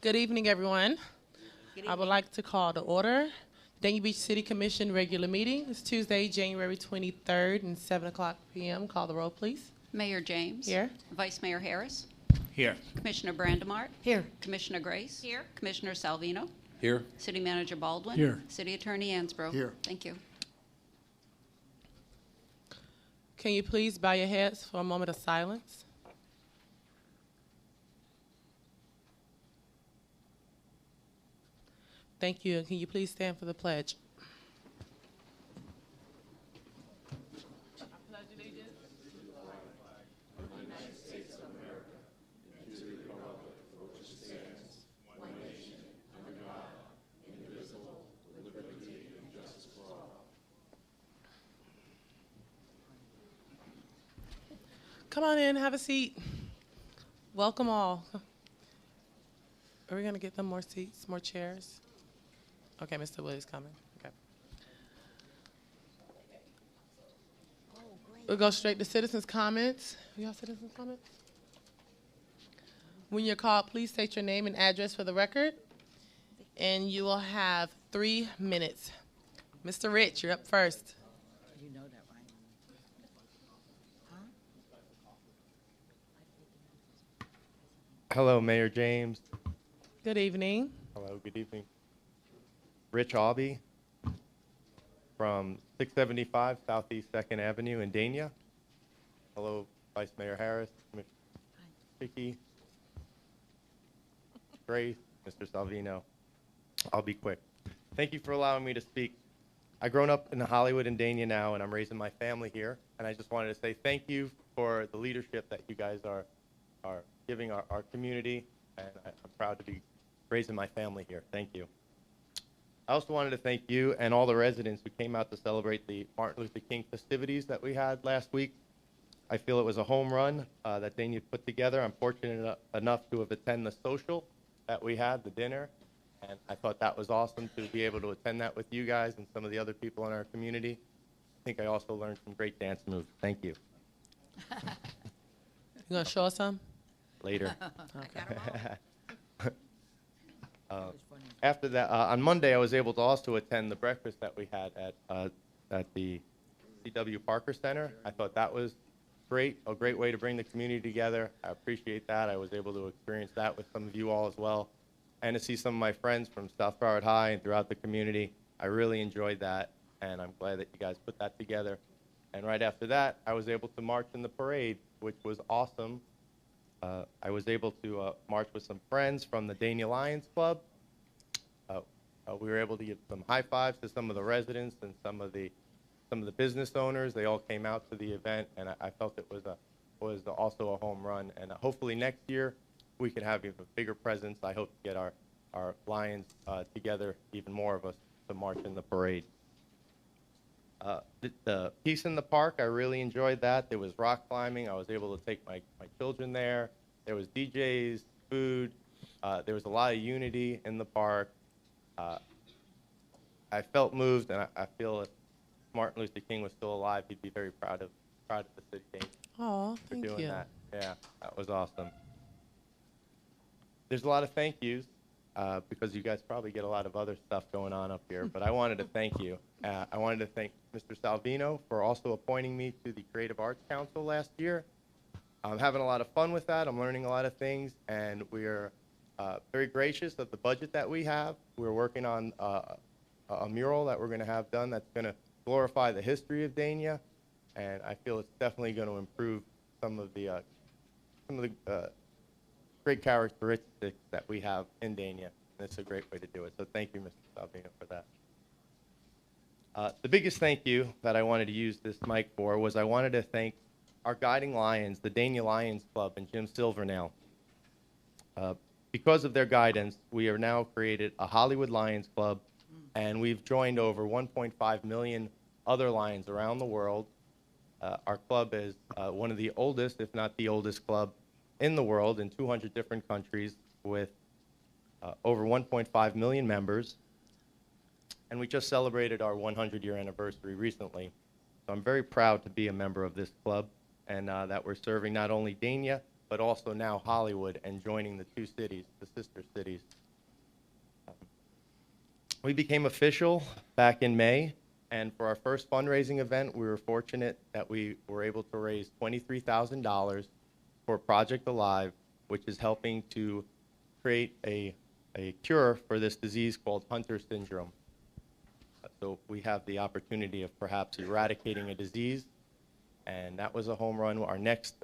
Good evening, everyone. Good I would evening. like to call to order Dania Beach City Commission regular meeting. It's Tuesday, January 23rd, and 7 o'clock p.m. Call the roll, please. Mayor James. Here. Vice Mayor Harris. Here. Commissioner Brandemart. Here. Commissioner Grace. Here. Commissioner Salvino. Here. City Manager Baldwin. Here. City Attorney Ansbro. Here. Thank you. Can you please bow your heads for a moment of silence? Thank you. And can you please stand for the pledge? Come on in, have a seat. Welcome all. Are we going to get them more seats, more chairs? Okay, Mr. Wood is coming. Okay. We'll go straight to citizens' comments. You have citizens' comments? When you're called, please state your name and address for the record. And you will have 3 minutes. Mr. Rich, you're up first. You know that, right? Hello, Mayor James. Good evening. Hello, good evening. Rich Aubie from 675 Southeast 2nd Avenue in Dania. Hello, Vice Mayor Harris, Commissioner Picky, Grace, Mr. Salvino. I'll be quick. Thank you for allowing me to speak. I've grown up in Hollywood and Dania now, and I'm raising my family here. And I just wanted to say thank you for the leadership that you guys are giving our community, and I'm proud to be raising my family here. Thank you. I also wanted to thank you and all the residents who came out to celebrate the Martin Luther King festivities that we had last week. I feel it was a home run that Dania put together. I'm fortunate enough to have attended the social that we had, the dinner, and I thought that was awesome to be able to attend that with you guys and some of the other people in our community. I think I also learned some great dance moves. Thank you. You going to show us some? Later. Okay. After that, on Monday, I was able to also attend the breakfast that we had at the C.W. Parker Center. I thought that was great, a great way to bring the community together. I appreciate that. I was able to experience that with some of you all as well, and to see some of my friends from South Broward High and throughout the community. I really enjoyed that, and I'm glad that you guys put that together. And right after that, I was able to march in the parade, which was awesome. I was able to march with some friends from the Dania Lions Club. We were able to give some high fives to some of the residents and some of the business owners. They all came out to the event, and I felt it was also a home run. And hopefully next year we could have even a bigger presence. I hope to get our Lions together, even more of us, to march in the parade. The piece in the park, I really enjoyed that. There was rock climbing. I was able to take my children there. There was DJs, food. There was a lot of unity in the park. I felt moved, and I feel if Martin Luther King was still alive, he'd be very proud of the city game Oh, for thank doing you. that. Yeah, that was awesome. There's a lot of thank yous because you guys probably get a lot of other stuff going on up here, but I wanted to thank you. I wanted to thank Mr. Salvino for also appointing me to the Creative Arts Council last year. I'm having a lot of fun with that. I'm learning a lot of things, and we're very gracious of the budget that we have. We're working on a mural that we're going to have done that's going to glorify the history of Dania, and I feel it's definitely going to improve some of the great characteristics that we have in Dania, and it's a great way to do it. So thank you, Mr. Salvino, for that. The biggest thank you that I wanted to use this mic for was I wanted to thank our guiding lions, the Dania Lions Club and Jim Silvernail. Because of their guidance, we have now created a Hollywood Lions Club, and we've joined over 1.5 million other lions around the world. Our club is one of the oldest, if not the oldest club in the world, in 200 different countries with over 1.5 million members. And we just celebrated our 100-year anniversary recently. So I'm very proud to be a member of this club, and that we're serving not only Dania, but also now Hollywood and joining the two cities, the sister cities. We became official back in May, and for our first fundraising event, we were fortunate that we were able to raise $23,000 for Project Alive, which is helping to create a cure for this disease called Hunter syndrome. So we have the opportunity of perhaps eradicating a disease, and that was a home run. Our next,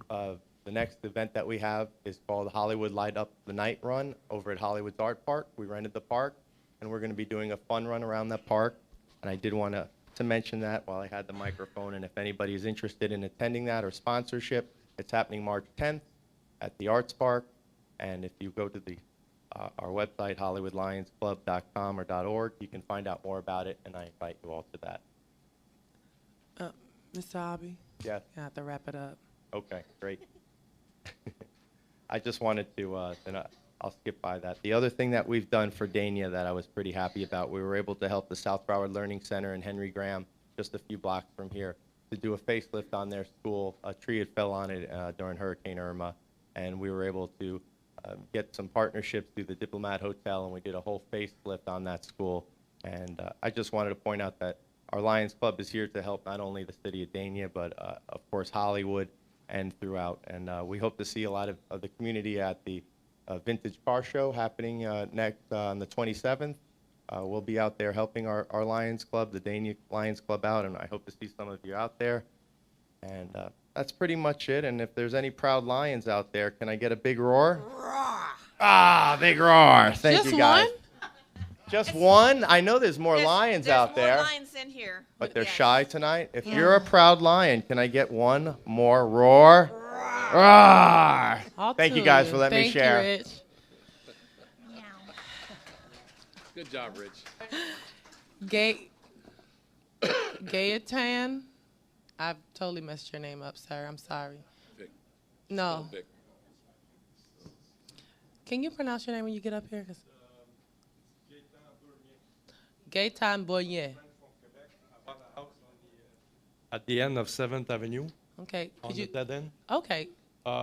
the next event that we have is called Hollywood Light Up the Night Run over at Hollywood's Art Park. We rented the park, and we're going to be doing a fun run around that park. And I did want to mention that while I had the microphone, and if anybody is interested in attending that or sponsorship, it's happening March 10th at the Arts Park. And if you go to the our website, hollywoodlionsclub.com or .org, you can find out more about it, and I invite you all to that. Mr. Abbey, Yes. you have to wrap it up. Okay, great. I just wanted to, then I'll skip by that. The other thing that we've done for Dania that I was pretty happy about, we were able to help the South Broward Learning Center in Henry Graham, just a few blocks from here, to do a facelift on their school. A tree had fell on it during Hurricane Irma, and we were able to get some partnerships through the Diplomat Hotel, and we did a whole facelift on that school. And I just wanted to point out that our Lions Club is here to help not only the city of Dania, but of course Hollywood and throughout. And we hope to see a lot of the community at the Vintage Car Show happening next on the 27th. We'll be out there helping our Lions Club, the Dania Lions Club out, and I hope to see some of you out there. And that's pretty much it. And if there's any proud Lions out there, can I get a big roar? Roar! Ah, big roar. Thank you, guys. Just one? Just one? I know there's more lions out there. There's more lions in here. But they're Yes. shy tonight. If you're a proud lion, can I get one more roar? Roar! All Thank to you guys for letting me share. Thank you, Rich. Good job, Rich. Gayatan, I've totally messed your name up, sir. I'm sorry. Vic. No. Vic. Can you pronounce your name when you get up here? Gaytan Bournier. At the end of 7th Avenue, Okay. on Could the you? dead end. Okay.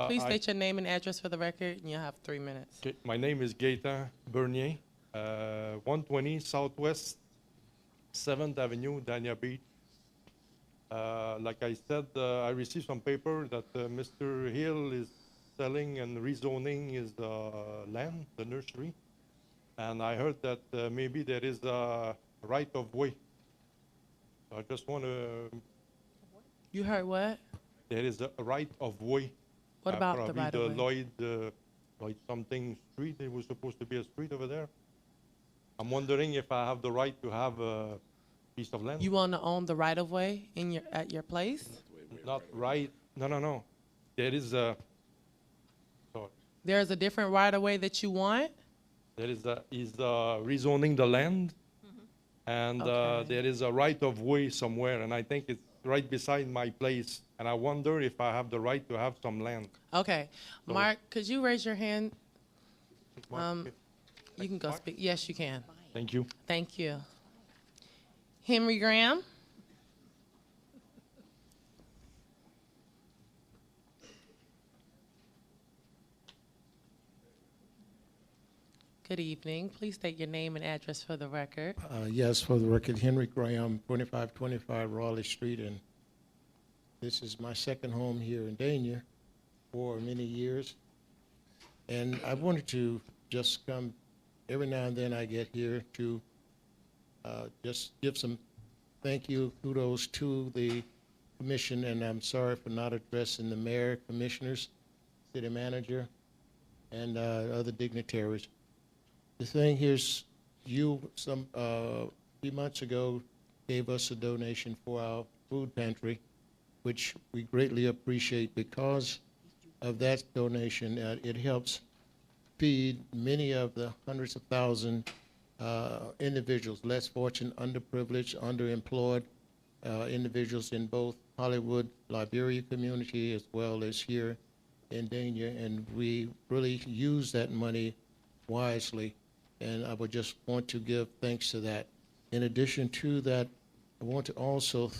Please I- state your name and address for the record, and you'll have 3 minutes. Okay, my name is Gaetan Bernier, 120 Southwest 7th Avenue, Dania Beach. Like I said, I received some paper that Mr. Hill is selling and rezoning his land, the nursery. And I heard that maybe there is a right of way. I just want to, You heard what? there is a right of way. What about the probably right of way? Lloyd something street, it was supposed to be a street over there. I'm wondering if I have the right to have a piece of land. You want to own the right of way at your place? Not right, no. There is a, sorry, There's a different right of way that you want? he's rezoning the land. And Okay. there is a right of way somewhere, and I think it's right beside my place. And I wonder if I have the right to have some land. Okay. So- Mark, could you raise your hand? Okay. You can go Mark? speak. Yes, you can. Thank you. Thank you. Henry Graham? Good evening. Please state your name and address for the record. Yes, for the record, Henry Graham, 2525 Raleigh Street, and this is my second home here in Dania for many years. And I wanted to just come, every now and then I get here to just give some thank you, kudos to the commission, and I'm sorry for not addressing the mayor, commissioners, city manager, and other dignitaries. The thing here's, you a few months ago gave us a donation for our food pantry, which we greatly appreciate. Because of that donation, it helps feed many of the hundreds of thousands individuals, less fortunate, underprivileged, underemployed individuals in both Hollywood, Liberia community, as well as here in Dania, and we really use that money wisely. And I would just want to give thanks to that. In addition to that, I want to also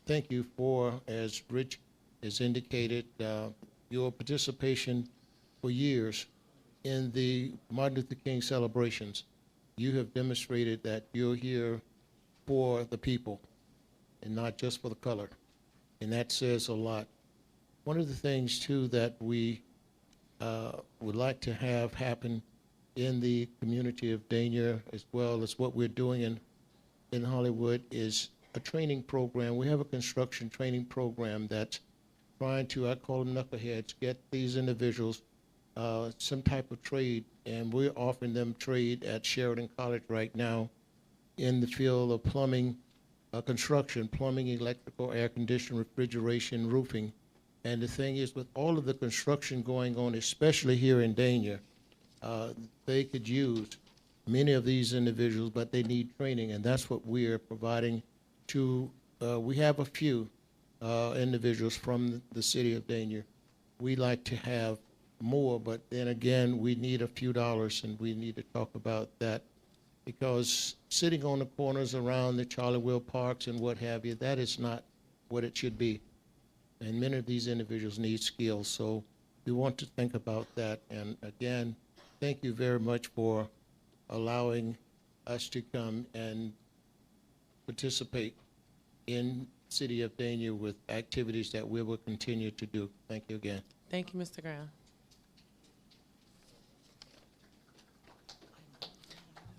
thank you for, as Rich has indicated, your participation for years in the Martin Luther King celebrations. You have demonstrated that you're here for the people and not just for the color. And that says a lot. One of the things, too, that we would like to have happen in the community of Dania, as well as what we're doing in Hollywood, is a training program. We have a construction training program that's trying to, I call them knuckleheads, get these individuals some type of trade, and we're offering them trade at Sheridan College right now in the field of plumbing, construction, plumbing, electrical, air conditioning, refrigeration, roofing. And the thing is, with all of the construction going on, especially here in Dania, they could use many of these individuals, but they need training, and that's what we are providing to, we have a few individuals from the city of Dania. We like to have more, but then again, we need a few dollars, and we need to talk about that, because sitting on the corners around the Charlie Will Parks and what have you, that is not what it should be. And many of these individuals need skills, so we want to think about that. And again, thank you very much for allowing us to come and participate in City of Dania with activities that we will continue to do. Thank you again. Thank you, Mr. Graham.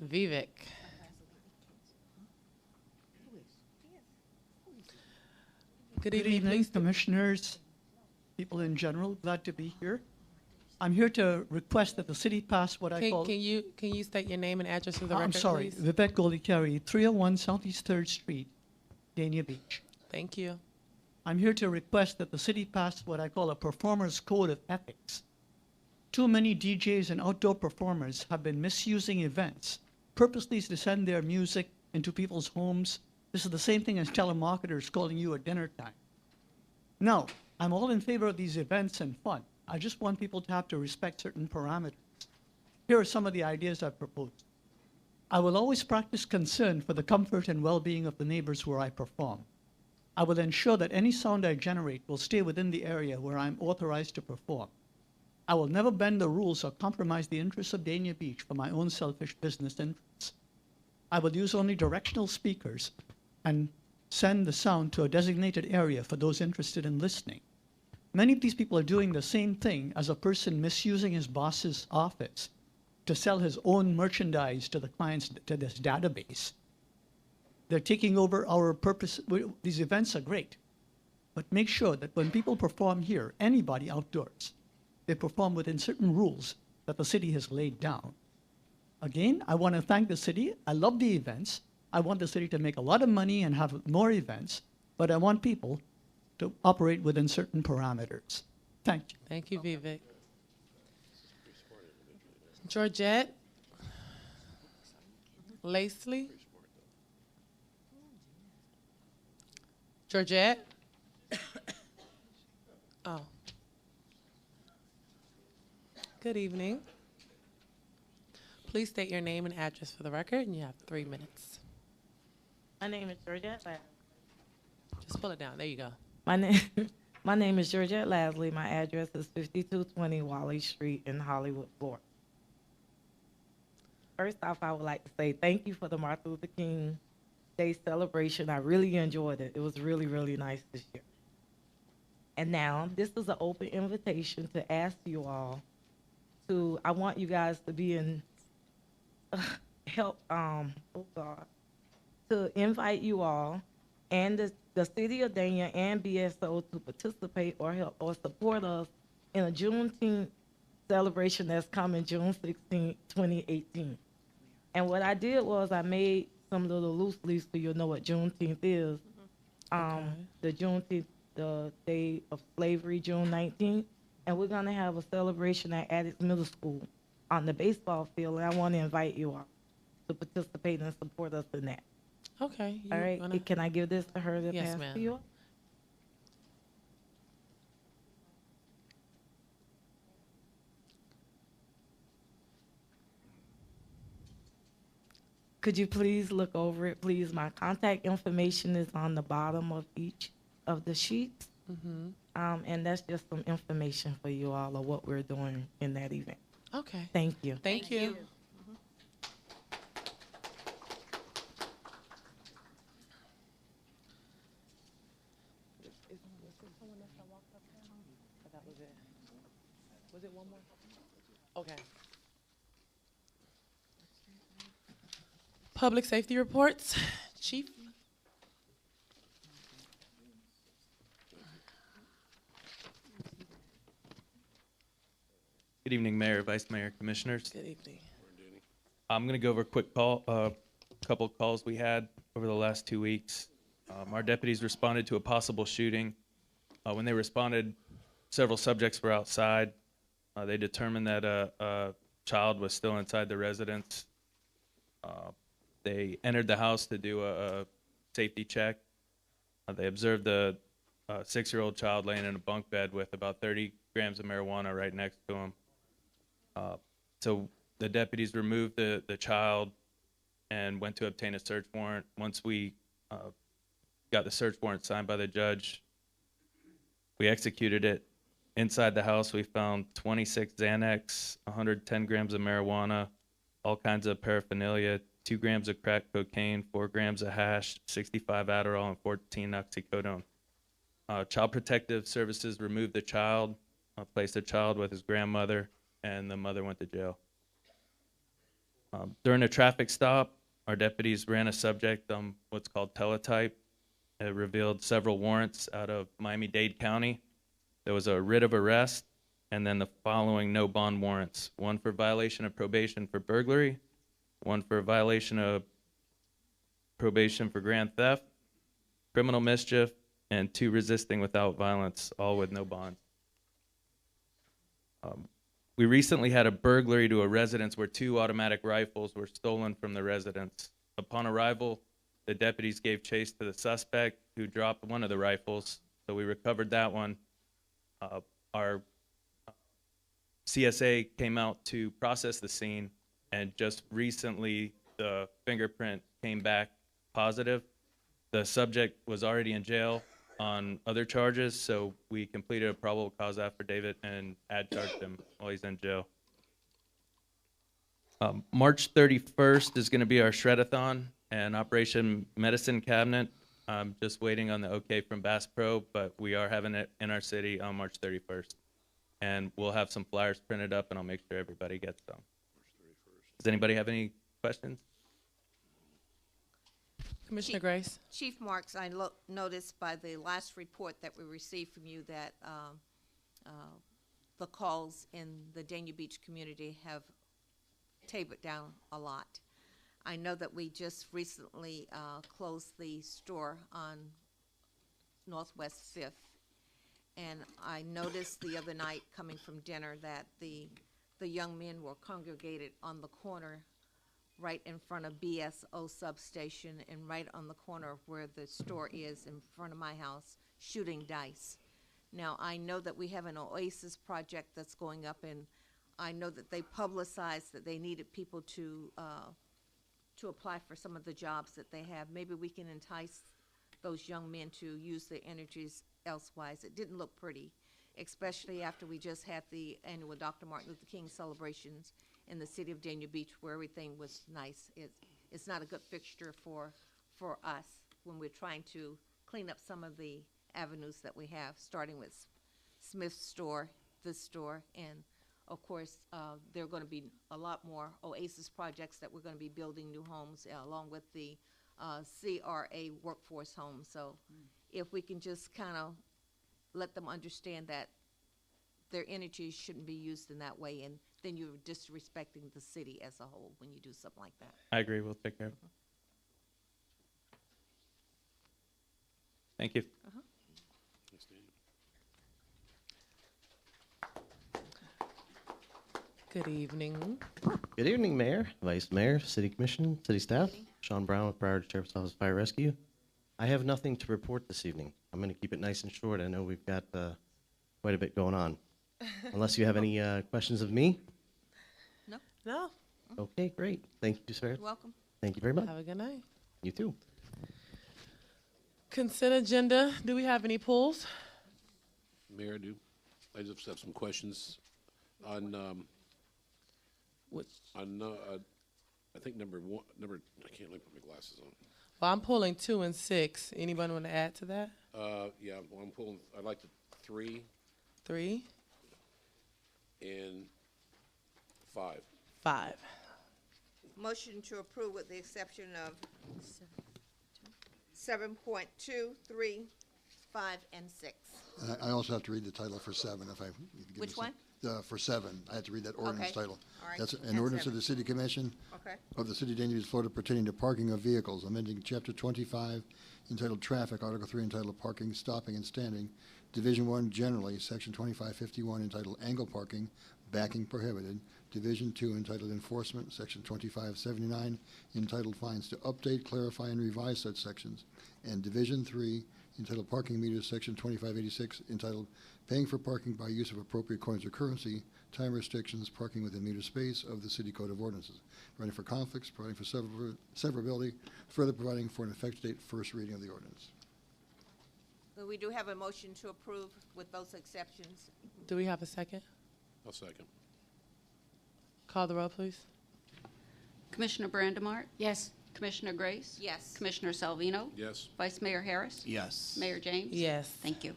Vivek. Good Good evening, evening, please. commissioners, people in general. Glad to be here. I'm here to request that the city pass what I call. Can you state your name and address for the record, I'm sorry, please? Vivek Goldicari, 301 Southeast 3rd Street, Dania Beach. Thank you. I'm here to request that the city pass what I call a performers code of ethics. Too many DJs and outdoor performers have been misusing events, purposely to send their music into people's homes. This is the same thing as telemarketers calling you at dinner time. Now, I'm all in favor of these events and fun. I just want people to have to respect certain parameters. Here are some of the ideas I've proposed. I will always practice concern for the comfort and well-being of the neighbors where I perform. I will ensure that any sound I generate will stay within the area where I'm authorized to perform. I will never bend the rules or compromise the interests of Dania Beach for my own selfish business interests. I will use only directional speakers and send the sound to a designated area for those interested in listening. Many of these people are doing the same thing as a person misusing his boss's office to sell his own merchandise to the clients, to this database. They're taking over our purpose. These events are great, but make sure that when people perform here, anybody outdoors, they perform within certain rules that the city has laid down. Again, I want to thank the city. I love the events. I want the city to make a lot of money and have more events, but I want people to operate within certain parameters. Thank you. Thank you, Vivek. Georgette Lacey. Georgette. Oh. Good evening. Please state your name and address for the record, and you have 3 minutes. My name is Georgette. Just pull it down. There you go. My name is Georgette Lasley. My address is 5220 Wally Street in Hollywood, Florida. First off, I would like to say thank you for the Martin Luther King Day celebration. I really enjoyed it. It was really, really nice this year. And now, this is an open invitation to ask you all to, I want you guys to be in, to invite you all and the city of Dania and BSO to participate or help or support us in a Juneteenth celebration that's coming June 16, 2018. And what I did was I made some little loose leaves so you'll know what Juneteenth is. The Juneteenth, the day of slavery, June 19th. And we're gonna have a celebration at Addis Middle School on the baseball field, and I want to invite you all to participate and support us in that. Okay. All right, can I give this to her to Yes, pass ma'am. to you all? Could you please look over it, please? My contact information is on the bottom of each of the sheets. And that's just some information for you all of what we're doing in that event. Okay. Thank you. Thank you. Was it one more? Okay. Public safety reports, Chief. Good evening, Mayor, Vice Mayor, Commissioners. Good evening. I'm going to go over a quick couple of calls we had over the last 2 weeks. Our deputies responded to a possible shooting. When they responded, several subjects were outside. They determined that a child was still inside the residence. They entered the house to do a safety check. They observed a 6-year-old child laying in a bunk bed with about 30 grams of marijuana right next to him. So the deputies removed the child and went to obtain a search warrant. Once we got the search warrant signed by the judge, we executed it. Inside the house, we found 26 Xanax, 110 grams of marijuana, all kinds of paraphernalia, 2 grams of crack cocaine, 4 grams of hash, 65 Adderall, and 14 oxycodone. Child Protective Services removed the child, placed the child with his grandmother, and the mother went to jail. During a traffic stop, our deputies ran a subject on what's called teletype. It revealed several warrants out of Miami-Dade County. There was a writ of arrest, and then the following no bond warrants: one for violation of probation for burglary, one for violation of probation for grand theft, criminal mischief, and 2 resisting without violence, all with no bond. We recently had a burglary to a residence where 2 automatic rifles were stolen from the residence. Upon arrival, the deputies gave chase to the suspect, who dropped one of the rifles, so we recovered that one. Our CSA came out to process the scene, and just recently the fingerprint came back positive. The subject was already in jail on other charges, so we completed a probable cause affidavit and charged him while he's in jail. March 31st is going to be our Shred-a-thon and Operation Medicine Cabinet. I'm just waiting on the okay from Bass Pro, but we are having it in our city on March 31st. And we'll have some flyers printed up, and I'll make sure everybody gets them. Does anybody have any questions? Commissioner Grace. Chief Marks, I noticed by the last report that we received from you that the calls in the Dania Beach community have tapered down a lot. I know that we just recently closed the store on Northwest 5th, and I noticed the other night coming from dinner that the young men were congregated on the corner right in front of BSO substation and right on the corner where the store is in front of my house, shooting dice. Now, I know that we have an Oasis project that's going up, and I know that they publicized that they needed people to apply for some of the jobs that they have. Maybe we can entice those young men to use their energies elsewise. It didn't look pretty, especially after we just had the annual Dr. Martin Luther King celebrations in the city of Dania Beach, where everything was nice. It's not a good fixture for us when we're trying to clean up some of the avenues that we have, starting with Smith's store, this store, and of course, there are going to be a lot more Oasis projects that we're going to be building new homes along with the CRA workforce homes. So if we can just kind of let them understand that their energy shouldn't be used in that way, and then you're disrespecting the city as a whole when you do something like that. I agree. We'll take care of it. Thank you. Good evening. Good evening, Mayor, Vice Mayor, City Commission, City Staff. Sean Brown with Broward Sheriff's Office Fire Rescue. I have nothing to report this evening. I'm going to keep it nice and short. I know we've got quite a bit going on. Unless you have any questions of me? No. Okay, great. Thank you, sir. You're welcome. Thank you very much. Have a good night. You too. Consent agenda. Do we have any pulls? Mayor, I just have some questions on, Which, I think number one, I can't let me put my glasses on. well, I'm pulling 2 and 6. Anybody want to add to that? Yeah, well, I'd like the 3 3, and 5. 5. Motion to approve with the exception of 7.2, 3, 5, and 6. I also have to read the title for 7, if I. you could give me Which some- one? For 7, I had to read that ordinance Okay. title. All right. That's an And ordinance 7. of the City Commission Okay. of the City of Dania Beach, Florida pertaining to parking of vehicles, amending Chapter 25 entitled Traffic, Article 3 entitled Parking, Stopping, and Standing, Division 1 generally, Section 2551 entitled Angle Parking, Backing Prohibited, Division 2 entitled Enforcement, Section 2579 entitled Fines to update, clarify, and revise such sections, and Division 3 entitled Parking Meters, Section 2586 entitled Paying for Parking by Use of Appropriate Coins or Currency, Time Restrictions, Parking Within Meter Space of the City Code of Ordinances, providing for conflicts, providing for severability, further providing for an effective date, first reading of the ordinance. So we do have a motion to approve with those exceptions. Do we have a second? I'll second. Call the roll, please. Commissioner Brandimart? Yes. Commissioner Grace? Yes. Commissioner Salvino? Yes. Vice Mayor Harris? Yes. Mayor James? Yes. Thank you.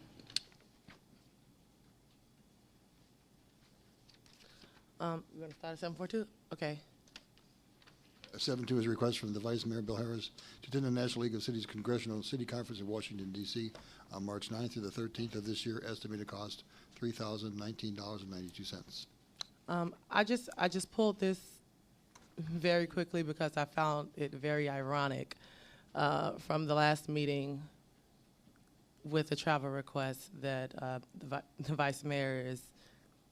We're going to start at 742? Okay. 7.2 is a request from the Vice Mayor, Bill Harris, to attend the National League of Cities Congressional City Conference in Washington, D.C. on March 9th through the 13th of this year, estimated cost $3,019.92. I just pulled this very quickly because I found it very ironic from the last meeting with the travel request that the Vice Mayor is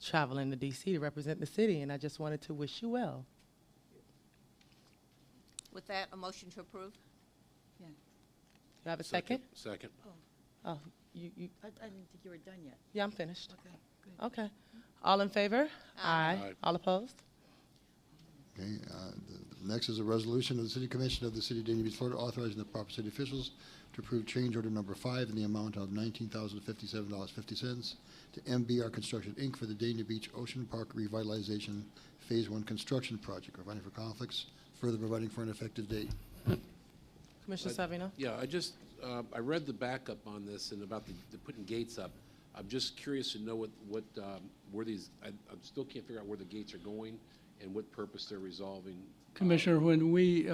traveling to D.C. to represent the city, and I just wanted to wish you well. With that, a motion to approve? Yeah. You have a second? Second. Oh, you I didn't think you were done yet. yeah, I'm finished. Okay, good. Okay. All in favor? Aye. Aye. All opposed? Okay, the next is a resolution of the City Commission of the City of Dania Beach, Florida, authorizing the proper city officials to approve change order number 5 in the amount of $19,057.50 to MBR Construction, Inc. for the Dania Beach Ocean Park Revitalization Phase 1 construction project, providing for conflicts, further providing for an effective date. Commissioner Savino? Yeah, I read the backup on this and about the putting gates up. I'm just curious to know where these, I still can't figure out where the gates are going and what purpose they're resolving. Commissioner, when we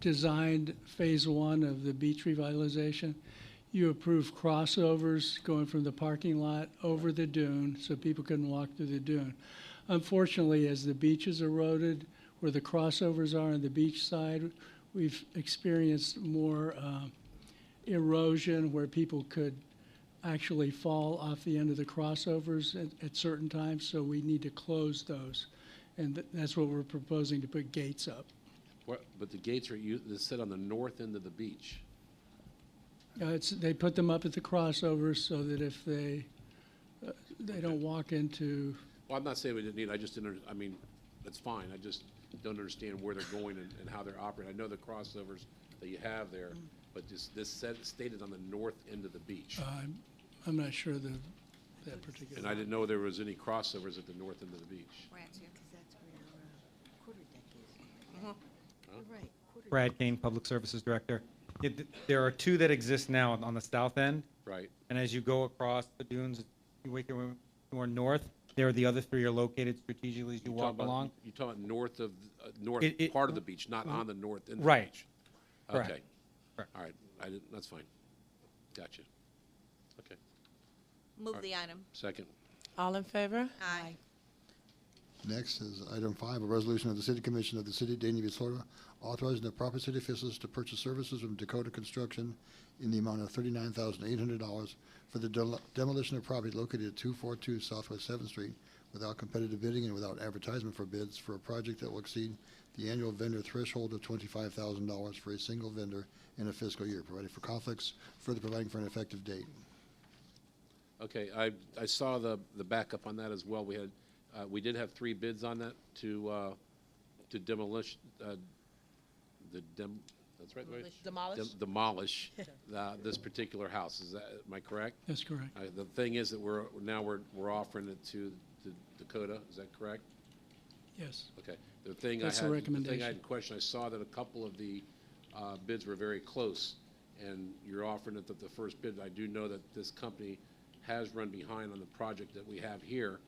designed Phase 1 of the beach revitalization, you approved crossovers going from the parking lot over the dune so people couldn't walk through the dune. Unfortunately, as the beach is eroded, where the crossovers are on the beach side, we've experienced more erosion where people could actually fall off the end of the crossovers at certain times, so we need to close those. And that's what we're proposing, to put gates up. But the gates are, they're set on the north end of the beach. They put them up at the crossovers so that if they don't walk into. Well, I'm not saying we didn't need, I just didn't, I mean, that's fine. I just don't understand where they're going and how they're operating. I know the crossovers that you have there, but this stated on the north end of the beach. I'm not sure that particular. And I didn't know there was any crossovers at the north end of the beach. Grant you. Because that's where your quarter deck is. You're right. quarter Brad Kane, Public Services Director. There are 2 that exist now on the south end. Right. And as you go across the dunes, you wake more north, there are the other 3 are located strategically as you walk along. You're talking about north of, north part of the beach, not on the north end of the Right. beach? Correct. Okay. Correct. All right, that's fine. Gotcha. Okay. Move the item. Second. All in favor? Aye. Next is item 5, a resolution of the City Commission of the City of Dania Beach, Florida, authorizing the proper city officials to purchase services from Dakota Construction in the amount of $39,800 for the demolition of property located at 242 Southwest 7th Street without competitive bidding and without advertisement for bids for a project that will exceed the annual vendor threshold of $25,000 for a single vendor in a fiscal year, providing for conflicts, further providing for an effective date. Okay, I saw the backup on that as well. We did have 3 bids on that to demolish, That's right, right? Demolish? Demolish this particular house. Is that, am I correct? That's correct. The thing is that we're offering it to Dakota. Is that correct? Yes. Okay. The thing That's the the thing I recommendation. had in question, I saw that a couple of the bids were very close, and you're offering it at the first bid. I do know that this company has run behind on the project that we have here,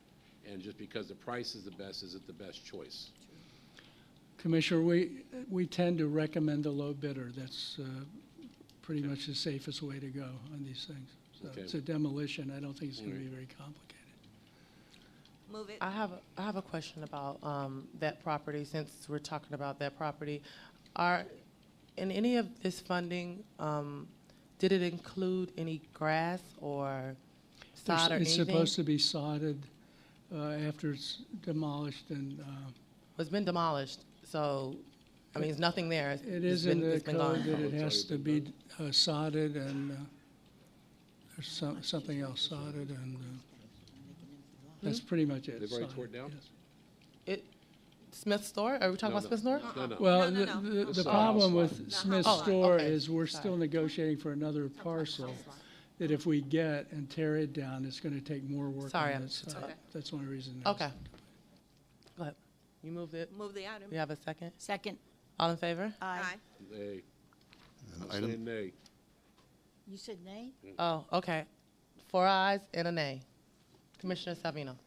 and just because the price is the best, is it the best choice? Commissioner, we tend to recommend the low bidder. That's pretty much the safest way to go on these things. So Okay. it's a demolition. I don't think it's going to be very complicated. Move it. I have a question about that property, since we're talking about that property. In any of this funding, did it include any grass or sod or It's anything? supposed to be sodded after it's demolished, and It's been demolished, so, I mean, there's nothing there. it is in the It's been code gone. that it has to be sodded, and there's something else sodded, and that's pretty much it. They've already sodded, tore it down? yes. Smith's store? Are we talking No, about Smith's store? No. Well, No, no, no. the The problem house with lot. Smith's Oh, store okay. is we're still negotiating for another parcel that if we get and tear it down, it's gonna take more work Sorry, on I'm- that side. Okay. That's one reason. Okay. Go ahead. You moved it? Move the item. You have a second? Second. All in favor? Aye. Nay. I'm Item- saying nay. You said nay? Oh, okay. 4 ayes and a nay. Commissioner Savino.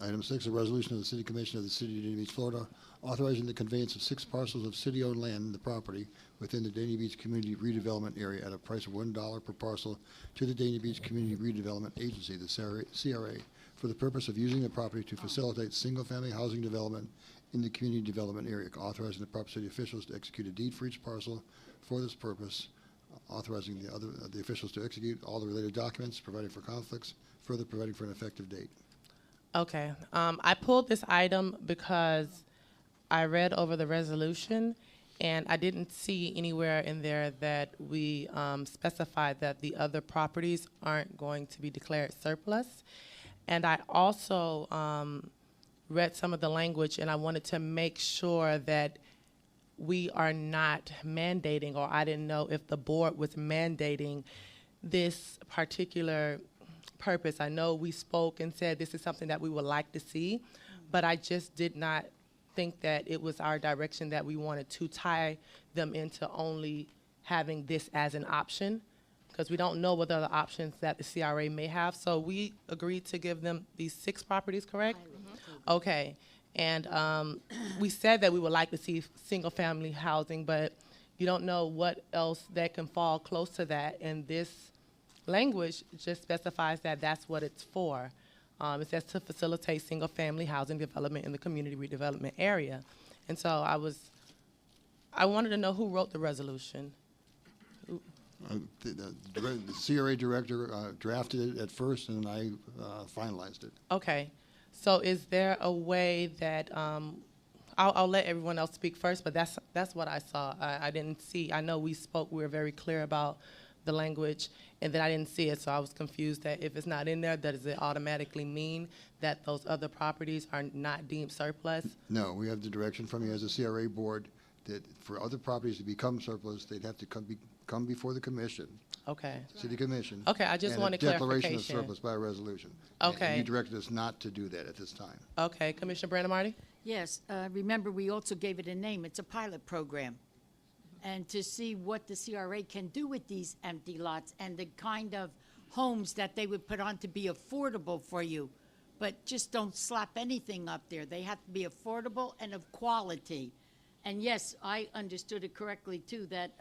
Item 6, a resolution of the City Commission of the City of Dania Beach, Florida, authorizing the conveyance of 6 parcels of city-owned land in the property within the Dania Beach Community Redevelopment Area at a price of $1 per parcel to the Dania Beach Community Redevelopment Agency, the CRA, for the purpose of using the property to facilitate single-family housing development in the community development area, authorizing the proper city officials to execute a deed for each parcel for this purpose, authorizing the officials to execute all the related documents, providing for conflicts, further providing for an effective date. Okay. I pulled this item because I read over the resolution, and I didn't see anywhere in there that we specified that the other properties aren't going to be declared surplus. And I also read some of the language, and I wanted to make sure that we are not mandating, or I didn't know if the board was mandating this particular purpose. I know we spoke and said this is something that we would like to see, but I just did not think that it was our direction that we wanted to tie them into only having this as an option, because we don't know what other options that the CRA may have. So we agreed to give them these 6 properties, correct? Okay. And we said that we would like to see single-family housing, but you don't know what else that can fall close to that. And this language just specifies that that's what it's for. It says to facilitate single-family housing development in the community redevelopment area. And so I wanted to know who wrote the resolution. The CRA director drafted it at first, and I finalized it. Okay. So is there a way that, I'll let everyone else speak first, but that's what I saw. I didn't see, I know we spoke, we were very clear about the language, and then I didn't see it, so I was confused that if it's not in there, does it automatically mean that those other properties are not deemed surplus? No, we have the direction from you as a CRA board that for other properties to become surplus, they'd have to come before the commission, Okay. city commission. Okay, I just wanted And a declaration of clarification. surplus by resolution. Okay. And you directed us not to do that at this time. Okay, Commissioner Brandon Marty? Yes, remember, we also gave it a name. It's a pilot program. And to see what the CRA can do with these empty lots and the kind of homes that they would put on to be affordable for you. But just don't slap anything up there. They have to be affordable and of quality. And yes, I understood it correctly, too, that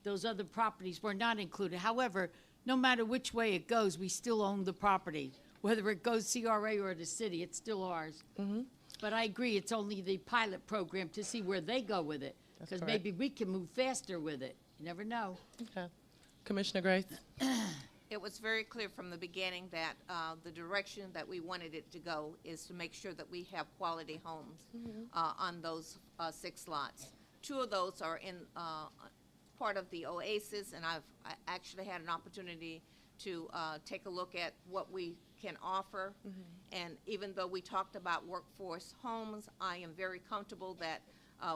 those other properties were not included. However, no matter which way it goes, we still own the property. Whether it goes CRA or the city, it's still ours. But I agree, it's only the pilot program to see where they go with it. Because correct. maybe we can move faster with it. You never know. Okay. Commissioner Grace? It was very clear from the beginning that the direction that we wanted it to go is to make sure that we have quality homes on those 6 lots. 2 of those are in part of the Oasis, and I actually had an opportunity to take a look at what we can offer. And even though we talked about workforce homes, I am very comfortable that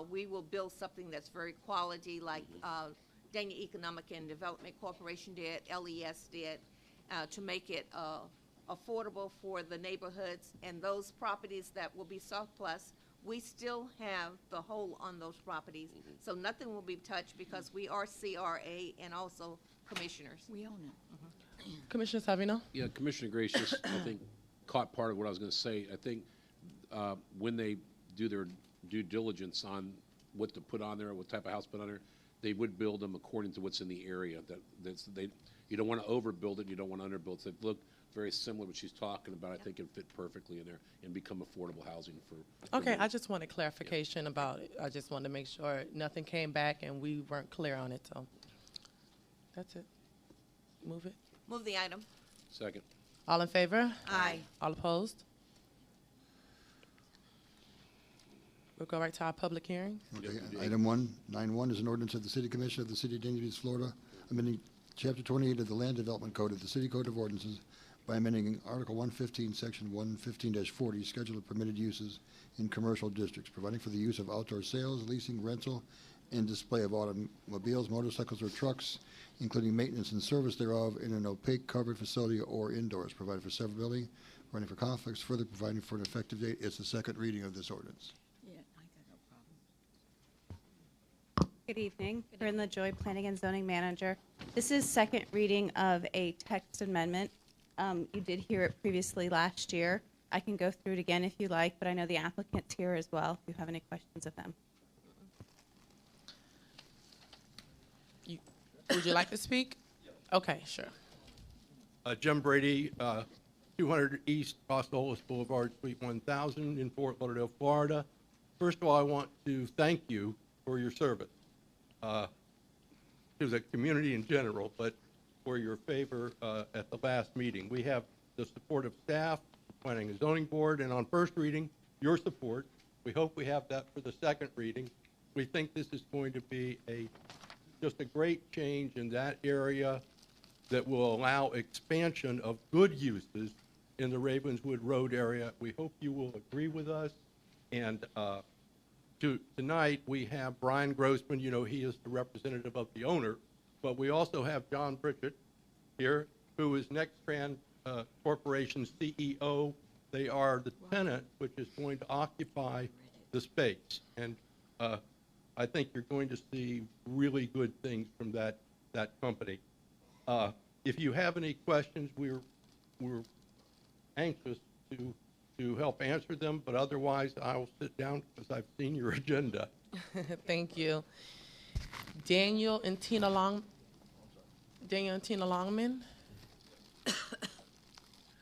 We will build something that's very quality, like Dania Economic and Development Corporation did, LES did, to make it affordable for the neighborhoods. And those properties that will be surplus, we still have the hold on those properties. So nothing will be touched because we are CRA and also commissioners. We own it. Commissioner Savino? Yeah, Commissioner Grace just, I think, caught part of what I was going to say. I think when they do their due diligence on what to put on there, what type of house to put on there, they would build them according to what's in the area. You don't want to overbuild it, you don't want to underbuild it. So they look very similar to what she's talking about. I think it fit perfectly in there and become affordable housing for Okay, I just wanted clarification about it. I just wanted to make sure nothing came back and we weren't clear on it, so that's it. Move it. Move the item. Second. All in favor? Aye. All opposed? We'll go right to our public hearing. Okay, item 191 is an ordinance of the City Commission of the City of Dania Beach, Florida, amending Chapter 28 of the Land Development Code of the City Code of Ordinances by amending Article 115, Section 115-40, Schedule of Permitted Uses in Commercial Districts, providing for the use of outdoor sales, leasing, rental, and display of automobiles, motorcycles, or trucks, including maintenance and service thereof, in an opaque covered facility or indoors, providing for severability, providing for conflicts, further providing for an effective date. It's the second reading of this ordinance. Yeah, I got no problem. Good evening. Corinne LaJoy, Planning and Zoning Manager. This is second reading of a text amendment. You did hear it previously last year. I can go through it again if you like, but I know the applicant's here as well, if you have any questions of them. Would you like to speak? Okay, sure. Jim Brady, 200 East Los Olas Boulevard, Suite 1000 in Fort Lauderdale, Florida. First of all, I want to thank you for your service to the community in general, but for your favor at the last meeting. We have the support of staff, Planning and Zoning Board, and on first reading, your support. We hope we have that for the second reading. We think this is going to be just a great change in that area that will allow expansion of good uses in the Ravenswood Road area. We hope you will agree with us. And tonight, we have Brian Grossman. You know, he is the representative of the owner. But we also have John Pritchett here, who is Nextran Corporation's CEO. They are the tenant, which is going to occupy the space. And I think you're going to see really good things from that company. If you have any questions, we're anxious to help answer them, but otherwise I'll sit down because I've seen your agenda. Thank you. Daniel and Tina Longman.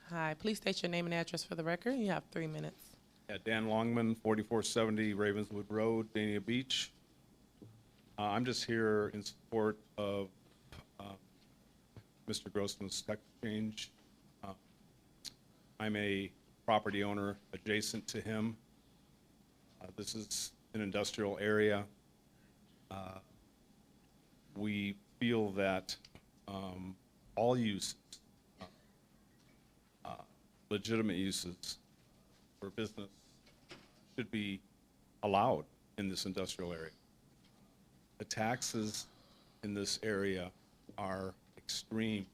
Hi, please state your name and address for the record. You have 3 minutes. Yeah, Dan Longman, 4470 Ravenswood Road, Dania Beach. I'm just here in support of Mr. Grossman's text change. I'm a property owner adjacent to him. This is an industrial area. We feel that all uses, legitimate uses for business, should be allowed in this industrial area. The taxes in this area are extreme.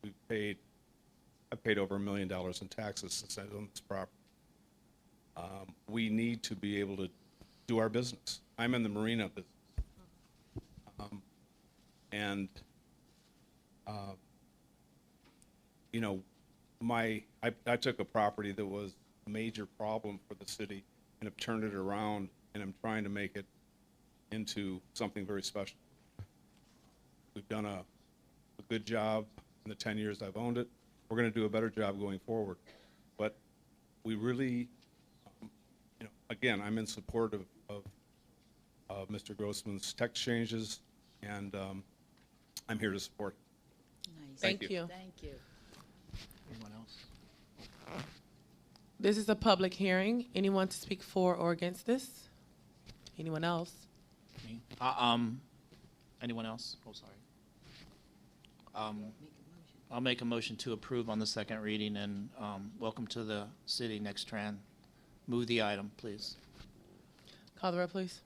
I've paid over $1 million in taxes since I own this property. We need to be able to do our business. I'm in the marina business. You know, I took a property that was a major problem for the city and have turned it around, and I'm trying to make it into something very special. We've done a good job in the 10 years I've owned it. We're going to do a better job going forward. But we really, you know, again, I'm in support of Mr. Grossman's text changes, and I'm here to support. Nice. Thank you. Thank you. Anyone else? This is a public hearing. Anyone to speak for or against this? Anyone else? Me? Anyone else? Oh, sorry. I'll make a motion to approve on the second reading and welcome to the city Nextran. Move the item, please. Call the roll, please.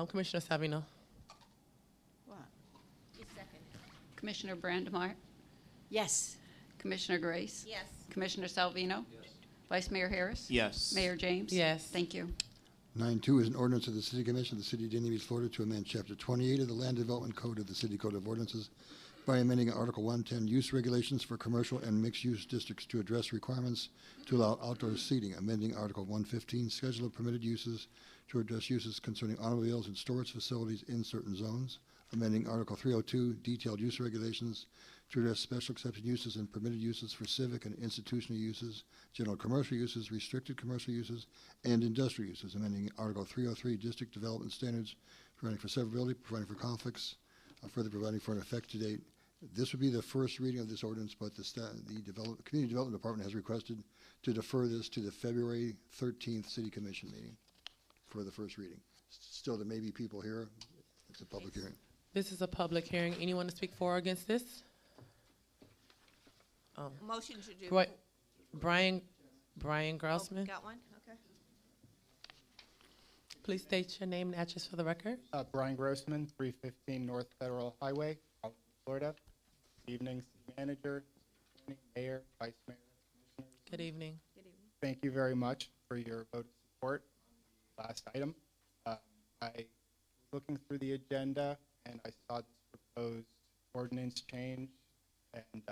Commissioner Savino. Commissioner Brandemart. Yes. Commissioner Grace. Yes. Commissioner Salvino. Vice Mayor Harris. Yes. Mayor James. Yes. Thank you. 9.2 is an ordinance of the City Commission of the City of Dania Beach, Florida, to amend Chapter 28 of the Land Development Code of the City Code of Ordinances by amending Article 110 use regulations for commercial and mixed-use districts to address requirements to allow outdoor seating, amending Article 115 schedule of permitted uses to address uses concerning automobiles and storage facilities in certain zones, amending Article 302 detailed use regulations to address special exception uses and permitted uses for civic and institutional uses, general commercial uses, restricted commercial uses, and industrial uses, amending Article 303 district development standards, providing for severability, providing for conflicts, further providing for an effective date. This would be the first reading of this ordinance, but the Community Development Department has requested to defer this to the February 13th City Commission meeting for the first reading. Still, there may be people here. It's a public hearing. This is a public hearing. Anyone to speak for or against this? Motion to do. What? Brian Grossman. Got one? Okay. Please state your name and address for the record. Brian Grossman, 315 North Federal Highway, Florida. Good evening, City Manager, Mayor, Vice Mayor, Commissioners. Good evening. Good evening. Thank you very much for your vote of support on the last item. I was looking through the agenda and I saw this proposed ordinance change, and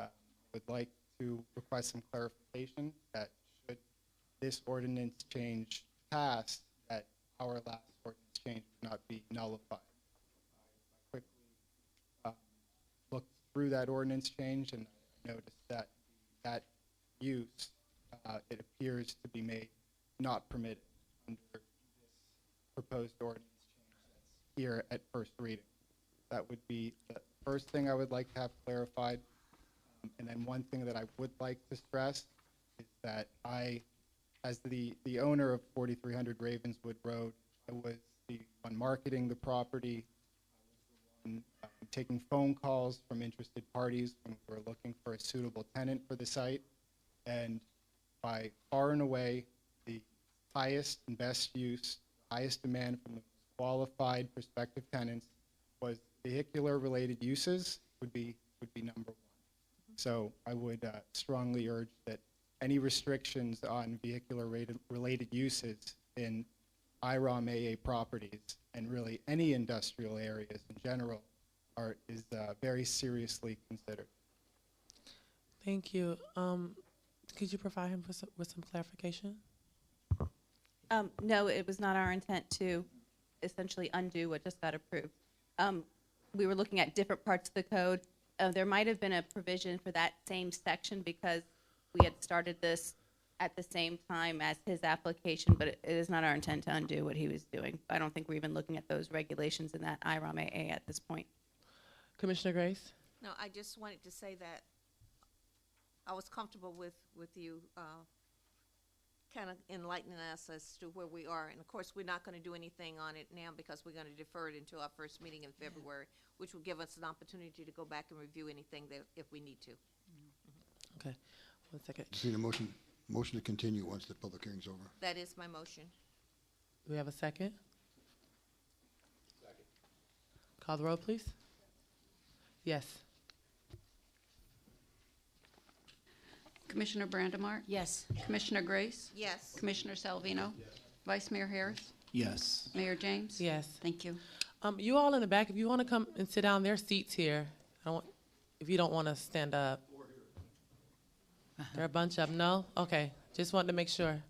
would like to request some clarification that should this ordinance change pass, that our last ordinance change would not be nullified. I quickly looked through that ordinance change and I noticed that that use, it appears to be made not permitted under this proposed ordinance change that's here at first reading. That would be the first thing I would like to have clarified. And then one thing that I would like to stress is that I, as the owner of 4300 Ravenswood Road, I was the one marketing the property. I was the one taking phone calls from interested parties when we were looking for a suitable tenant for the site. And by far and away, the highest and best use, highest demand from the qualified prospective tenants was vehicular-related uses would be number one. So I would strongly urge that any restrictions on vehicular-related uses in IROM AA properties and really any industrial areas in general is very seriously considered. Thank you. Could you provide him with some clarification? No, it was not our intent to essentially undo what just got approved. We were looking at different parts of the code. There might have been a provision for that same section because we had started this at the same time as his application, but it is not our intent to undo what he was doing. I don't think we're even looking at those regulations in that IROM AA at this point. Commissioner Grace? No, I just wanted to say that I was comfortable with you kind of enlightening us as to where we are. And of course, we're not going to do anything on it now because we're going to defer it until our first meeting in February, which will give us an opportunity to go back and review anything that if we need to. Okay, 1 second. Just need a motion to continue once the public hearing's over. That is my motion. Do we have a second? Second. Call the roll, please. Yes. Commissioner Brandemart. Yes. Commissioner Grace. Yes. Commissioner Salvino. Vice Mayor Harris. Yes. Mayor James. Yes. Thank you. You all in the back, if you want to come and sit down, there are seats here. If you don't want to stand up. There are a bunch of them. No? Okay. Just wanted to make sure.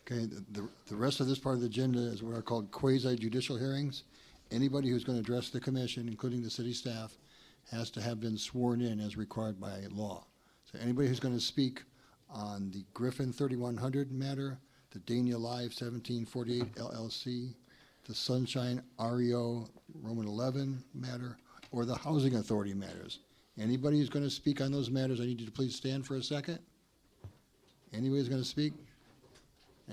Okay, the rest of this part of the agenda is what are called quasi-judicial hearings. Anybody who's going to address the commission, including the city staff, has to have been sworn in as required by law. So anybody who's going to speak on the Griffin 3100 matter, the Dania Live 1748 LLC, the Sunshine REO Roman 11 matter, or the Housing Authority matters. Anybody who's going to speak on those matters, I need you to please stand for a second. Anybody who's going to speak?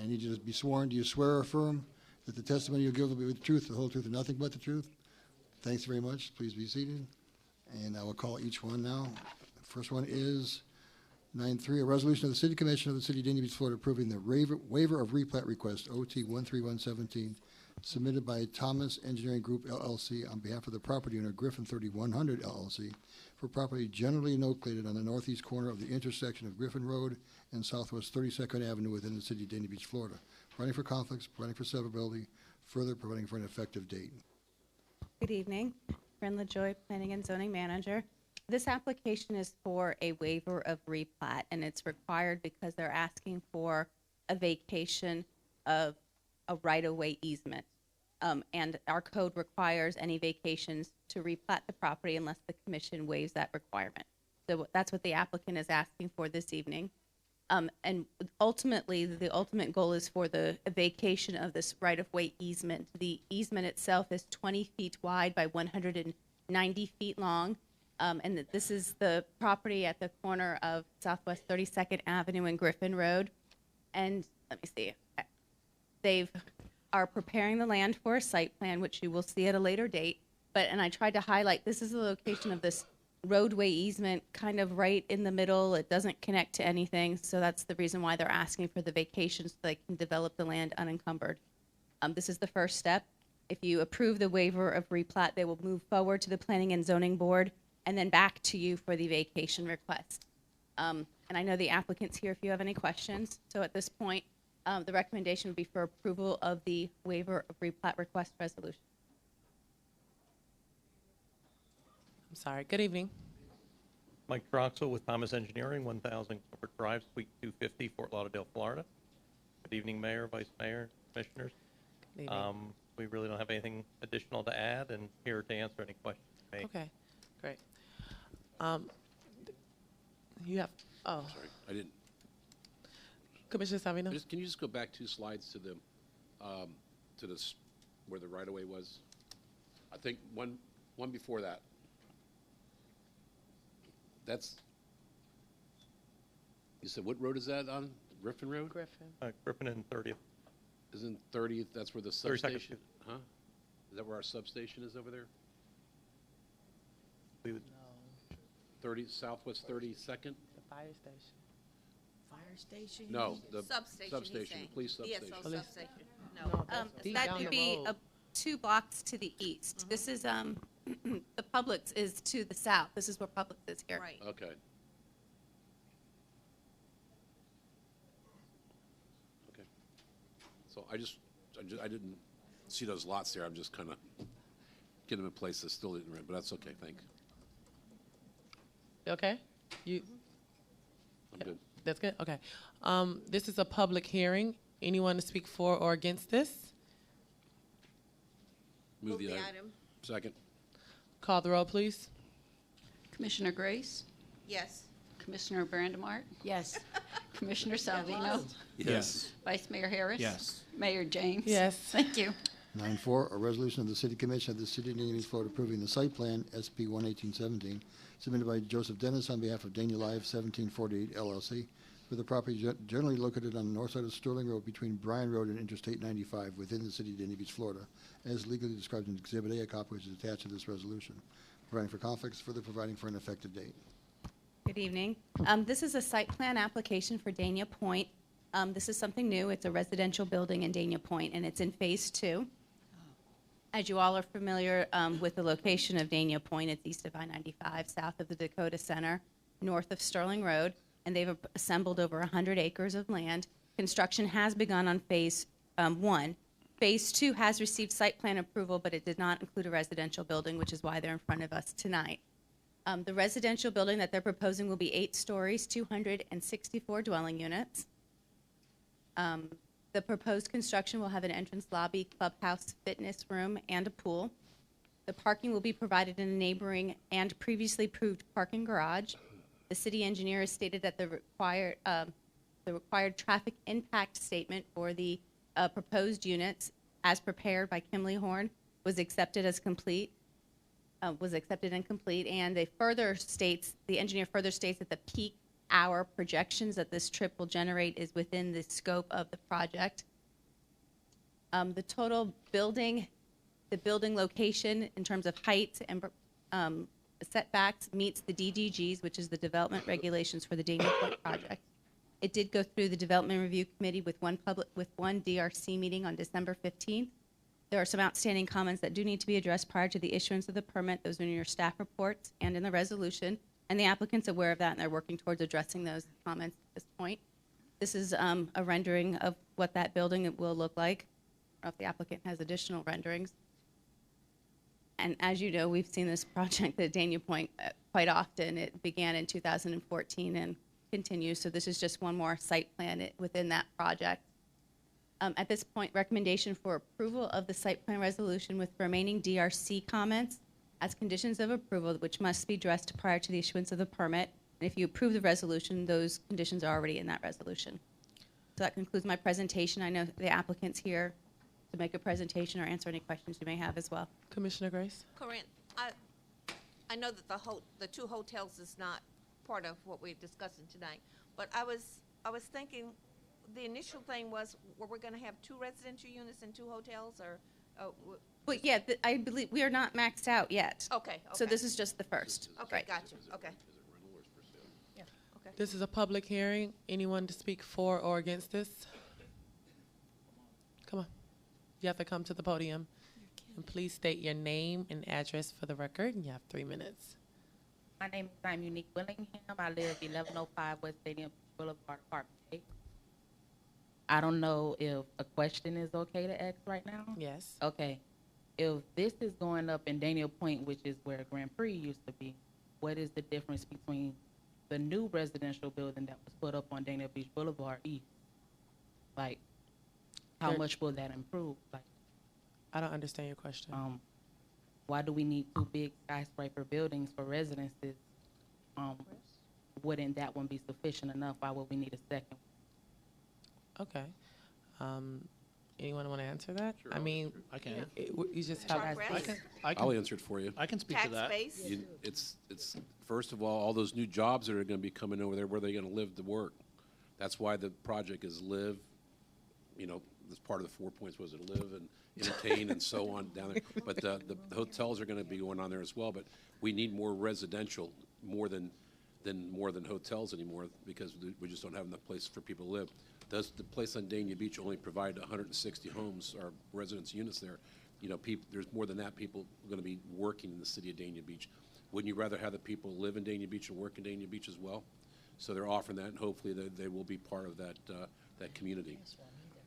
I need you to be sworn. Do you swear or affirm that the testimony you'll give will be the truth, the whole truth, and nothing but the truth? Thanks very much. Please be seated. And I will call each one now. The first one is 9.3, a resolution of the City Commission of the City of Dania Beach, Florida, approving the waiver of replat request OT 13117 submitted by Thomas Engineering Group LLC on behalf of the property owner Griffin 3100 LLC for property generally located on the northeast corner of the intersection of Griffin Road and Southwest 32nd Avenue within the city of Dania Beach, Florida, providing for conflicts, providing for severability, further providing for an effective date. Good evening. Bryn LaJoy, Planning and Zoning Manager. This application is for a waiver of replat, and it's required because they're asking for a vacation of a right-of-way easement. And our code requires any vacations to replat the property unless the commission waives that requirement. So that's what the applicant is asking for this evening. And ultimately, the ultimate goal is for the vacation of this right-of-way easement. The easement itself is 20 feet wide by 190 feet long. And this is the property at the corner of Southwest 32nd Avenue and Griffin Road. And let me see, they are preparing the land for a site plan, which you will see at a later date. And I tried to highlight, this is the location of this roadway easement kind of right in the middle. It doesn't connect to anything, so that's the reason why they're asking for the vacation so they can develop the land unencumbered. This is the first step. If you approve the waiver of replat, they will move forward to the Planning and Zoning Board and then back to you for the vacation request. And I know the applicant's here if you have any questions. So at this point, the recommendation would be for approval of the waiver of replat request resolution. I'm sorry. Good evening. Mike Troxel with Thomas Engineering, 1000 Clifford Drive, Suite 250, Fort Lauderdale, Florida. Good evening, Mayor, Vice Mayor, Commissioners. Good evening. We really don't have anything additional to add, and here to answer any questions you may. Okay, great. You have, oh, Sorry, I didn't. Commissioner Savino? Can you just go back 2 slides to the, where the right-of-way was? I think one before that. That's, you said what road is that on? Griffin Road? Griffin. Griffin and 30th. Isn't 30th, that's where the 32nd. substation? Huh? Is that where our substation is over there? No, 30, Southwest 32nd? the fire station. Fire station? No, the Substation, he's substation, saying. the police substation. DSO Police. substation. No, No. that's deep That down would the be road. 2 blocks to the east. This is, the Publix is to the south. This is where Publix is here. Right. Okay. Okay. So I didn't see those lots there. I'm just kind of getting them in place that still didn't rent, but that's okay, thanks. Okay? You, I'm good. that's good? Okay. This is a public hearing. Anyone to speak for or against this? Move the item. Second. Call the roll, please. Commissioner Grace, Yes. Commissioner Brandimart, Yes. Commissioner Salvino, Yes. Vice Mayor Harris. Yes. Mayor James. Yes. Thank you. 9.4, a resolution of the City Commission of the City of Dania Beach, Florida, approving the site plan, SP 11817, submitted by Joseph Dennis on behalf of Dania Live 1748 LLC, for the property generally located on the north side of Sterling Road between Bryan Road and Interstate 95 within the City of Dania Beach, Florida, as legally described in Exhibit A, a copy which is attached to this resolution, providing for conflicts, further providing for an effective date. Good evening. This is a site plan application for Dania Point. This is something new. It's a residential building in Dania Point, and it's in Phase 2. As you all are familiar with the location of Dania Point, it's east of I-95, south of the Dakota Center, north of Sterling Road, and they've assembled over 100 acres of land. Construction has begun on Phase 1. Phase 2 has received site plan approval, but it did not include a residential building, which is why they're in front of us tonight. The residential building that they're proposing will be 8 stories, 264 dwelling units. The proposed construction will have an entrance lobby, clubhouse, fitness room, and a pool. The parking will be provided in a neighboring and previously approved parking garage. The city engineer has stated that the required traffic impact statement for the proposed units, as prepared by Kimley Horn, was accepted as complete. Was accepted and complete, and the engineer further states that the peak hour projections that this trip will generate is within the scope of the project. The total building, the building location in terms of height and setbacks meets the DDGs, which is the development regulations for the Dania Point project. It did go through the development review committee with one DRC meeting on December 15th. There are some outstanding comments that do need to be addressed prior to the issuance of the permit. Those are in your staff reports and in the resolution, and the applicant's aware of that, and they're working towards addressing those comments at this point. This is a rendering of what that building will look like. I don't know if the applicant has additional renderings. And as you know, we've seen this project at Dania Point quite often. It began in 2014 and continues, so this is just one more site plan within that project. At this point, recommendation for approval of the site plan resolution with remaining DRC comments as conditions of approval, which must be addressed prior to the issuance of the permit. And if you approve the resolution, those conditions are already in that resolution. So that concludes my presentation. I know the applicant's here to make a presentation or answer any questions you may have as well. Commissioner Grace? Corinne, I know that the two hotels is not part of what we're discussing tonight, but I was thinking, the initial thing was, were we going to have 2 residential units and 2 hotels, or? But yeah, I believe we are not maxed out yet. Okay. So this is just the first. Okay, Right. gotcha. Okay. This is a public hearing. Anyone to speak for or against this? Come on. You have to come to the podium. And please state your name and address for the record, and you have 3 minutes. My name is Unique Willingham. I live 1105 West Stadium Boulevard, Apartment 8. I don't know if a question is okay to ask right now. Yes. Okay. If this is going up in Dania Point, which is where Grand Prix used to be, what is the difference between the new residential building that was put up on Dania Beach Boulevard East? Like, how much will that improve? Like, I don't understand your question. Why do we need 2 big skyscraper buildings for residences? Wouldn't that one be sufficient enough? Why would we need a second? Okay. Anyone want to answer that? Sure, I mean, I can. You just have. I'll answer it for you. I can speak to that. It's first of all those new jobs that are going to be coming over there, where they're going to live to work. That's why the project is live. You know, this part of the 4 points was it live and entertain and so on down there. But the hotels are going to be going on there as well. But we need more residential, more than hotels anymore, because we just don't have enough place for people to live. Does the place on Dania Beach only provide 160 homes or residence units there? You know, there's more than that. People are going to be working in the city of Dania Beach. Wouldn't you rather have the people live in Dania Beach and work in Dania Beach as well? So they're offering that, and hopefully they will be part of that community.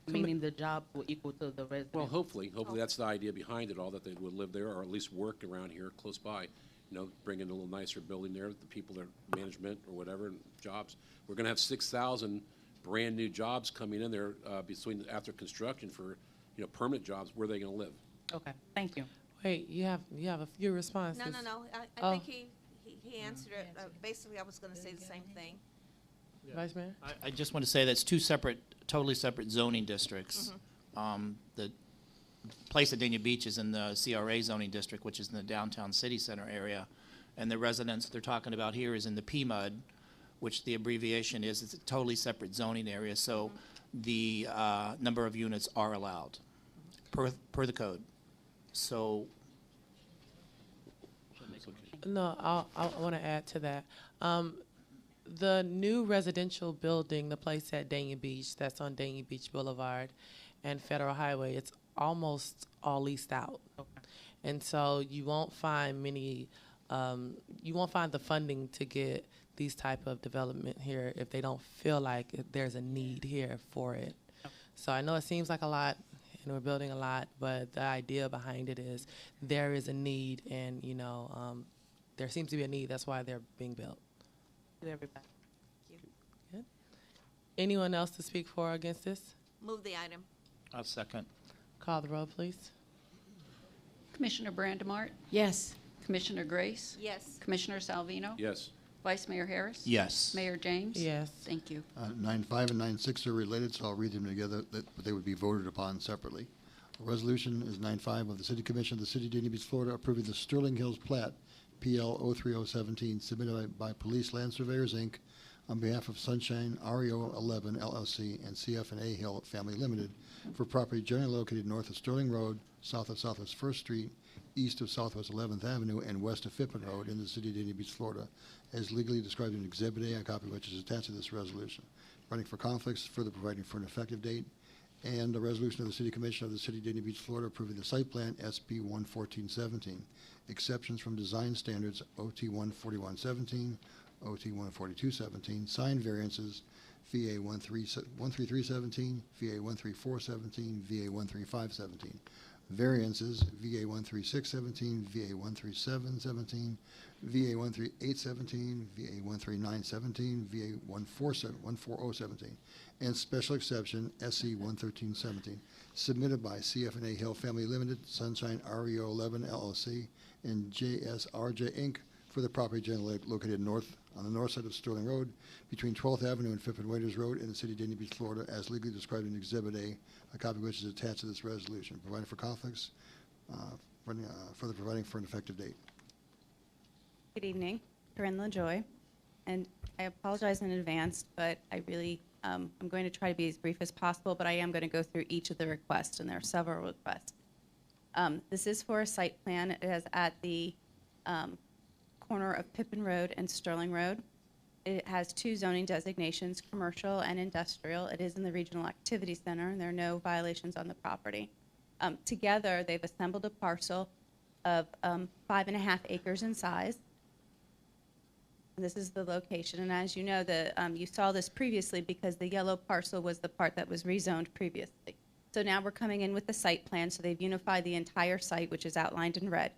Meaning the jobs will equal to the residents? Well, hopefully that's the idea behind it all, that they would live there or at least work around here close by. You know, bring in a little nicer building there, the people that are management or whatever, and jobs. We're going to have 6,000 brand new jobs coming in there after construction for, permanent jobs. Where are they going to live? Okay, thank you. Wait, you have a few responses. No. I think he answered it. Basically, I was going to say the same thing. Vice Mayor? I just want to say that's 2 totally separate zoning districts. The place at Dania Beach is in the CRA zoning district, which is in the downtown city center area. And the residence they're talking about here is in the PMUD, which the abbreviation is, it's a totally separate zoning area. So the number of units are allowed per the code. So. No, I want to add to that. The new residential building, the place at Dania Beach, that's on Dania Beach Boulevard and Federal Highway, it's almost all leased out. Okay. And so you won't find you won't find the funding to get these type of development here if they don't feel like there's a need here for it. Okay. So I know it seems like a lot, and we're building a lot, but the idea behind it is there is a need, and there seems to be a need. That's why they're being built. Everybody. Good. Anyone else to speak for or against this? Move the item. I'll second. Call the roll, please. Commissioner Brandemart? Yes. Commissioner Grace? Yes. Commissioner Salvino? Yes. Vice Mayor Harris? Yes. Mayor James? Yes. Thank you. 9.5 and 9.6 are related, so I'll read them together, but they would be voted upon separately. A resolution is 9.5 of the City Commission of the City of Dania Beach, Florida, approving the Sterling Hills Plat, PL 03017, submitted by Police Land Surveyors, Inc., on behalf of Sunshine REO 11 LLC and CF&A Hill Family Limited for property generally located north of Sterling Road, south of Southwest 1st Street, east of Southwest 11th Avenue, and west of Phippen Road in the City of Dania Beach, Florida, as legally described in Exhibit A, a copy of which is attached to this resolution. Running for conflicts, further providing for an effective date, and a resolution of the City Commission of the City of Dania Beach, Florida, approving the site plan SB 11417, exceptions from design standards OT 14117, OT 14217, sign variances VA 13317, VA 13417, VA 13517, variances VA 13617, VA 13717, VA 13817, VA 13917, VA 14017, and special exception SC 11317, submitted by CF&A Hill Family Limited, Sunshine REO 11 LLC, and JSRJ Inc. for the property generally located on the north side of Sterling Road, between 12th Avenue and 5th and Waiters Road in the city of Dania Beach, Florida, as legally described in Exhibit A copy of which is attached to this resolution, providing for conflicts, further providing for an effective date. Good evening, Corinne LaJoy, and I apologize in advance, but I really, I'm going to try to be as brief as possible, but I am going to go through each of the requests, and there are several requests. This is for a site plan. It is at the corner of Pippin Road and Sterling Road. It has two zoning designations, commercial and industrial. It is in the Regional Activity Center, and there are no violations on the property. Together, they've assembled a parcel of 5.5 acres in size. And this is the location, and as you know, you saw this previously because the yellow parcel was the part that was rezoned previously. So now we're coming in with the site plan, so they've unified the entire site, which is outlined in red.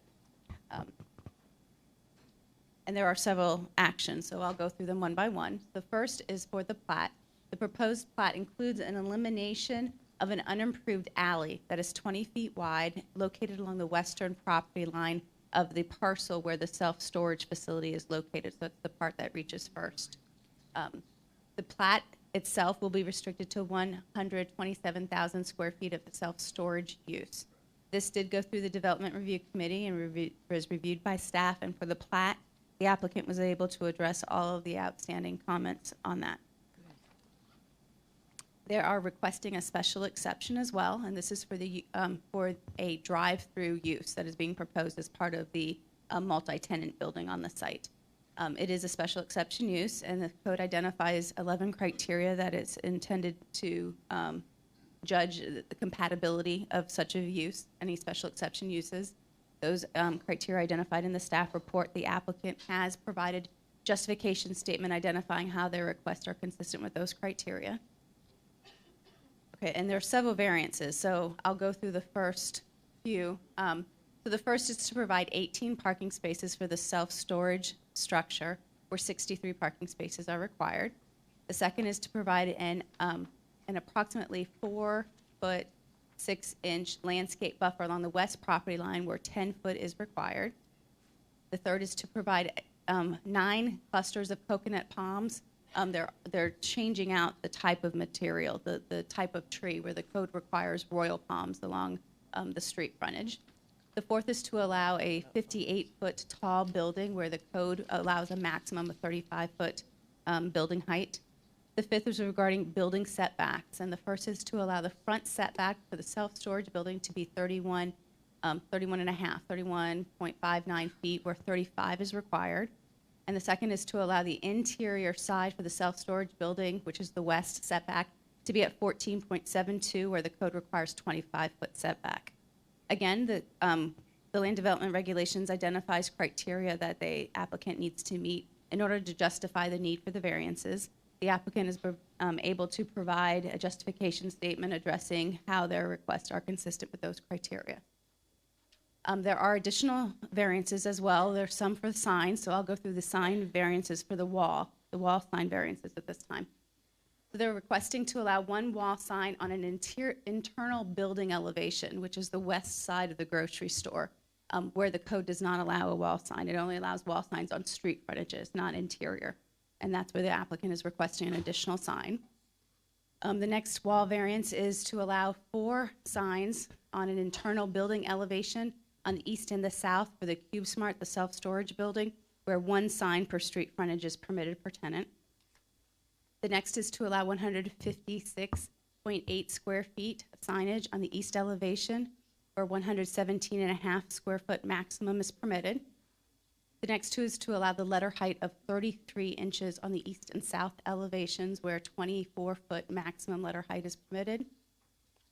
And there are several actions, so I'll go through them one by one. The first is for the plat. The proposed plat includes an elimination of an unimproved alley that is 20 feet wide, located along the western property line of the parcel where the self-storage facility is located, so it's the part that reaches first. The plat itself will be restricted to 127,000 square feet of self-storage use. This did go through the Development Review Committee and was reviewed by staff, and for the plat, the applicant was able to address all of the outstanding comments on that. They are requesting a special exception as well, and this is for a drive-through use that is being proposed as part of the multi-tenant building on the site. It is a special exception use, and the code identifies 11 criteria that it's intended to judge the compatibility of such a use, any special exception uses. Those criteria identified in the staff report, the applicant has provided justification statement identifying how their requests are consistent with those criteria. Okay, and there are several variances, so I'll go through the first few. So the first is to provide 18 parking spaces for the self-storage structure, where 63 parking spaces are required. The second is to provide an approximately 4-foot 6-inch landscape buffer along the west property line where 10 foot is required. The third is to provide 9 clusters of coconut palms. They're changing out the type of material, the type of tree where the code requires royal palms along the street frontage. The fourth is to allow a 58-foot tall building where the code allows a maximum of 35-foot building height. The fifth is regarding building setbacks, and the first is to allow the front setback for the self-storage building to be 31.59 feet, where 35 is required. And the second is to allow the interior side for the self-storage building, which is the west setback, to be at 14.72, where the code requires 25-foot setback. Again, the land development regulations identifies criteria that the applicant needs to meet in order to justify the need for the variances. The applicant is able to provide a justification statement addressing how their requests are consistent with those criteria. There are additional variances as well. There's some for the signs, so I'll go through the sign variances for the wall sign variances at this time. So they're requesting to allow one wall sign on an internal building elevation, which is the west side of the grocery store, where the code does not allow a wall sign. It only allows wall signs on street frontages, not interior. And that's where the applicant is requesting an additional sign. The next wall variance is to allow 4 signs on an internal building elevation on the east and the south for the CubeSmart, the self-storage building, where 1 sign per street frontage is permitted per tenant. The next is to allow 156.8 square feet of signage on the east elevation, where 117.5 square foot maximum is permitted. The next two is to allow the letter height of 33 inches on the east and south elevations, where 24-foot maximum letter height is permitted.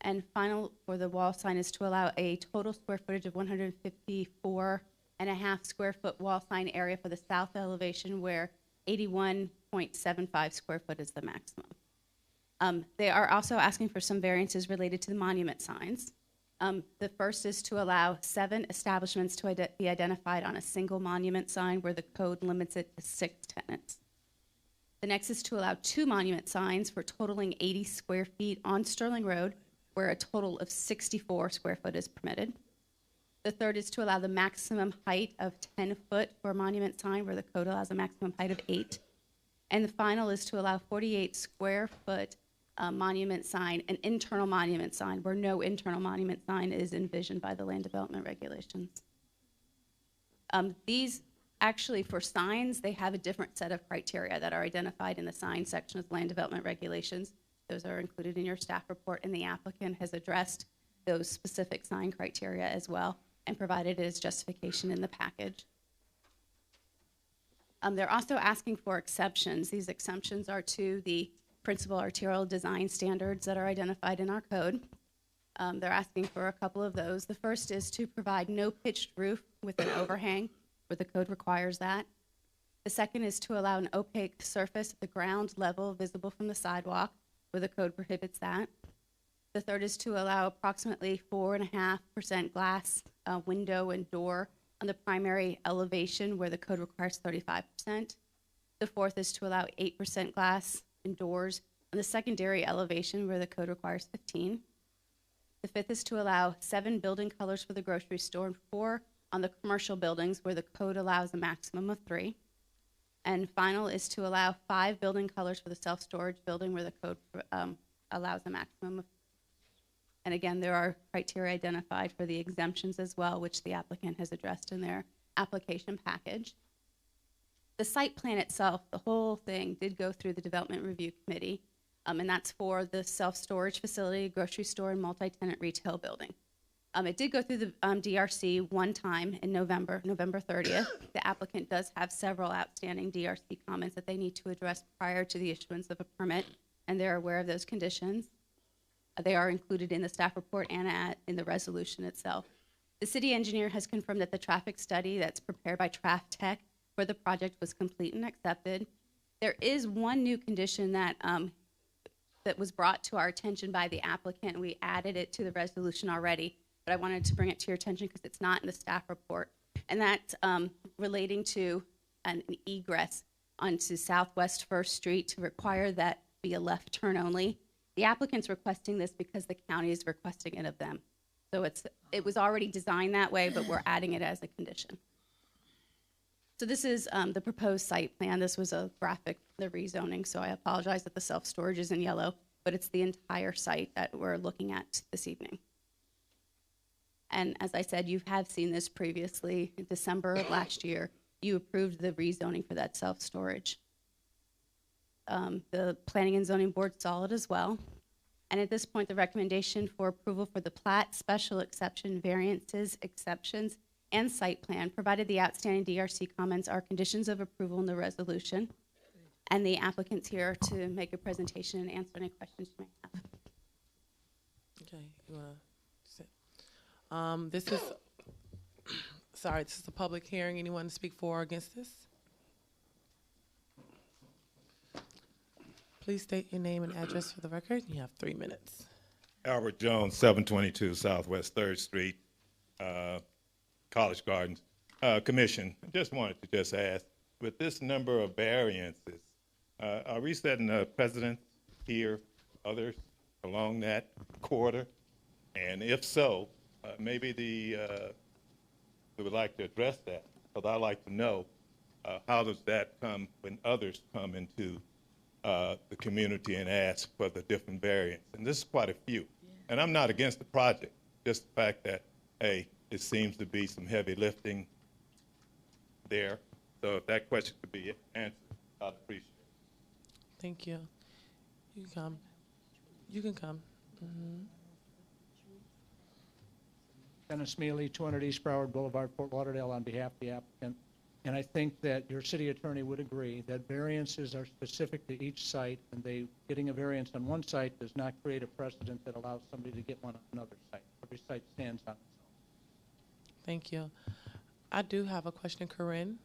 And final for the wall sign is to allow a total square footage of 154.5 square foot wall sign area for the south elevation, where 81.75 square foot is the maximum. They are also asking for some variances related to the monument signs. The first is to allow 7 establishments to be identified on a single monument sign, where the code limits it to 6 tenants. The next is to allow 2 monument signs for totaling 80 square feet on Sterling Road, where a total of 64 square foot is permitted. The third is to allow the maximum height of 10 foot for a monument sign, where the code allows a maximum height of 8. And the final is to allow 48 square foot monument sign, an internal monument sign, where no internal monument sign is envisioned by the land development regulations. These actually, for signs, they have a different set of criteria that are identified in the sign section of land development regulations. Those are included in your staff report, and the applicant has addressed those specific sign criteria as well and provided it as justification in the package. They're also asking for exceptions. These exceptions are to the principal arterial design standards that are identified in our code. They're asking for a couple of those. The first is to provide no pitched roof with an overhang, where the code requires that. The second is to allow an opaque surface at the ground level visible from the sidewalk, where the code prohibits that. The third is to allow approximately 4.5% glass window and door on the primary elevation, where the code requires 35%. The fourth is to allow 8% glass and doors on the secondary elevation, where the code requires 15. The fifth is to allow 7 building colors for the grocery store and 4 on the commercial buildings, where the code allows a maximum of 3. And final is to allow 5 building colors for the self-storage building, where the code allows a maximum of. And again, there are criteria identified for the exemptions as well, which the applicant has addressed in their application package. The site plan itself, the whole thing, did go through the Development Review Committee, and that's for the self-storage facility, grocery store, and multi-tenant retail building. It did go through the DRC one time in November 30th. The applicant does have several outstanding DRC comments that they need to address prior to the issuance of a permit, and they're aware of those conditions. They are included in the staff report and in the resolution itself. The city engineer has confirmed that the traffic study that's prepared by TrafTech for the project was complete and accepted. There is one new condition that that was brought to our attention by the applicant. We added it to the resolution already, but I wanted to bring it to your attention because it's not in the staff report. And that's relating to an egress onto Southwest First Street to require that be a left turn only. The applicant's requesting this because the county is requesting it of them. So it was already designed that way, but we're adding it as a condition. So this is the proposed site plan. This was a graphic, the rezoning, so I apologize that the self-storage is in yellow, but it's the entire site that we're looking at this evening. And as I said, you have seen this previously. In December of last year, you approved the rezoning for that self-storage. The Planning and Zoning Board saw it as well. And at this point, the recommendation for approval for the plat, special exception, variances, exceptions, and site plan, provided the outstanding DRC comments are conditions of approval in the resolution. And the applicant's here to make a presentation and answer any questions you may have. Okay, you wanna sit? This is, sorry, this is a public hearing. Anyone to speak for or against this? Please state your name and address for the record. You have 3 minutes. Albert Jones, 722 Southwest 3rd Street, College Gardens. Commission, I just wanted to just ask, with this number of variances, are we setting a precedent here, others along that corridor? And if so, maybe we would like to address that, because I'd like to know how does that come when others come into the community and ask for the different variants. And this is quite a few. And I'm not against the project, just the fact that, hey, it seems to be some heavy lifting there. So if that question could be answered, I'd appreciate it. Thank you. You can come. You can come. Dennis Mealy, 200 East Broward Boulevard, Fort Lauderdale, on behalf of the applicant. And I think that your city attorney would agree that variances are specific to each site, and getting a variance on one site does not create a precedent that allows somebody to get one on another site. Every site stands on its own. Thank you. I do have a question, Corinne.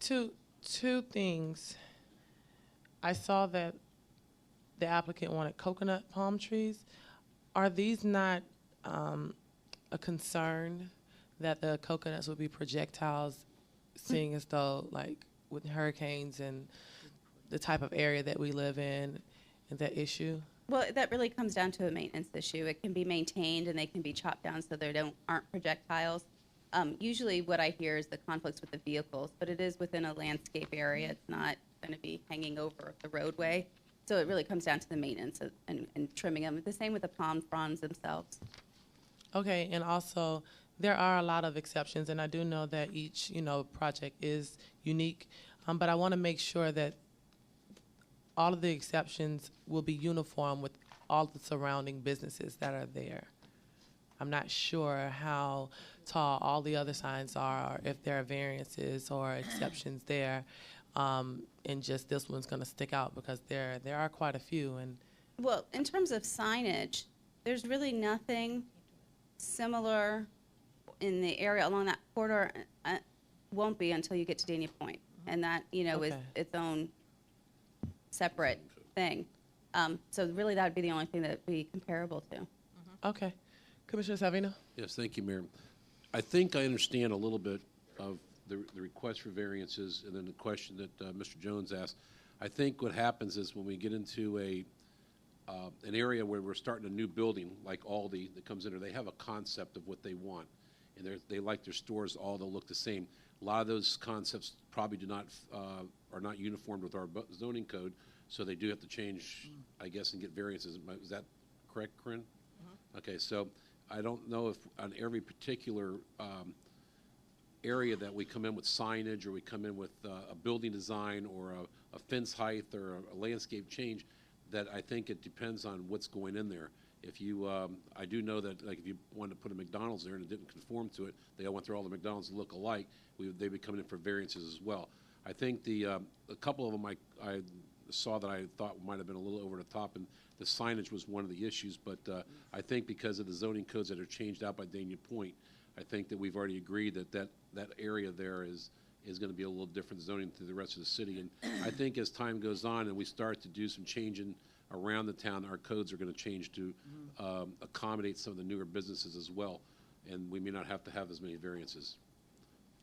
Two things. I saw that the applicant wanted coconut palm trees. Are these not a concern that the coconuts would be projectiles, seeing as though, like, with hurricanes and the type of area that we live in, and that issue? Well, that really comes down to a maintenance issue. It can be maintained and they can be chopped down so they aren't projectiles. Usually what I hear is the conflicts with the vehicles, but it is within a landscape area. It's not going to be hanging over the roadway. So it really comes down to the maintenance and trimming them. The same with the palm fronds themselves. Okay, and also there are a lot of exceptions, and I do know that each, project is unique, but I want to make sure that all of the exceptions will be uniform with all the surrounding businesses that are there. I'm not sure how tall all the other signs are, or if there are variances or exceptions there, and just this one's going to stick out because there are quite a few. And Well, in terms of signage, there's really nothing similar in the area along that corridor. Won't be until you get to Dania Point, and that is Okay. its own separate thing. So really, that would be the only thing that would be comparable to. Okay, Commissioner Savino. Yes, thank you, Mayor. I think I understand a little bit of the request for variances and then the question that Mr. Jones asked. I think what happens is when we get into an area where we're starting a new building like Aldi that comes in there, they have a concept of what they want, and they like their stores all to look the same. A lot of those concepts probably are not uniformed with our zoning code, so they do have to change, I guess, and get variances. Is that correct, Corinne? Okay, so I don't know if on every particular area that we come in with signage or we come in with a building design or a fence height or a landscape change, that I think it depends on what's going in there. If you, I do know that, like, if you wanted to put a McDonald's there and it didn't conform to it, they all went through all the McDonald's to look alike, they'd be coming in for variances as well. I think a couple of them I saw that I thought might have been a little over the top, and the signage was one of the issues, but I think because of the zoning codes that are changed out by Dania Point, I think that we've already agreed that area there is going to be a little different zoning to the rest of the city. And I think as time goes on and we start to do some changing around the town, our codes are going to change to accommodate some of the newer businesses as well, and we may not have to have as many variances.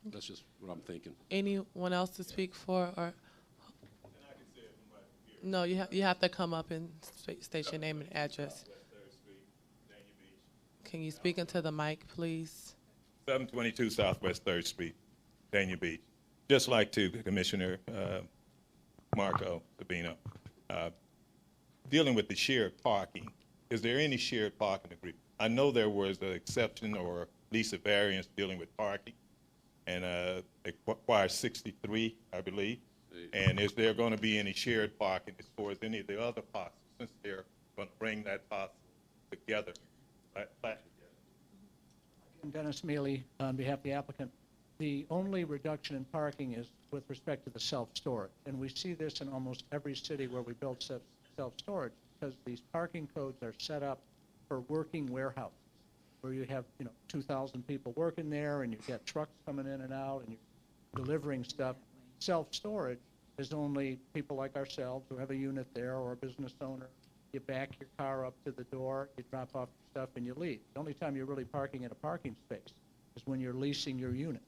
That's just what I'm thinking. Anyone else to speak for? Or no, you have to come up and state your name and address. Can you speak into the mic, please? 722 Southwest 3rd Street, Dania Beach. Just like to Commissioner Marco Sabino, dealing with the shared parking, is there any shared parking agreement? I know there was an exception or at least a variance dealing with parking, and it requires 63, I believe. And is there going to be any shared parking as far as any of the other parcels, since they're going to bring that parcel together? Dennis Mealy, on behalf of the applicant. The only reduction in parking is with respect to the self-storage. And we see this in almost every city where we build self-storage, because these parking codes are set up for working warehouses, where you have 2,000 people working there, and you've got trucks coming in and out, and you're delivering stuff. Self-storage is only people like ourselves who have a unit there, or a business owner. You back your car up to the door, you drop off your stuff, and you leave. The only time you're really parking in a parking space is when you're leasing your unit.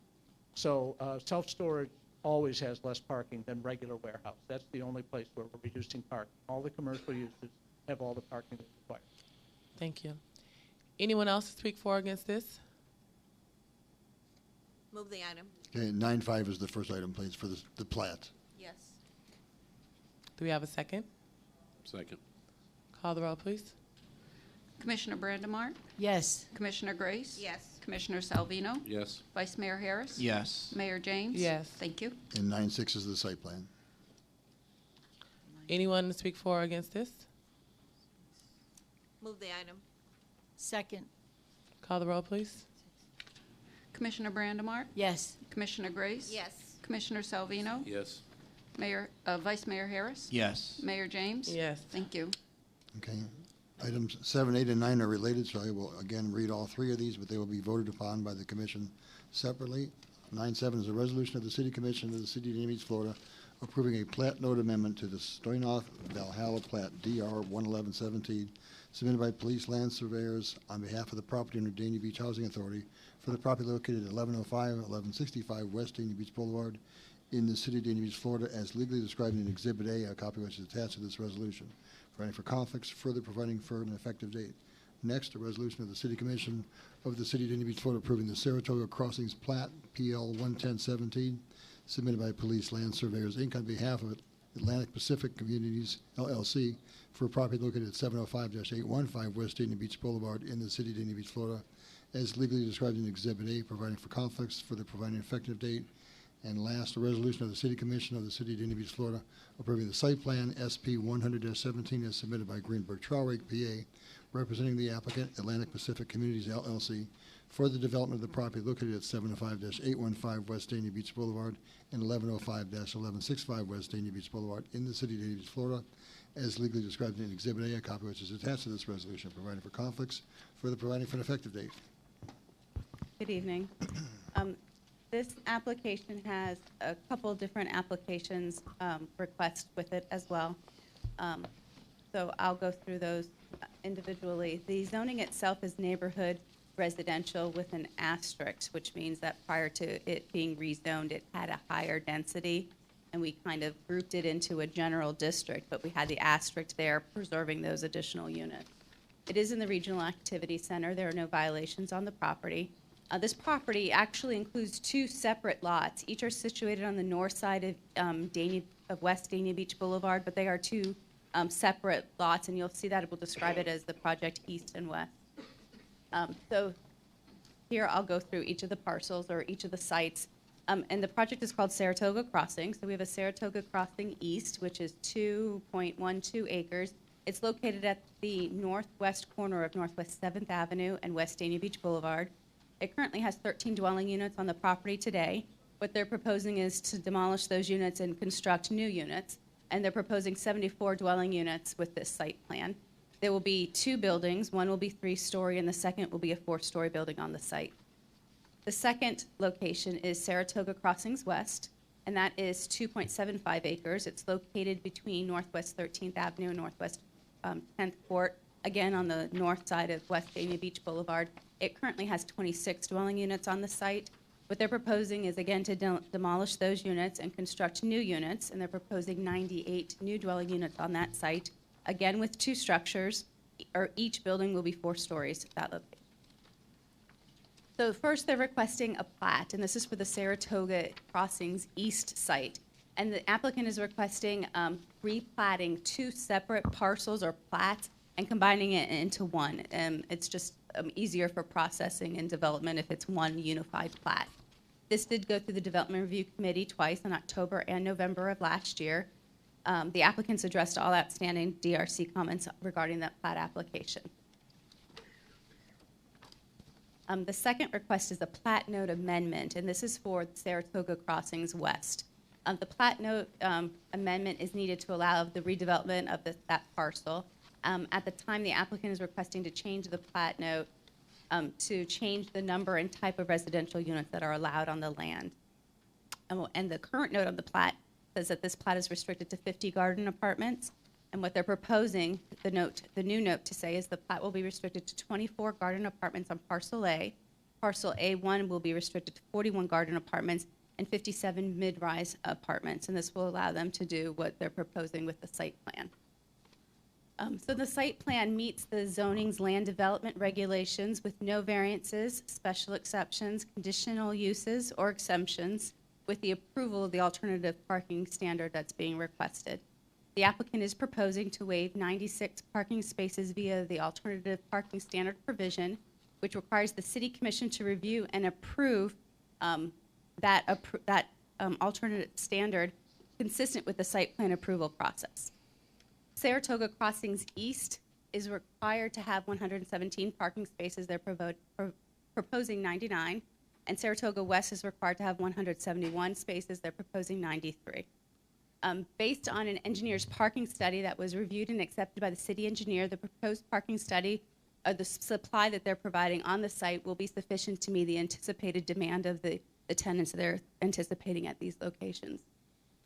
So self-storage always has less parking than regular warehouse. That's the only place where we're reducing parking. All the commercial uses have all the parking that's required. Thank you. Anyone else to speak for or against this? Move the item. Okay, 9.5 is the first item, please, for the plat. Yes. Do we have a second? Second. Call the roll, please. Commissioner Brandemart? Yes. Commissioner Grace? Yes. Commissioner Salvino? Yes. Vice Mayor Harris? Yes. Mayor James? Yes. Thank you. And 9.6 is the site plan. Anyone to speak for or against this? Move the item. Second. Call the roll, please. Commissioner Brandimart? Yes. Commissioner Grace? Yes. Commissioner Salvino? Yes. Vice Mayor Harris? Yes. Mayor James? Yes. Thank you. Okay. Items 7, 8, and 9 are related, so I will again read all three of these, but they will be voted upon by the commission separately. 9.7 is a resolution of the City Commission of the City of Dania Beach, Florida, approving a plat note amendment to the Stoynoth Valhalla plat DR 11117, submitted by police land surveyors on behalf of the property under Dania Beach Housing Authority for the property located at 1105, 1165 West Dania Beach Boulevard in the City of Dania Beach, Florida, as legally described in Exhibit A, a copy of which is attached to this resolution, providing for conflicts, further providing for an effective date. Next, a resolution of the City Commission of the City of Dania Beach, Florida, approving the Saratoga Crossings plat, PL 11017, submitted by Police Land Surveyors, Inc., on behalf of Atlantic Pacific Communities, LLC, for a property located at 705-815 West Dania Beach Boulevard in the City of Dania Beach, Florida, as legally described in Exhibit A, providing for conflicts, further providing an effective date. And last, a resolution of the City Commission of the City of Dania Beach, Florida, approving the site plan SP 100-17 as submitted by Greenberg Traurig, PA, representing the applicant, Atlantic Pacific Communities, LLC, for the development of the property located at 705-815 West Dania Beach Boulevard and 1105-1165 West Dania Beach Boulevard in the City of Dania Beach, Florida, as legally described in Exhibit A, a copy which is attached to this resolution, providing for conflicts, further providing for an effective date. Good evening. This application has a couple different applications requests with it as well. So I'll go through those individually. The zoning itself is neighborhood residential with an asterisk, which means that prior to it being rezoned, it had a higher density, and we kind of grouped it into a general district, but we had the asterisk there preserving those additional units. It is in the Regional Activity Center. There are no violations on the property. This property actually includes two separate lots. Each are situated on the north side of West Dania Beach Boulevard, but they are two separate lots, and you'll see that we'll describe it as the project east and west. So here I'll go through each of the parcels or each of the sites. And the project is called Saratoga Crossing. So we have a Saratoga Crossing East, which is 2.12 acres. It's located at the northwest corner of Northwest 7th Avenue and West Dania Beach Boulevard. It currently has 13 dwelling units on the property today. What they're proposing is to demolish those units and construct new units, and they're proposing 74 dwelling units with this site plan. There will be two buildings. One will be 3-story, and the second will be a 4-story building on the site. The second location is Saratoga Crossings West, and that is 2.75 acres. It's located between Northwest 13th Avenue and Northwest 10th Court, again on the north side of West Dania Beach Boulevard. It currently has 26 dwelling units on the site. What they're proposing is, again, to demolish those units and construct new units, and they're proposing 98 new dwelling units on that site, again with two structures, or each building will be 4 stories at that location. So first, they're requesting a plat, and this is for the Saratoga Crossings East site. And the applicant is requesting replatting two separate parcels or plats and combining it into one. It's just easier for processing and development if it's one unified plat. This did go through the Development Review Committee twice in October and November of last year. The applicants addressed all outstanding DRC comments regarding that plat application. The second request is a plat note amendment, and this is for Saratoga Crossings West. The plat note amendment is needed to allow the redevelopment of that parcel. At the time, the applicant is requesting to change the plat note to change the number and type of residential units that are allowed on the land. And the current note on the plat says that this plat is restricted to 50 garden apartments. And what they're proposing, the new note to say is the plat will be restricted to 24 garden apartments on Parcel A. Parcel A1 will be restricted to 41 garden apartments and 57 mid-rise apartments. And this will allow them to do what they're proposing with the site plan. So the site plan meets the zoning's land development regulations with no variances, special exceptions, conditional uses, or exemptions, with the approval of the alternative parking standard that's being requested. The applicant is proposing to waive 96 parking spaces via the alternative parking standard provision, which requires the City Commission to review and approve that alternative standard consistent with the site plan approval process. Saratoga Crossings East is required to have 117 parking spaces. They're proposing 99, and Saratoga West is required to have 171 spaces. They're proposing 93. Based on an engineer's parking study that was reviewed and accepted by the city engineer, the proposed parking study, or the supply that they're providing on the site, will be sufficient to meet the anticipated demand of the tenants they're anticipating at these locations.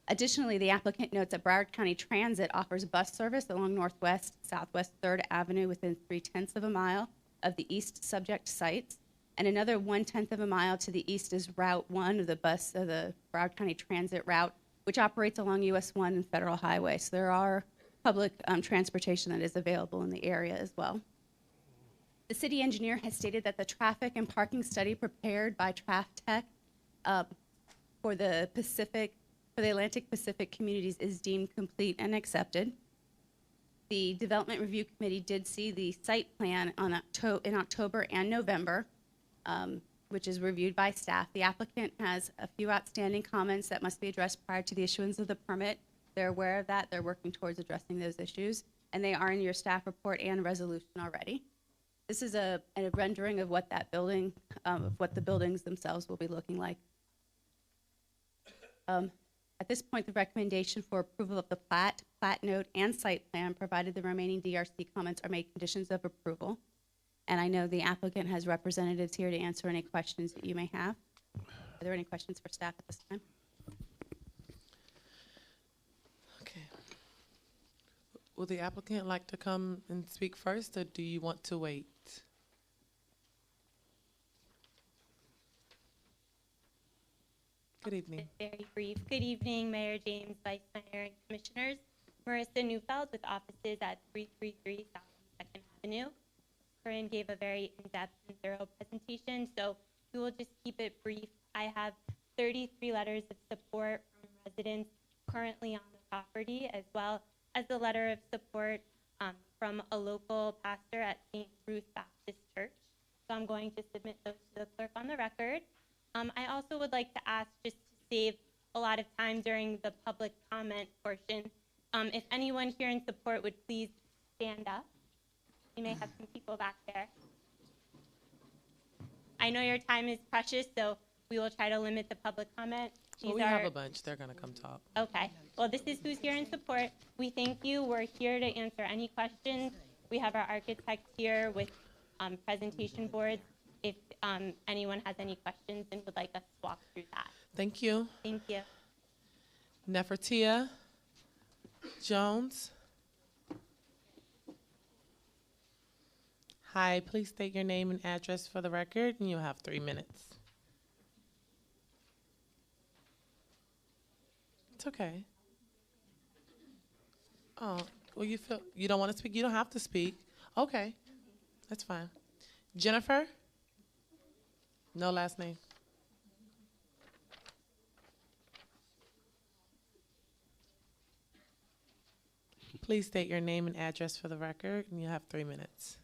Additionally, the applicant notes that Broward County Transit offers bus service along Northwest, Southwest 3rd Avenue within 0.3 of a mile of the east subject sites, and another 1/10 of a mile to the east is Route 1 of the Broward County Transit route, which operates along US 1 and Federal Highway. So there are public transportation that is available in the area as well. The city engineer has stated that the traffic and parking study prepared by TrafTech for the Atlantic Pacific communities is deemed complete and accepted. The Development Review Committee did see the site plan in October and November, which is reviewed by staff. The applicant has a few outstanding comments that must be addressed prior to the issuance of the permit. They're aware of that. They're working towards addressing those issues, and they are in your staff report and resolution already. This is a rendering of what that building, of what the buildings themselves will be looking like. At this point, the recommendation for approval of the plat note, and site plan, provided the remaining DRC comments are made conditions of approval. And I know the applicant has representatives here to answer any questions that you may have. Are there any questions for staff at this time? Okay. Will the applicant like to come and speak first, or do you want to wait? Good evening. Very brief. Good evening, Mayor James, Vice Mayor, and Commissioners. Marissa Neufeld with offices at 333 South 2nd Avenue. Corinne gave a very in-depth and thorough presentation, so we will just keep it brief. I have 33 letters of support from residents currently on the property, as well as a letter of support from a local pastor at St. Ruth Baptist Church. So I'm going to submit those to the clerk on the record. I also would like to ask, just to save a lot of time during the public comment portion, if anyone here in support would please stand up. We may have some people back there. I know your time is precious, so we will try to limit the public comment. Well, we have a bunch. They're going to come talk. Okay. Well, this is who's here in support. We thank you. We're here to answer any questions. We have our architect here with presentation boards. If anyone has any questions and would like us to walk through that. Thank you. Thank you. Nefertia Jones. Hi, please state your name and address for the record, and you'll have 3 minutes. It's okay. Oh, well, you don't want to speak? You don't have to speak. Okay, that's fine. Jennifer? No last name. Please state your name and address for the record, and you have 3 minutes.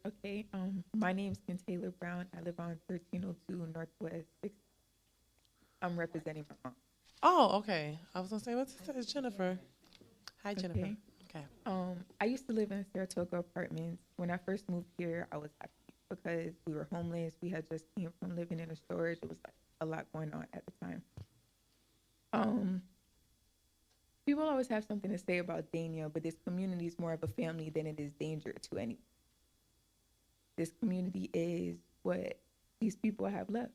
Okay, my name's Ken Taylor Brown. I live on 1302 Northwest 6th. I'm representing my mom. Oh, okay. I was gonna say, what's this? It's Jennifer. Hi, Jennifer. Okay. I used to live in Saratoga Apartments. When I first moved here, I was happy because we were homeless. We had just came from living in a storage. It was like a lot going on at the time. People always have something to say about Dania, but this community is more of a family than it is danger to anyone. This community is what these people have left.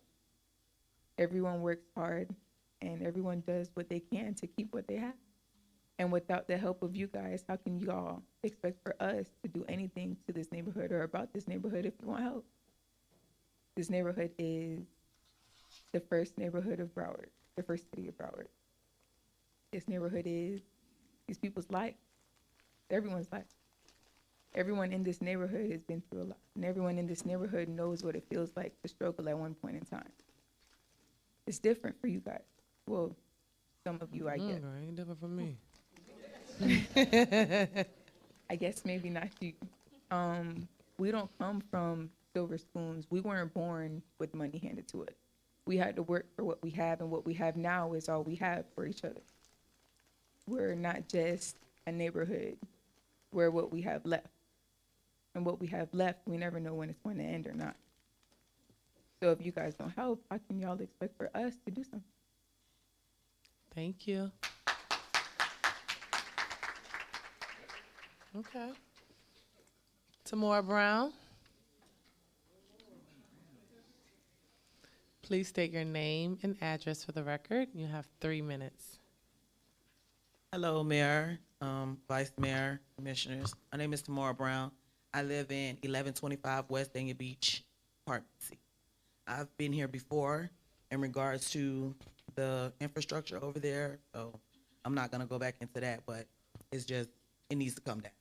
Everyone works hard, and everyone does what they can to keep what they have. And without the help of you guys, how can you all expect for us to do anything to this neighborhood or about this neighborhood if you want help? This neighborhood is the first neighborhood of Broward, the first city of Broward. This neighborhood is these people's life, everyone's life. Everyone in this neighborhood has been through a lot, and everyone in this neighborhood knows what it feels like to struggle at one point in time. It's different for you guys. Well, some of you, I guess. Ain't different from me. I guess maybe not you. We don't come from silver spoons. We weren't born with money handed to us. We had to work for what we have, and what we have now is all we have for each other. We're not just a neighborhood. We're what we have left. And what we have left, we never know when it's going to end or not. So if you guys don't help, how can y'all expect for us to do something? Thank you. Okay. Tamora Brown. Please state your name and address for the record. You have 3 minutes. Hello, Mayor, Vice Mayor, Commissioners. My name is Tamora Brown. I live in 1125 West Dania Beach, Apartment C. I've been here before in regards to the infrastructure over there, so I'm not gonna go back into that, but it's just, it needs to come down.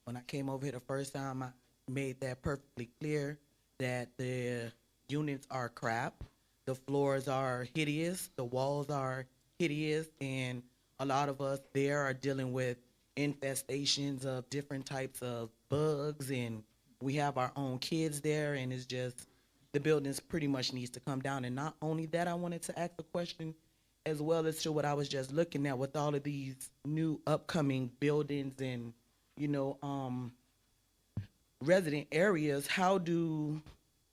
When I came over here the first time, I made that perfectly clear that the units are crap, the floors are hideous, the walls are hideous, and a lot of us there are dealing with infestations of different types of bugs, and we have our own kids there, and it's just, the buildings pretty much needs to come down. And not only that, I wanted to ask a question as well as to what I was just looking at with all of these new upcoming buildings and, you know, resident areas. How do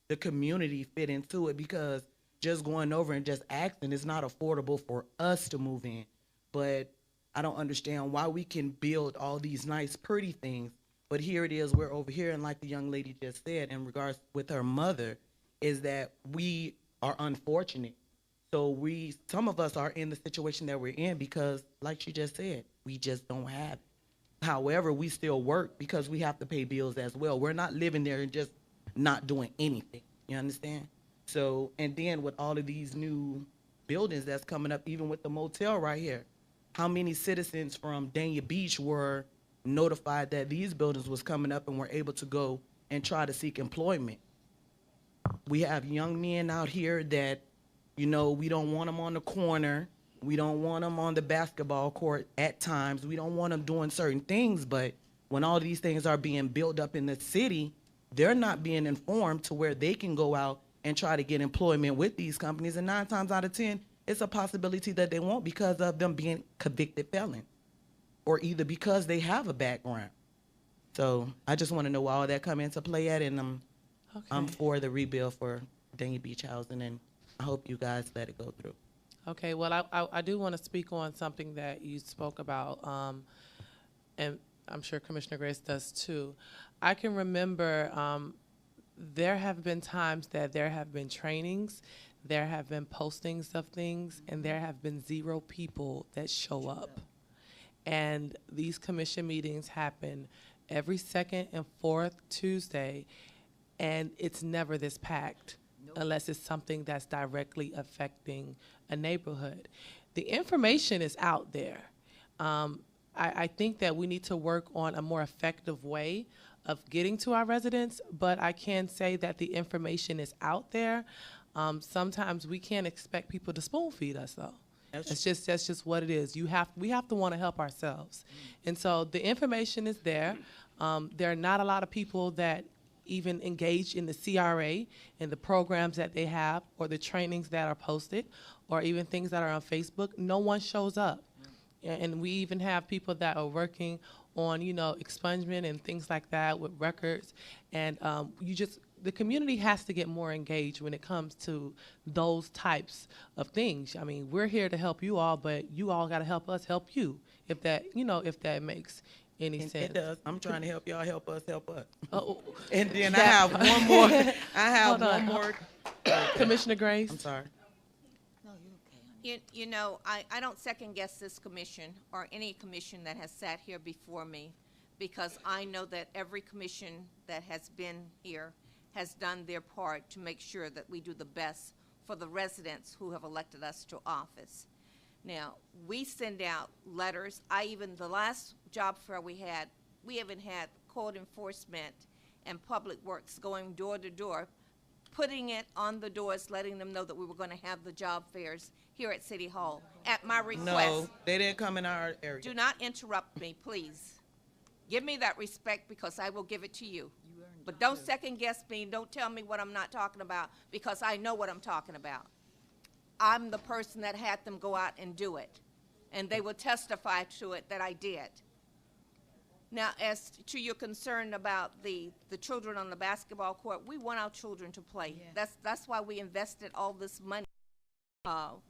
the community fit into it? Because just going over and just asking is not affordable for us to move in. But I don't understand why we can build all these nice, pretty things, but here it is, we're over here, and like the young lady just said, in regards with her mother, is that we are unfortunate. So some of us are in the situation that we're in because, like she just said, we just don't have it. However, we still work because we have to pay bills as well. We're not living there and just not doing anything, you understand? So, and then with all of these new buildings that's coming up, even with the motel right here, how many citizens from Dania Beach were notified that these buildings was coming up and were able to go and try to seek employment? We have young men out here that, you know, we don't want them on the corner. We don't want them on the basketball court at times. We don't want them doing certain things, but when all these things are being built up in the city, they're not being informed to where they can go out and try to get employment with these companies. And 9 times out of 10, it's a possibility that they won't because of them being convicted felons or either because they have a background. So I just want to know why all that come into play at, and I'm for the rebuild for Dania Beach housing, and I hope you guys let it go through. Okay, well, I do want to speak on something that you spoke about, and I'm sure Commissioner Grace does too. I can remember there have been times that there have been trainings, there have been postings of things, and there have been 0 people that show up. And these commission meetings happen every second and fourth Tuesday, and it's never this packed unless it's something that's directly affecting a neighborhood. The information is out there. I think that we need to work on a more effective way of getting to our residents, but I can say that the information is out there. Sometimes we can't expect people to spoon feed us, though. That's just what it is. We have to want to help ourselves. And so the information is there. There are not a lot of people that even engage in the CRA and the programs that they have or the trainings that are posted or even things that are on Facebook. No one shows up. And we even have people that are working on, you know, expungement and things like that with records. And the community has to get more engaged when it comes to those types of things. I mean, we're here to help you all, but you all got to help us help you, if that makes any sense. It does. I'm trying to help y'all help us help us. Oh, and then I have one more. I have one more. Commissioner Grace. I'm sorry. You know, I don't second guess this commission or any commission that has sat here before me, because I know that every commission that has been here has done their part to make sure that we do the best for the residents who have elected us to office. Now, we send out letters. The last job fair we even had code enforcement and public works going door to door, putting it on the doors, letting them know that we were going to have the job fairs here at City Hall at my request. No, they didn't come in our area. Do not interrupt me, please. Give me that respect because I will give it to you. But don't second guess me. Don't tell me what I'm not talking about, because I know what I'm talking about. I'm the person that had them go out and do it, and they will testify to it that I did. Now, as to your concern about the children on the basketball court, we want our children to play. That's why we invested all this money.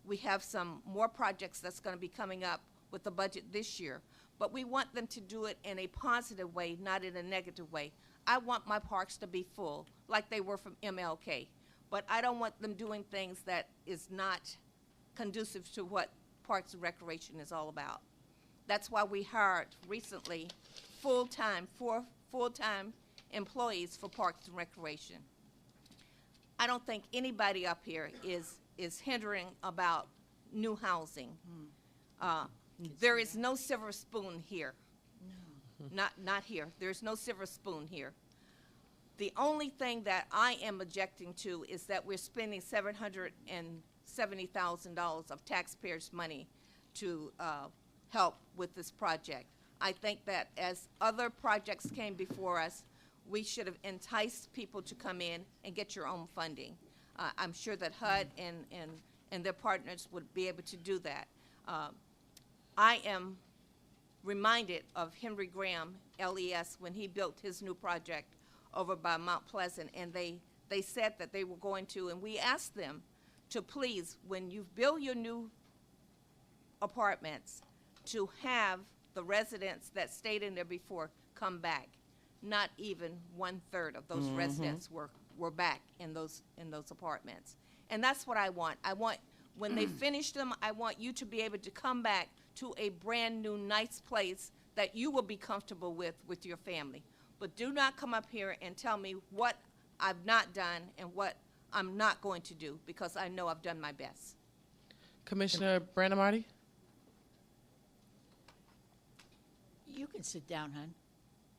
We have some more projects that's going to be coming up with the budget this year, but we want them to do it in a positive way, not in a negative way. I want my parks to be full, like they were from MLK, but I don't want them doing things that is not conducive to what Parks and Recreation is all about. That's why we hired recently four full-time employees for Parks and Recreation. I don't think anybody up here is hindering about new housing. There is no silver spoon here. Not here. There's no silver spoon here. The only thing that I am objecting to is that we're spending $770,000 of taxpayers' money to help with this project. I think that as other projects came before us, we should have enticed people to come in and get your own funding. I'm sure that HUD and their partners would be able to do that. I am reminded of Henry Graham, LES, when he built his new project over by Mount Pleasant, and they said that they were going to, and we asked them to please, when you build your new apartments, to have the residents that stayed in there before come back. Not even 1/3 of those residents were back in those apartments. And that's what I want. I want, when they finish them, I want you to be able to come back to a brand new, nice place that you will be comfortable with your family. But do not come up here and tell me what I've not done and what I'm not going to do, because I know I've done my best. Commissioner Brandemarty? You can sit down, hon,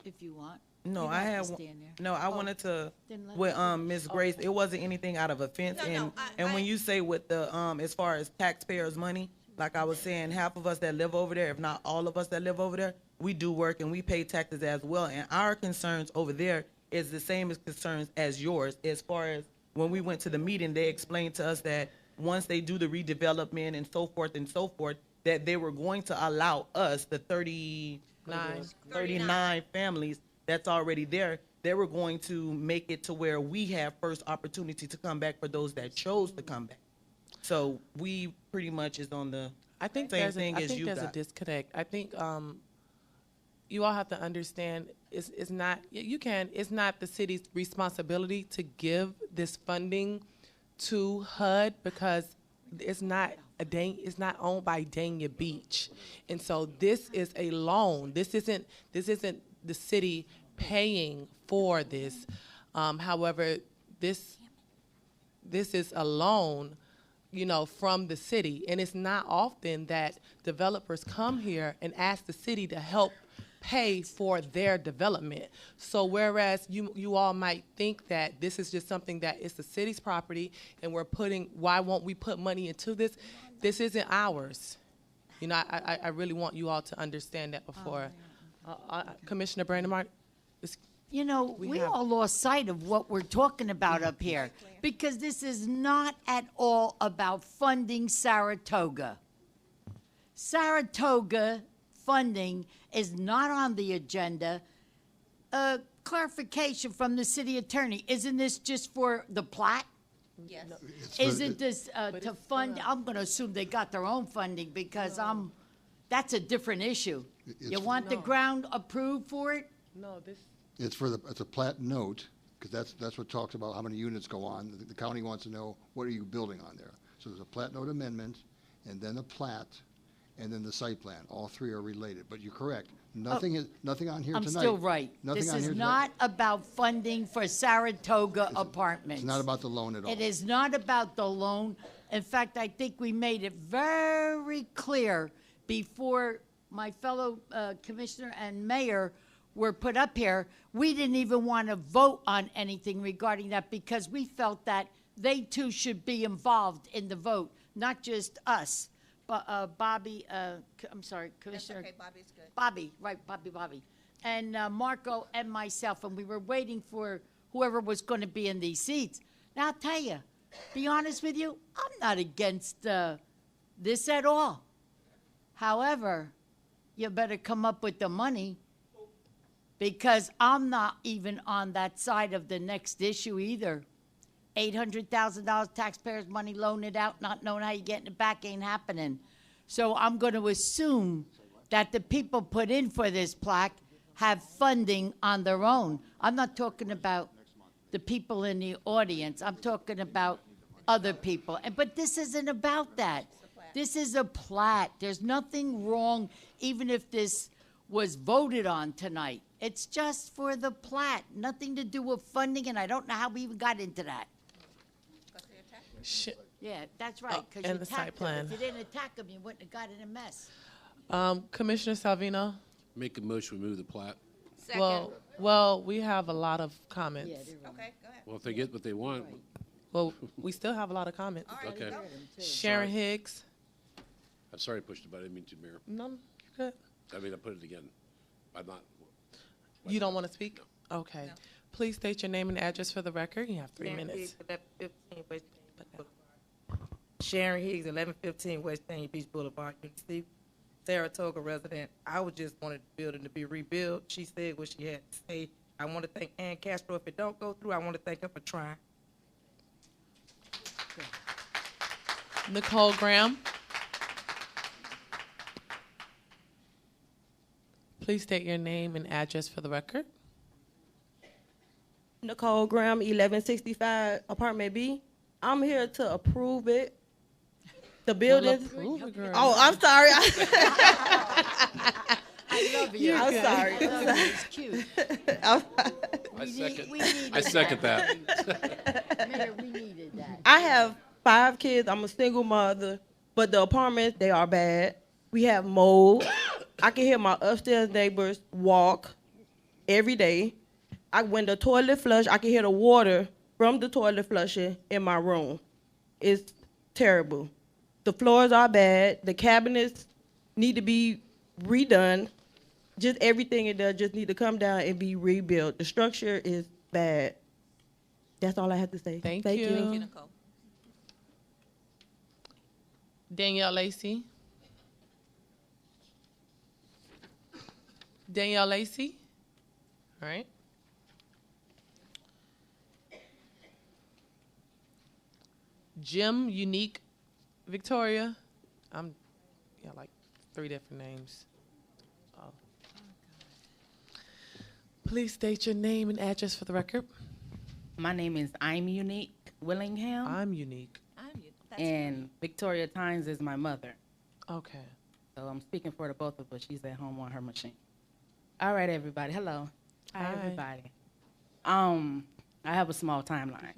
if you want. No, You I don't have have to one- stand there. No, I Oh, wanted to then let with me- Ms. Grace. It wasn't anything out of offense, and when you say with the as far as taxpayers' money, like I was saying, half of us that live over there, if not all of us that live over there, we do work and we pay taxes as well. And our concerns over there is the same as concerns as yours. As far as when we went to the meeting, they explained to us that once they do the redevelopment and so forth, that they were going to allow us, the 39 families that's already there, they were going to make it to where we have first opportunity to come back for those that chose to come back. So we pretty much is on the I think same there's thing a, I as think you there's got. a disconnect. I think you all have to understand it's not it's not the city's responsibility to give this funding to HUD, because it's not owned by Dania Beach, and so this is a loan. This isn't the city paying for this. However, this is a loan, from the city, and it's not often that developers come here and ask the city to help pay for their development. So whereas you all might think that this is just something that is the city's property and why won't we put money into this? This isn't ours. I really want you all to understand that before. Commissioner Brandemart? We all lost sight of what we're talking about up here, because this is not at all about funding Saratoga. Saratoga funding is not on the agenda. Clarification from the city attorney, isn't this just for the plat? Yes. Isn't this to fund, I'm going to assume they got their own funding, because that's a different issue. You want the ground approved for it? No, It's a plat note, because that's what talks about how many units go on. The county wants to know, what are you building on there? So there's a plat note amendment, and then a plat, and then the site plan. All three are related, but you're correct. Nothing on here tonight. I'm still right. Nothing This on is here not about funding for Saratoga apartments. It's not about the loan at all. It is not about the loan. In fact, I think we made it very clear before my fellow commissioner and mayor were put up here. We didn't even want to vote on anything regarding that, because we felt that they too should be involved in the vote, not just us. But Bobby, I'm sorry, Commissioner. That's okay, Bobby's good. Bobby, right, Bobby. And Marco and myself, and we were waiting for whoever was going to be in these seats. Now, I'll tell you, be honest with you, I'm not against this at all. However, you better come up with the money. because I'm not even on that side of the next issue either. $800,000 taxpayers' money loaned out, not knowing how you're getting it back ain't happening. So I'm going to assume that the people put in for this plaque have funding on their own. I'm not talking about the people in the audience. I'm talking about other people. But this isn't about that. This is a plat. There's nothing wrong, even if this was voted on tonight. It's just for the plat, nothing to do with funding, and I don't know how we even got into that. Yeah, that's right, because and you the site attacked them. plan. If you didn't attack them, you wouldn't have got in a mess. Commissioner Salvino? Make a motion, we move the plat. Well, we have a lot of comments. Okay, go ahead. Well, if they get what they want, Well, we still have a lot of comments. okay. Sharon Sorry. Higgs? I'm sorry I pushed it, but I didn't mean to, Mayor. No, you're good. I mean, I put it again. I'm not. You don't want to speak? Okay. Please state your name and address for the record. You have 3 minutes. Sharon Higgs, 1115 West Dania Beach Boulevard, UC, Saratoga resident. I would just wanted the building to be rebuilt. She said what she had to say. I want to thank Ann Castro. If it don't go through, I want to thank her for trying. Nicole Graham? Please state your name and address for the record. Nicole Graham, 1165 Apartment B. I'm here to approve it. The buildings. Oh, I'm sorry. I love you. I'm sorry. I love you. It's cute. I second that. Mayor, we needed that. I have 5 kids. I'm a single mother, but the apartments, they are bad. We have mold. I can hear my upstairs neighbors walk every day. When the toilet flush, I can hear the water from the toilet flushing in my room. It's terrible. The floors are bad. The cabinets need to be redone. Just everything in there just need to come down and be rebuilt. The structure is bad. That's all I have to say. Thank Thank you. you, Nicole. Danielle Lacey? Danielle Lacey? All right. Jim Unique Victoria. Like 3 different names. Oh. Please state your name and address for the record. My name is I'm Unique Willingham. I'm Unique. And Victoria Tynes is my mother. Okay. So I'm speaking for the both of us. She's at home on her machine. All right, everybody. Hello. Hi, everybody. I have a small timeline.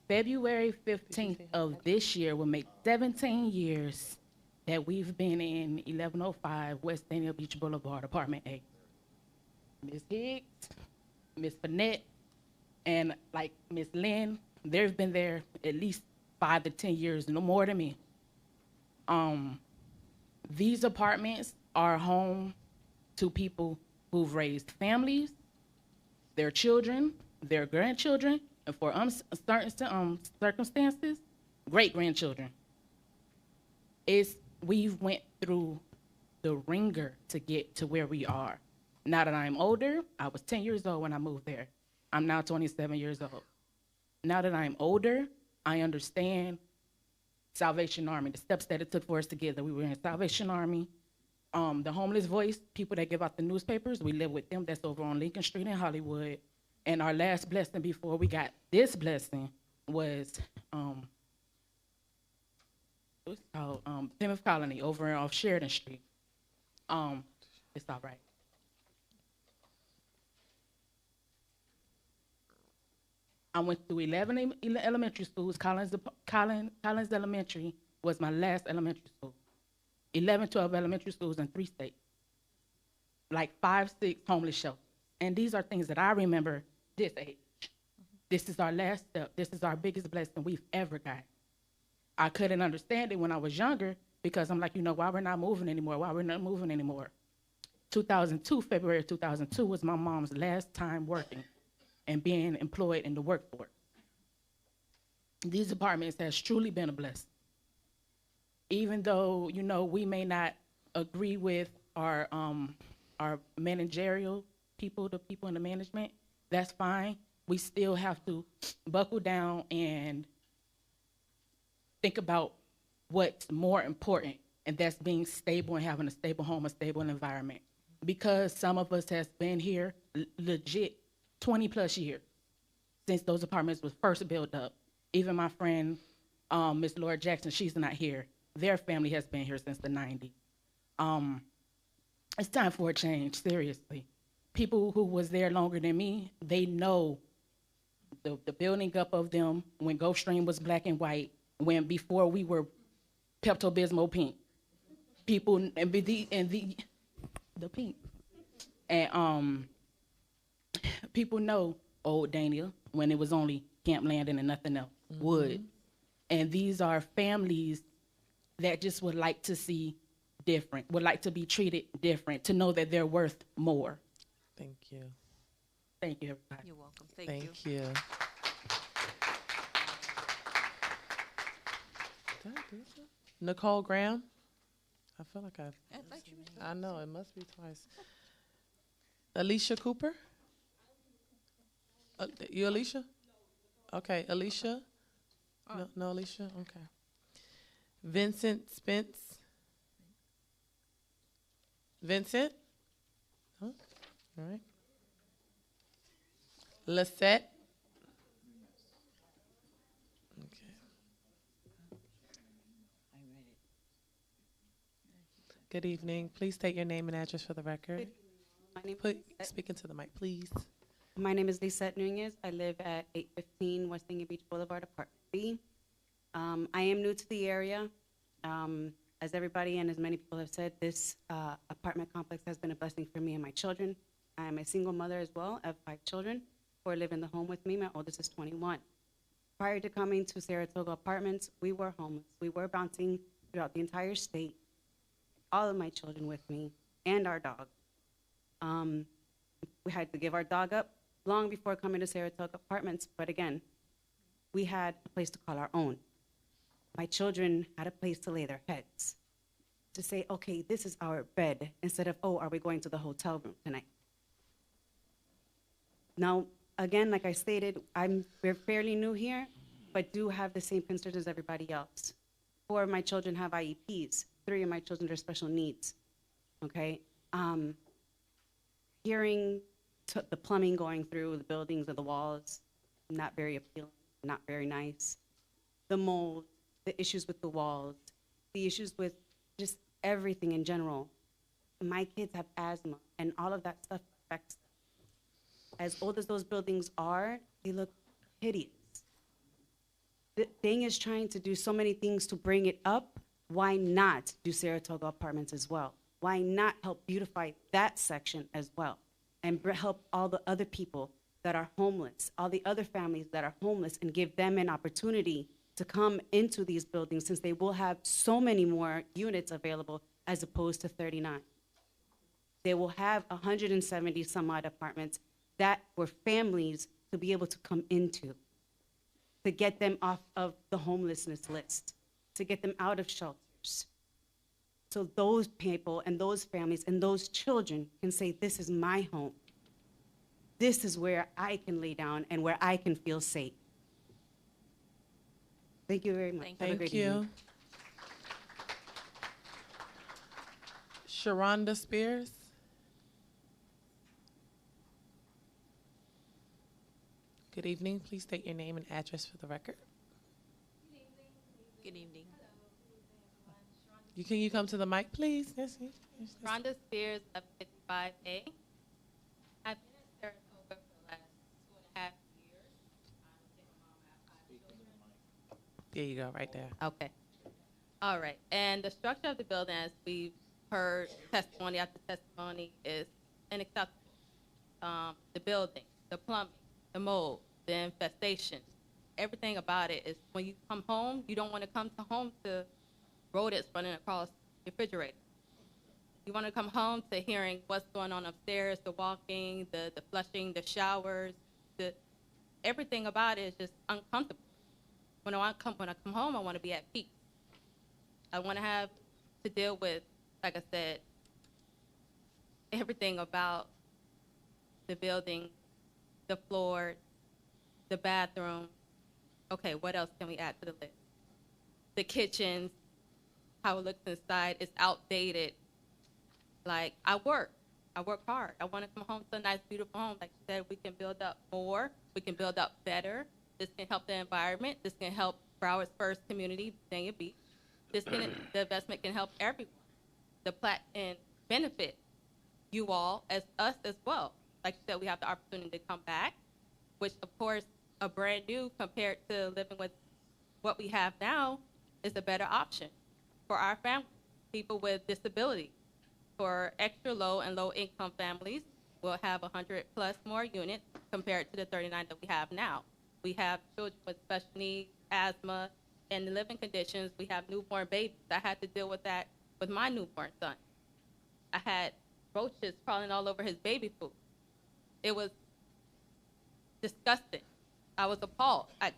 February 15th of this year will make 17 years that we've been in 1105 West Dania Beach Boulevard, Apartment A. Ms. Higgs, Ms. Burnett, and like Ms. Lynn, they've been there at least 5 to 10 years, no more than me. These apartments are home to people who've raised families, their children, their grandchildren, and for certain circumstances, great-grandchildren. We've went through the ringer to get to where we are. Now that I'm older, I was 10 years old when I moved there. I'm now 27 years old. Now that I'm older, I understand Salvation Army, the steps that it took for us to get there. We were in Salvation Army. The Homeless Voice, people that give out the newspapers, we live with them. That's over on Lincoln Street in Hollywood. And our last blessing before we got this blessing was what's it called? Plymouth Colony over off Sheridan Street. It's all right. I went through 11 elementary schools. Collins Elementary was my last elementary school. 11, 12 elementary schools in 3 states. Like 5, 6 homeless shelters. And these are things that I remember this age. This is our last step. This is our biggest blessing we've ever got. I couldn't understand it when I was younger because I'm like, why we're not moving anymore? Why we're not moving anymore? 2002, February 2002 was my mom's last time working and being employed in the workforce. These apartments has truly been a blessing. Even though, we may not agree with our managerial people, the people in the management, that's fine. We still have to buckle down and think about what's more important, and that's being stable and having a stable home, a stable environment. Because some of us has been here legit 20 plus years since those apartments was first built up. Even my friend, Miss Laura Jackson, she's not here. Their family has been here since the 90s. It's time for a change, seriously. People who was there longer than me, they know the building up of them when Gulfstream was black and white, when before we were Pepto-Bismol pink. People and the pink. And people know Old Dania when it was only Camp Landon and nothing else, wood. And these are families that just would like to see different, would like to be treated different, to know that they're worth more. Thank you. Thank you, everybody. You're welcome. Thank you. Thank you. Did I do that? Nicole Graham? I feel like I know, it must be twice. Alicia Cooper? You Alicia? Okay, Alicia? No, Alicia? Okay. Vincent Spence? Vincent? Huh? All right. Lisette? Okay. Good evening. Please state your name and address for the record. My name Speak into the mic, please. My name is Lisette Nunez. I live at 815 West Dania Beach Boulevard, Apartment B. I am new to the area. As everybody and as many people have said, this apartment complex has been a blessing for me and my children. I am a single mother as well. I have 5 children. 4 live in the home with me. My oldest is 21. Prior to coming to Saratoga Apartments, we were homeless. We were bouncing throughout the entire state. All of my children with me and our dog. We had to give our dog up long before coming to Saratoga Apartments, but again, we had a place to call our own. My children had a place to lay their heads, to say, okay, this is our bed, instead of, oh, are we going to the hotel room tonight? Now, again, like I stated, we're fairly new here, but do have the same concerns as everybody else. 4 of my children have IEPs. 3 of my children are special needs, okay? Hearing the plumbing going through the buildings or the walls, not very appealing, not very nice. The mold, the issues with the walls, the issues with just everything in general. My kids have asthma, and all of that stuff affects them. As old as those buildings are, they look hideous. The thing is trying to do so many things to bring it up. Why not do Saratoga Apartments as well? Why not help beautify that section as well? And help all the other people that are homeless, all the other families that are homeless, and give them an opportunity to come into these buildings, since they will have so many more units available as opposed to 39. They will have 170 some odd apartments that were families to be able to come into, to get them off of the homelessness list, to get them out of shelters. So those people and those families and those children can say, this is my home. This is where I can lay down and where I can feel safe. Thank you very much. Have a great evening. Sharonda Spears. Good evening. Please state your name and address for the record. Good evening. Can you come to the mic, please? Yes. Rhonda Spears of 55A. I've been in Saratoga for the last 2.5 years. There you go, right there. Okay. All right. And the structure of the building, as we've heard testimony after testimony, is unacceptable. The building, the plumbing, the mold, the infestation, everything about it is, when you come home, you don't want to come home to rodents running across the refrigerator. You want to come home to hearing what's going on upstairs, the walking, the flushing, the showers, everything about it is just uncomfortable. When I come home, I want to be at peace. I want to have to deal with, like I said, everything about the building, the floor, the bathroom. Okay, what else can we add to the list? The kitchens, how it looks inside, it's outdated. Like, I work hard. I want to come home to a nice, beautiful home. Like you said, we can build up more, we can build up better. This can help the environment. This can help Broward's first community, Dania Beach. The investment can help everyone. The plat and benefit you all as us as well. Like you said, we have the opportunity to come back, which of course, a brand new compared to living with what we have now is a better option for our families, people with disabilities. For extra low and low income families, we'll have 100 plus more units compared to the 39 that we have now. We have children with special needs, asthma, and the living conditions. We have newborn babies. I had to deal with that with my newborn son. I had roaches crawling all over his baby food. It was disgusting. I was appalled. I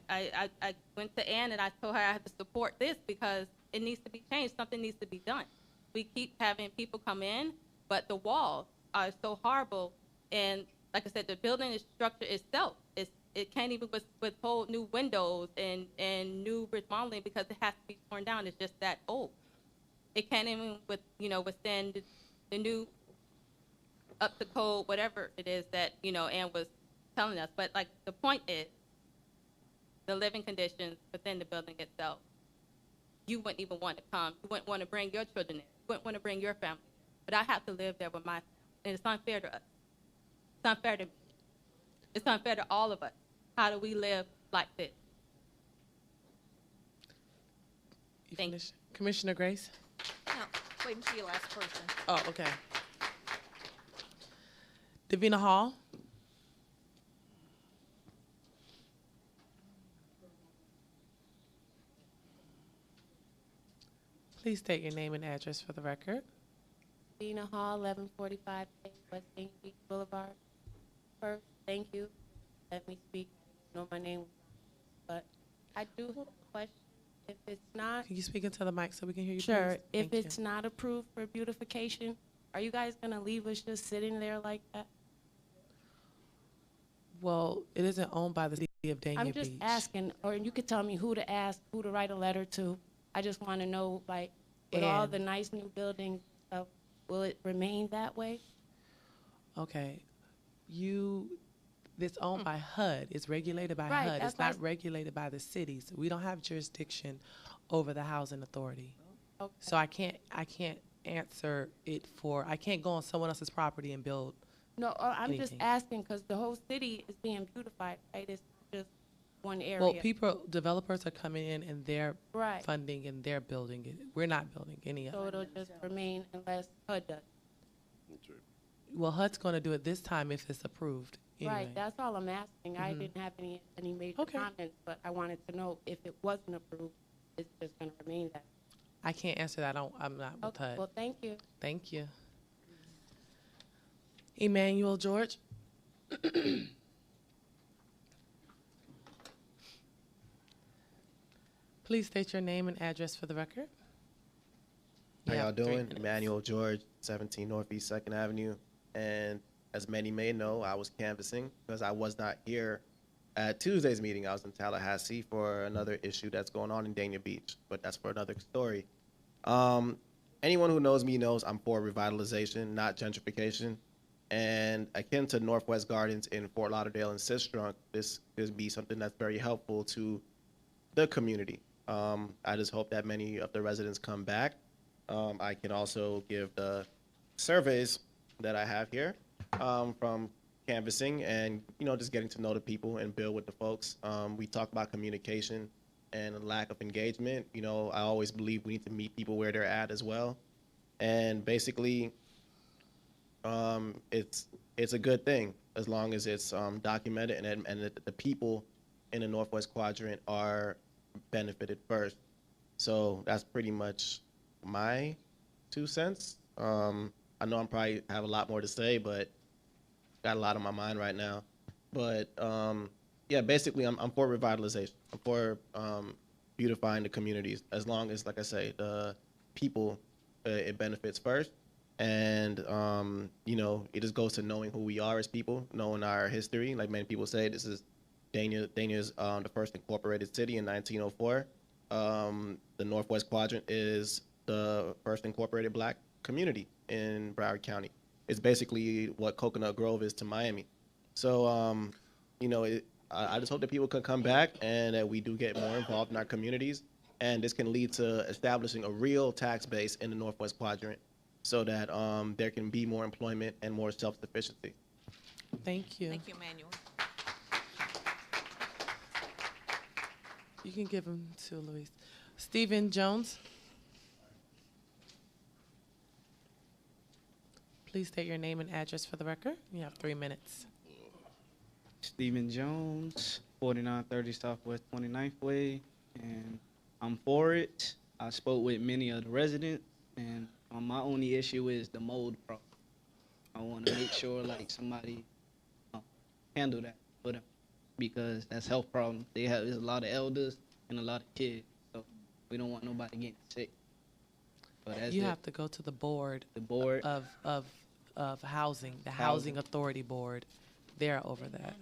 went to Ann and I told her I had to support this because it needs to be changed. Something needs to be done. We keep having people come in, but the walls are so horrible. And like I said, the building structure itself, it can't even withhold new windows and new remodeling because it has to be torn down. It's just that old. It can't even withstand the new up to code, whatever it is that, Ann was telling us. But like the point is, the living conditions within the building itself, you wouldn't even want to come. You wouldn't want to bring your children in. You wouldn't want to bring your family. But I have to live there with my family. And it's unfair to us. It's unfair to me. It's unfair to all of us. How do we live like this? Thank you. Commissioner Grace? No, wait until your last person. Oh, okay. Davina Hall? Please state your name and address for the record. Dina Hall, 1145 West St. Beach Boulevard. First, thank you. Let me speak. I know my name, but I do have a question. If it's not... Can you speak into the mic so we can hear you, Sure. please? If Thank it's you. not approved for beautification, are you guys going to leave us just sitting there like that? Well, it isn't owned by the city of Dania I'm just Beach. asking, or you could tell me who to ask, who to write a letter to. I just want to know, like, with all And- the nice new buildings, stuff, will it remain that way? Okay. It's owned by HUD. It's regulated by Right, HUD. that's It's why I not s- regulated by the city. So we don't have jurisdiction over the housing authority. Okay. So I can't answer it I can't go on someone else's property and build. No, I'm just anything. asking because the whole city is being beautified, right? It's not just one area. Well, developers are coming in and they're Right. funding and they're building it. We're not building any of So it. it'll just remain unless HUD does. Well, HUD's going to do it this time if it's approved. Anyway. Right, that's all I'm asking. I Mhm. didn't have any major Okay. comments, but I wanted to know if it wasn't approved, it's just gonna remain that. I can't answer that. I'm not with Okay, HUD. well, thank you. Thank you. Emmanuel George? Please state your name and address for the record. How You y'all have 3 doing? minutes. Emmanuel George, 17 Northeast 2nd Avenue. And as many may know, I was canvassing because I was not here at Tuesday's meeting. I was in Tallahassee for another issue that's going on in Dania Beach, but that's for another story. Anyone who knows me knows I'm for revitalization, not gentrification. And akin to Northwest Gardens in Fort Lauderdale and Sistrunk, this could be something that's very helpful to the community. I just hope that many of the residents come back. I can also give the surveys that I have here from canvassing and, just getting to know the people and build with the folks. We talk about communication and a lack of engagement. I always believe we need to meet people where they're at as well. And basically, it's a good thing as long as it's documented and the people in the Northwest Quadrant are benefited first. So that's pretty much my 2 cents. I know I'm probably have a lot more to say, but got a lot on my mind right now. But yeah, basically I'm for revitalization. I'm for beautifying the communities as long as, like I say, the people it benefits first. And, you know, it just goes to knowing who we are as people, knowing our history. Like many people say, this is Dania's the first incorporated city in 1904. The Northwest Quadrant is the first incorporated Black community in Broward County. It's basically what Coconut Grove is to Miami. So, you know, I just hope that people can come back and that we do get more involved in our communities. And this can lead to establishing a real tax base in the Northwest Quadrant so that there can be more employment and more self-sufficiency. Thank you. Thank you, Emmanuel. You can give them to Luis. Stephen Jones. Please state your name and address for the record. You have 3 minutes. Stephen Jones, 4930 Southwest 29th Way, and I'm for it. I spoke with many of the residents, and my only issue is the mold problem. I want to make sure like somebody handle that for them, because that's health problem. There's a lot of elders and a lot of kids, so we don't want nobody getting sick. But that's You have to go to the board. The board of housing, the Housing Authority Board. They're over that.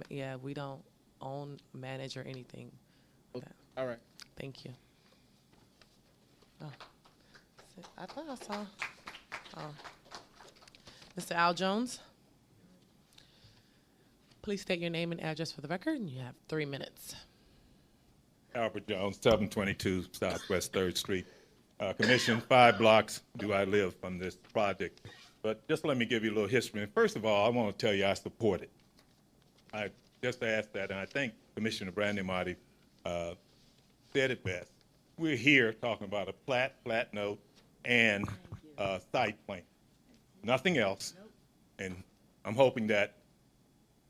Yeah, we don't own, manage, or anything. Okay. All right. Thank you. Oh, I thought I saw. Oh, Mr. Al Jones. Please state your name and address for the record, and you have 3 minutes. Albert Jones, 722 Southwest 3rd Street. Commission, 5 blocks do I live from this project. But just let me give you a little history. And first of all, I want to tell you I support it. I just asked that, and I think Commissioner Brandy Marty said it best. We're here talking about a plat note, and a site plan. Nothing else. And I'm hoping that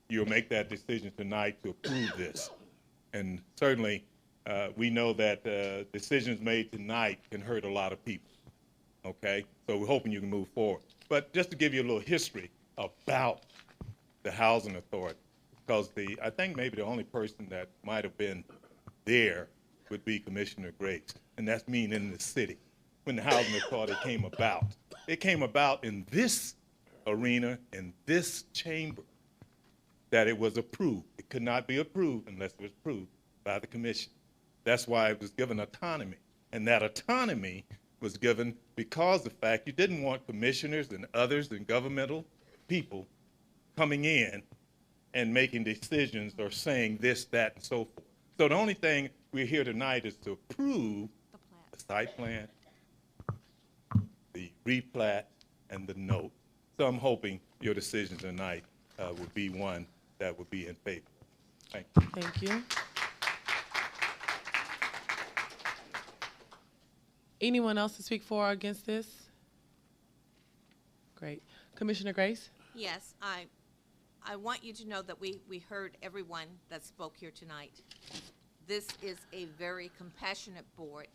you'll make that decision tonight to approve this. And certainly, we know that decisions made tonight can hurt a lot of people, okay? So we're hoping you can move forward. But just to give you a little history about the Housing Authority, because I think maybe the only person that might have been there would be Commissioner Grace, and that's mean in the city, when the Housing Authority came about. It came about in this arena, in this chamber, that it was approved. It could not be approved unless it was approved by the commission. That's why it was given autonomy. And that autonomy was given because of the fact you didn't want commissioners and others and governmental people coming in and making decisions or saying this, that, and so forth. So the only thing we're here tonight is to approve the site plan, the replat, and the note. So I'm hoping your decision tonight would be one that would be in favor. Thank you. Thank you. Anyone else to speak for or against this? Great. Commissioner Grace? Yes, I want you to know that we heard everyone that spoke here tonight. This is a very compassionate board.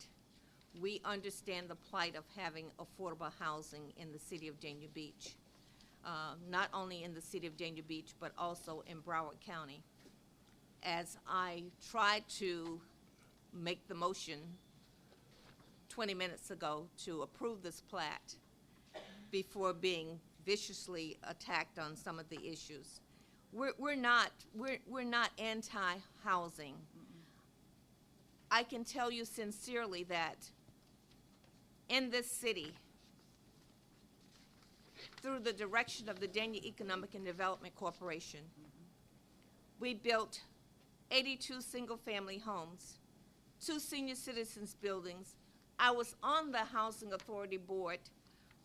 We understand the plight of having affordable housing in the city of Dania Beach. Not only in the city of Dania Beach, but also in Broward County. As I tried to make the motion 20 minutes ago to approve this plat before being viciously attacked on some of the issues. We're not anti-housing. I can tell you sincerely that in this city, through the direction of the Dania Economic and Development Corporation, we built 82 single-family homes, 2 senior citizens buildings. I was on the Housing Authority Board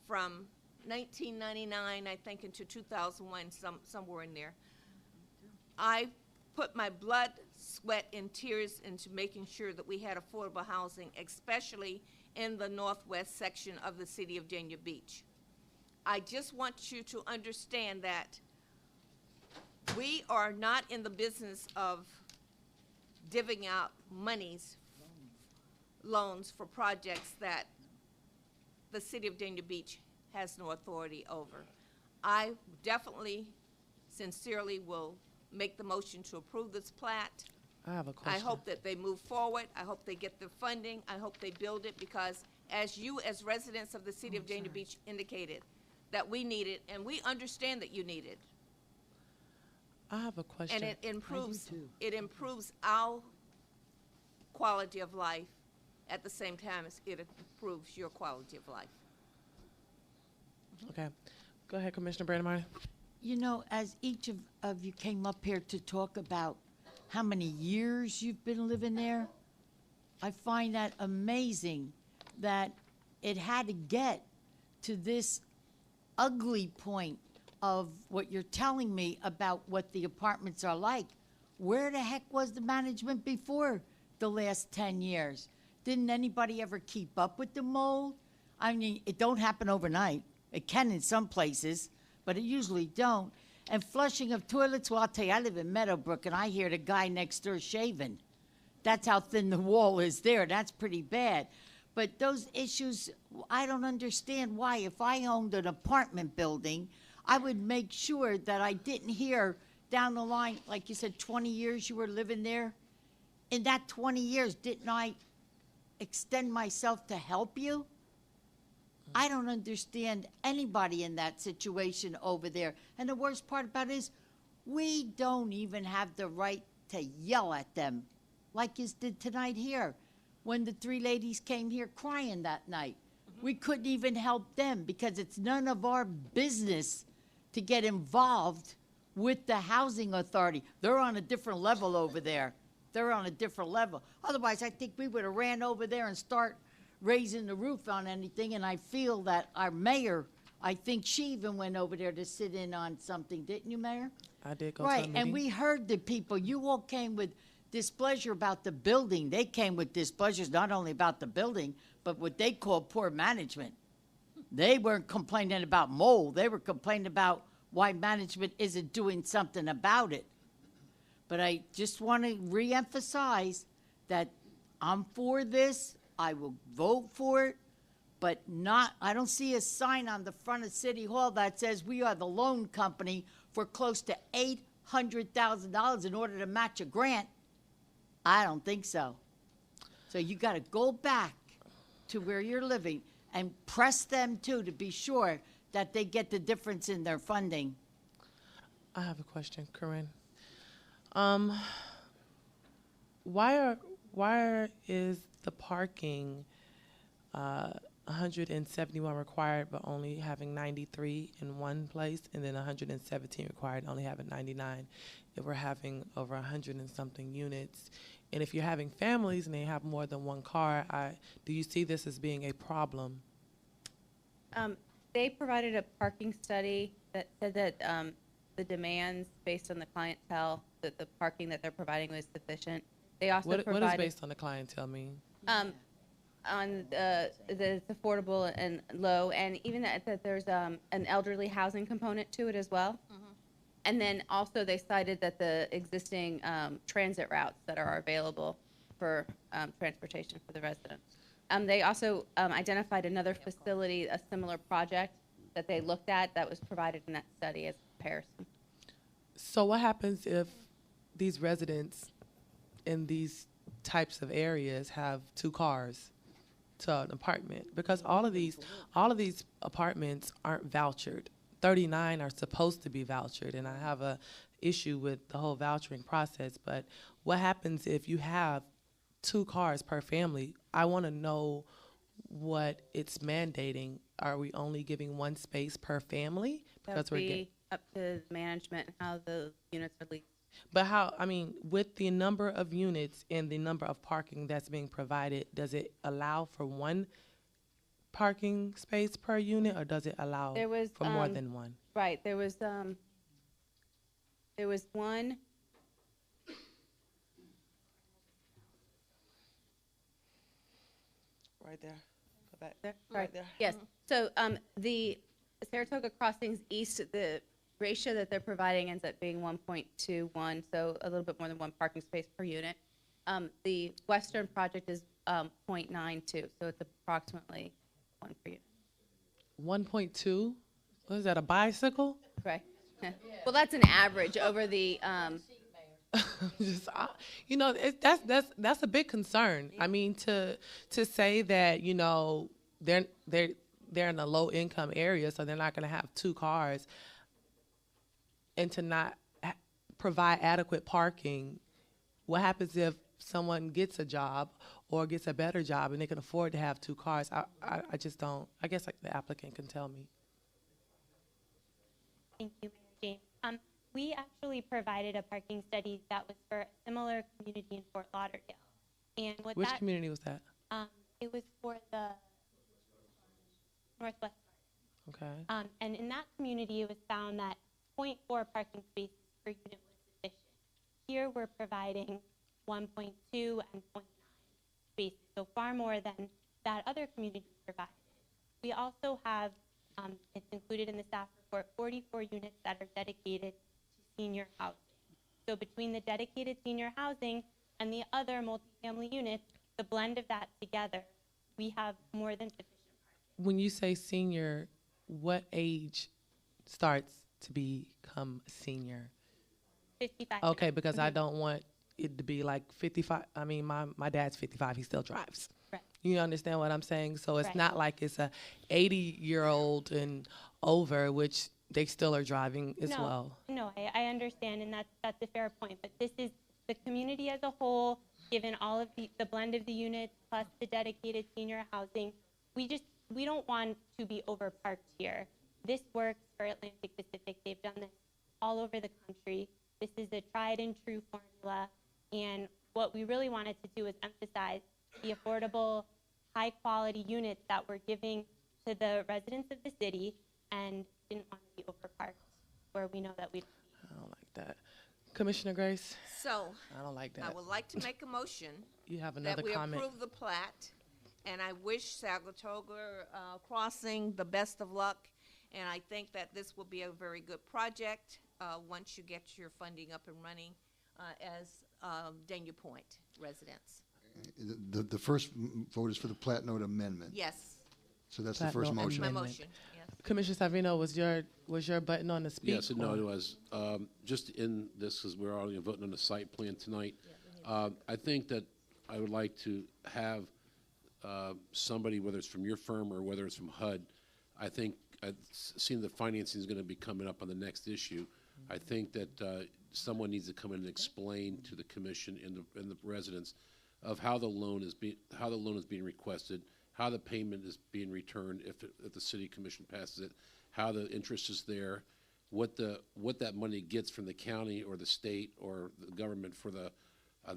from 1999, I think, into 2001, somewhere in there. I put my blood, sweat, and tears into making sure that we had affordable housing, especially in the northwest section of the city of Dania Beach. I just want you to understand that we are not in the business of divvying out loans for projects that the city of Dania Beach has no authority over. I definitely, sincerely will make the motion to approve this plat. I have a question. I hope that they move forward. I hope they get the funding. I hope they build it, because as you, as residents of the city of Dania Beach indicated, that we need it, and we understand that you need it. I have a question. And it improves our quality of life at the same time as it improves your quality of life. Okay. Go ahead, Commissioner Brandon. You know, as each of you came up here to talk about how many years you've been living there, I find that amazing that it had to get to this ugly point of what you're telling me about what the apartments are like. Where the heck was the management before the last 10 years? Didn't anybody ever keep up with the mold? I mean, it don't happen overnight. It can in some places, but it usually don't. And flushing of toilets, well, I'll tell you, I live in Meadowbrook, and I hear the guy next door shaving. That's how thin the wall is there. That's pretty bad. But those issues, I don't understand why. If I owned an apartment building, I would make sure that I didn't hear down the line, like you said, 20 years you were living there. In that 20 years, didn't I extend myself to help you? I don't understand anybody in that situation over there. And the worst part about it is we don't even have the right to yell at them like you did tonight here when the three ladies came here crying that night. We couldn't even help them because it's none of our business to get involved with the housing authority. They're on a different level over there. They're on a different level. Otherwise, I think we would have ran over there and start raising the roof on anything, and I feel that our mayor, I think she even went over there to sit in on something, didn't you, Mayor? I did go Right, to a and meeting. we heard the people. You all came with displeasure about the building. They came with displeasure not only about the building, but what they call poor management. They weren't complaining about mold. They were complaining about why management isn't doing something about it. But I just want to reemphasize that I'm for this. I will vote for it, but not, I don't see a sign on the front of City Hall that says we are the loan company for close to $800,000 in order to match a grant. I don't think so. So you got to go back to where you're living and press them too to be sure that they get the difference in their funding. I have a question, Corinne. Why is the parking 171 required but only having 93 in one place, and then 117 required only having 99? If we're having over 100 and something units, and if you're having families and they have more than one car, do you see this as being a problem? They provided a parking study that said that the demands based on the clientele, that the parking that they're providing was sufficient. They also What provided does based on the clientele mean? on that it's affordable and low, and even that there's an elderly housing component to it as well. And then also they cited that the existing transit routes that are available for transportation for the residents. They also identified another facility, a similar project that they looked at that was provided in that study as a comparison. So what happens if these residents in these types of areas have two cars to an apartment? Because all of these apartments aren't vouchered. 39 are supposed to be vouchered, and I have a issue with the whole vouchering process. But what happens if you have two cars per family? I want to know what it's mandating. Are we only giving one space per family? That would be up to management and how the units are leased. But how, I mean, with the number of units and the number of parking that's being provided, does it allow for one parking space per unit, or does it allow for more than one? Right, there was one. Right there. Go back. There? Right there. Yes. So the Saratoga Crossings East, the ratio that they're providing ends up being 1.21, so a little bit more than one parking space per unit. The Western project is 0.92, so it's approximately one per unit. 1.2? What is that, a bicycle? Right. Well, that's an average over the. That's a big concern. I mean, to say that, they're in a low income area, so they're not going to have two cars, and to not provide adequate parking. What happens if someone gets a job or gets a better job and they can afford to have two cars? I just don't. I guess like the applicant can tell me. Thank you, Mayor James. We actually provided a parking study that was for a similar community in Fort Lauderdale. And what Which that, community was that? It was for the Northwest. Okay. And in that community, it was found that 0.4 parking spaces per unit was sufficient. Here, we're providing 1.2 and 0.9 spaces, so far more than that other community provided. We also have, it's included in the staff report, 44 units that are dedicated to senior housing. So between the dedicated senior housing and the other multifamily units, the blend of that together, we have more than sufficient. When you say senior, what age starts to become senior? 55. Okay, because I don't want it to be like 55. I mean, my dad's 55. He still drives. Right. You understand what I'm saying? So it's Right. not like it's a 80-year-old and over, which they still are driving as well. No, I understand, and that's a fair point. But this is the community as a whole, given all of the blend of the units plus the dedicated senior housing. We don't want to be overparked here. This works for Atlantic Pacific. They've done this all over the country. This is a tried and true formula. And what we really wanted to do is emphasize the affordable, high quality units that we're giving to the residents of the city, and didn't want to be overparked where we know that we I don't like that. Commissioner Grace? So, I don't like that. I would like to make a motion You have another that we comment. approve the plat, and I wish Saratoga Crossing the best of luck, and I think that this will be a very good project once you get your funding up and running as Dania Point residents. The first vote is for the plat note amendment. Yes. So that's Plat the first note motion. My motion, yes. Commissioner Savino, was your button on the speak? Yes, no, or- it was. Just in this, because we're already voting on the site plan tonight, I think that I would like to have somebody, whether it's from your firm or whether it's from HUD, I think, seeing the financing is going to be coming up on the next issue, I think that someone needs to come in and explain to the commission and the residents of how the loan is being requested, how the payment is being returned if the city commission passes it, how the interest is there, what that money gets from the county or the state or the government for the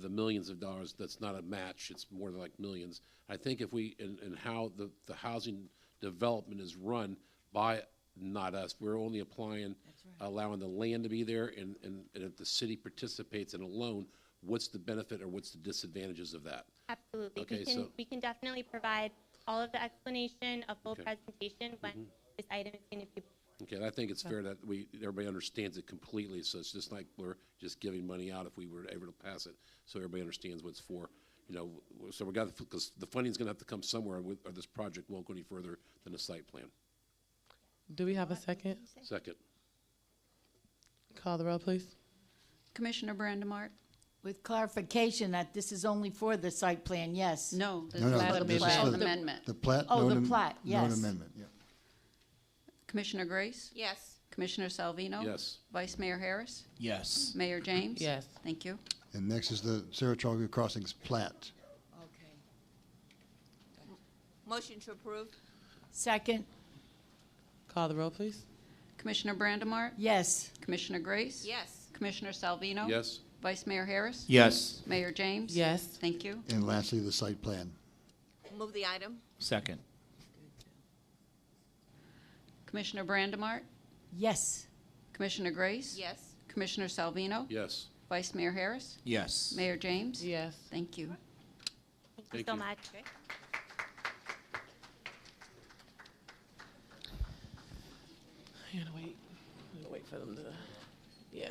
millions of dollars. That's not a match, it's more than like millions. I think if we, and how the housing development is run by not us, we're only applying, allowing the land to be there, and if the city participates in a loan, what's the benefit or what's the disadvantages of that? Absolutely. Okay, We can definitely provide all of the explanation, a full Okay. presentation when this item is going to be. Okay, and I think it's fair that everybody understands it completely, so it's just like we're just giving money out if we were able to pass it, so everybody understands what it's for. You know, so we got, because the funding's gonna have to come somewhere, or this project won't go any further than the site plan. Do we have a second? Second. Call the roll, please. Commissioner Brandemart? With clarification that this is only for the site plan, yes? No, No, no, plat this is plat for the- amendment. The plat Oh, note the plat, note yes. amendment, yeah. Commissioner Grace? Yes. Commissioner Salvino? Yes. Vice Mayor Harris? Yes. Mayor James? Yes. Thank you. And next is the Saratoga Crossings plat. Motion to approve? Second, Call the roll, please. Commissioner Brandemart? yes. Commissioner Grace? Yes. Commissioner Salvino? Yes. Vice Mayor Harris? Yes. Mayor James? Yes. Thank you. And lastly, the site plan. Move the item? Second. Commissioner Brandemart? Yes. Commissioner Grace? Yes. Commissioner Salvino? Yes. Vice Mayor Harris? Yes. Mayor James? Yes. Thank you. Thank you Thank so you. much. Okay. I'm gonna wait. I'm gonna wait for them to, yeah.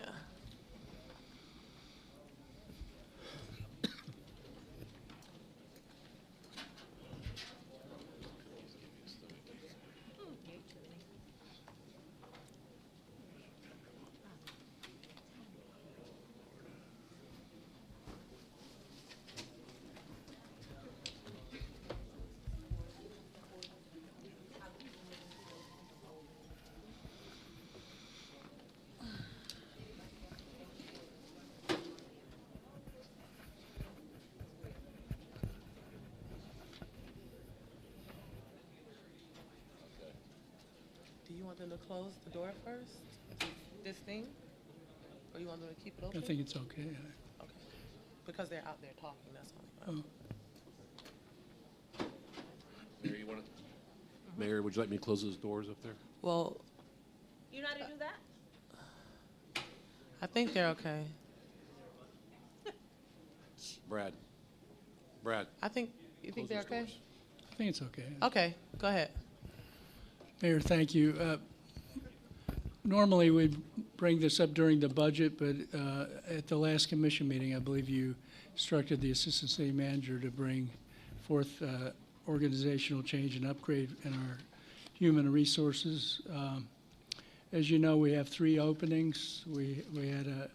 want them to close the door first, this thing? Or you want them to keep it I open? think it's okay. Okay. Because they're out there talking, that's all. Oh. Mayor, you want to, Mayor, would you like me to close those doors up there? Well, You know how to do that? I think they're okay. Brad, I think, you think they're okay? I think it's okay. Okay, go ahead. Mayor, thank you. Normally, we bring this up during the budget, but at the last commission meeting, I believe you instructed the assistant city manager to bring forth organizational change and upgrade in our human resources. As you know, we have 3 openings. We had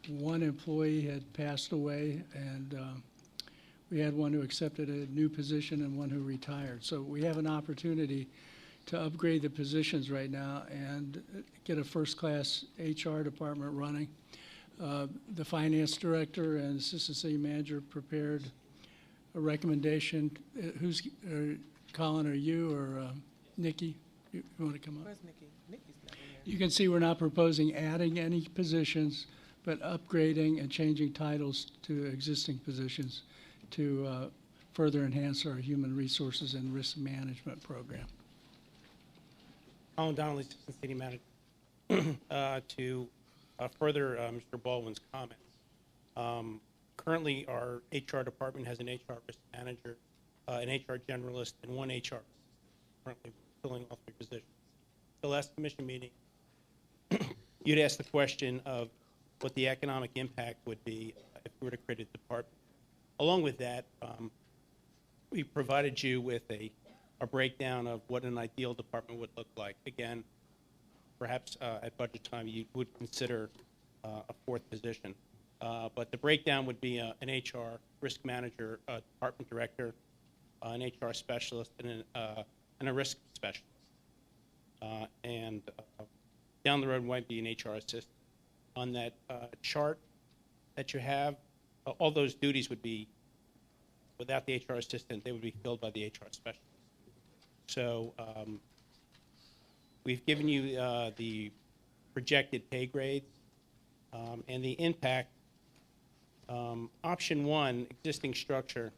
one employee had passed away, and we had one who accepted a new position and one who retired. So we have an opportunity to upgrade the positions right now and get a first-class HR department running. The finance director and assistant city manager prepared a recommendation. Who's, Colin, or you, or Nikki? You want to come up? Where's Nikki? Nikki's not here. You can see we're not proposing adding any positions, but upgrading and changing titles to existing positions to further enhance our human resources and risk management program. Colin Donnelly, Assistant City Manager. To further Mr. Baldwin's comments, currently our HR department has an HR risk manager, an HR generalist, and one HR currently filling all 3 positions. The last commission meeting, you'd asked the question of what the economic impact would be if we were to create a department. Along with that, we provided you with a breakdown of what an ideal department would look like. Again, perhaps at budget time you would consider a 4th position. But the breakdown would be an HR risk manager, a department director, an HR specialist, and a risk specialist. And down the road might be an HR assistant. On that chart that you have, all those duties would be, without the HR assistant, they would be filled by the HR specialist. So we've given you the projected pay grades and the impact. Option 1, existing structure.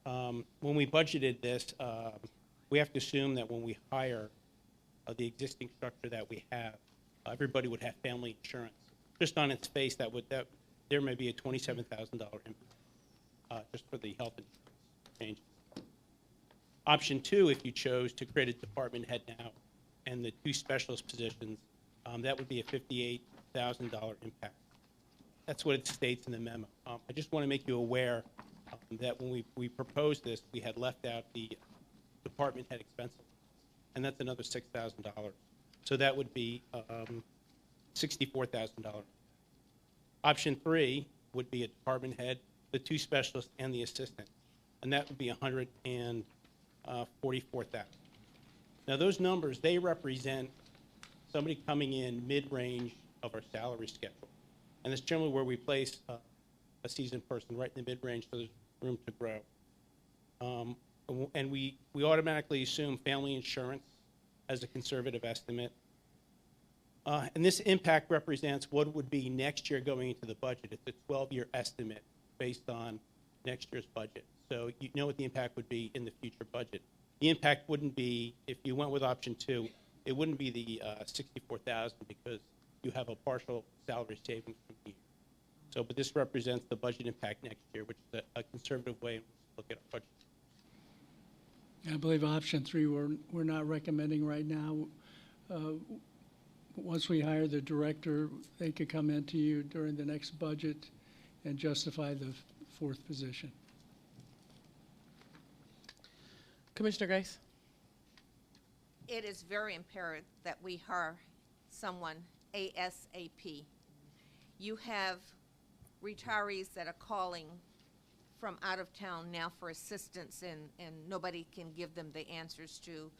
When we budgeted this, we have to assume that when we hire the existing structure that we have, everybody would have family insurance. Just on its face, there may be a $27,000 impact just for the health insurance change. Option 2, if you chose to create a department head now and the 2 specialist positions, that would be a $58,000 impact. That's what it states in the memo. I just want to make you aware that when we proposed this, we had left out the department head expenses, and that's another $6,000. So that would be $64,000. Option 3 would be a department head, the 2 specialists, and the assistant, and that would be $144,000. Now those numbers, they represent somebody coming in mid-range of our salary schedule, and that's generally where we place a seasoned person, right in the mid-range, so there's room to grow. And we automatically assume family insurance as a conservative estimate. And this impact represents what would be next year going into the budget. It's a 12-year estimate based on next year's budget. So you know what the impact would be in the future budget. The impact wouldn't be, if you went with option 2, it wouldn't be the $64,000 because you have a partial salary savings from the year. So, but this represents the budget impact next year, which is a conservative way to look at our budget. I believe option 3 we're not recommending right now. Once we hire the director, they could come into you during the next budget and justify the 4th position. Commissioner Grace? It is very imperative that we hire someone ASAP. You have retirees that are calling from out of town now for assistance, and nobody can give them the answers to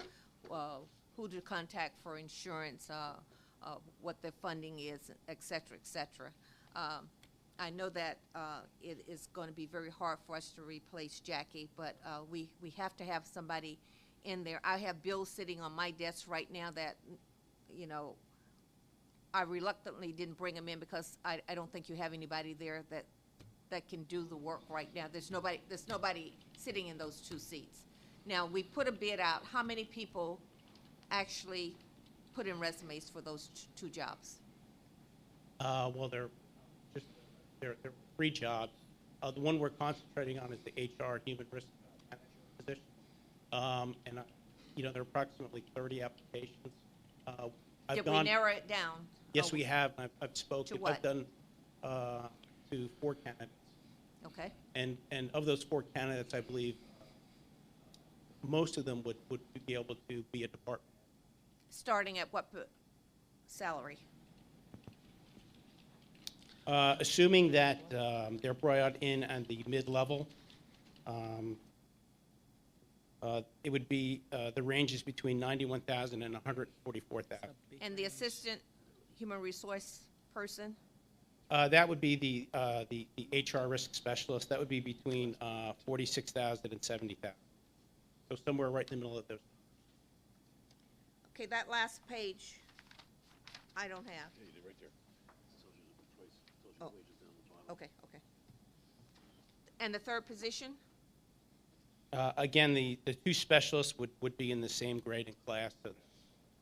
who to contact for insurance, what the funding is, et cetera, et cetera. I know that it is going to be very hard for us to replace Jackie, but we have to have somebody in there. I have bills sitting on my desk right now that, you know, I reluctantly didn't bring them in because I don't think you have anybody there that can do the work right now. There's nobody sitting in those 2 seats. Now, we put a bid out. How many people actually put in resumes for those 2 jobs? Well, there are 3 jobs. The one we're concentrating on is the HR Human Risk Manager position. You know, there are approximately 30 applications. Did we narrow it down? Yes, we have. I've spoken. To what? I've done to 4 candidates. Okay. And of those 4 candidates, I believe most of them would be able to be a department. Starting at what salary? Assuming that they're brought in at the mid-level, it would be the range is between 91,000 and 144,000. And the assistant human resource person? That would be the HR risk specialist. That would be between 46,000 and 70,000. So somewhere right in the middle of those. Okay, that last page, I don't have. Yeah, you did right there. Oh. Okay. And the third position? Again, the 2 specialists would be in the same grading class, of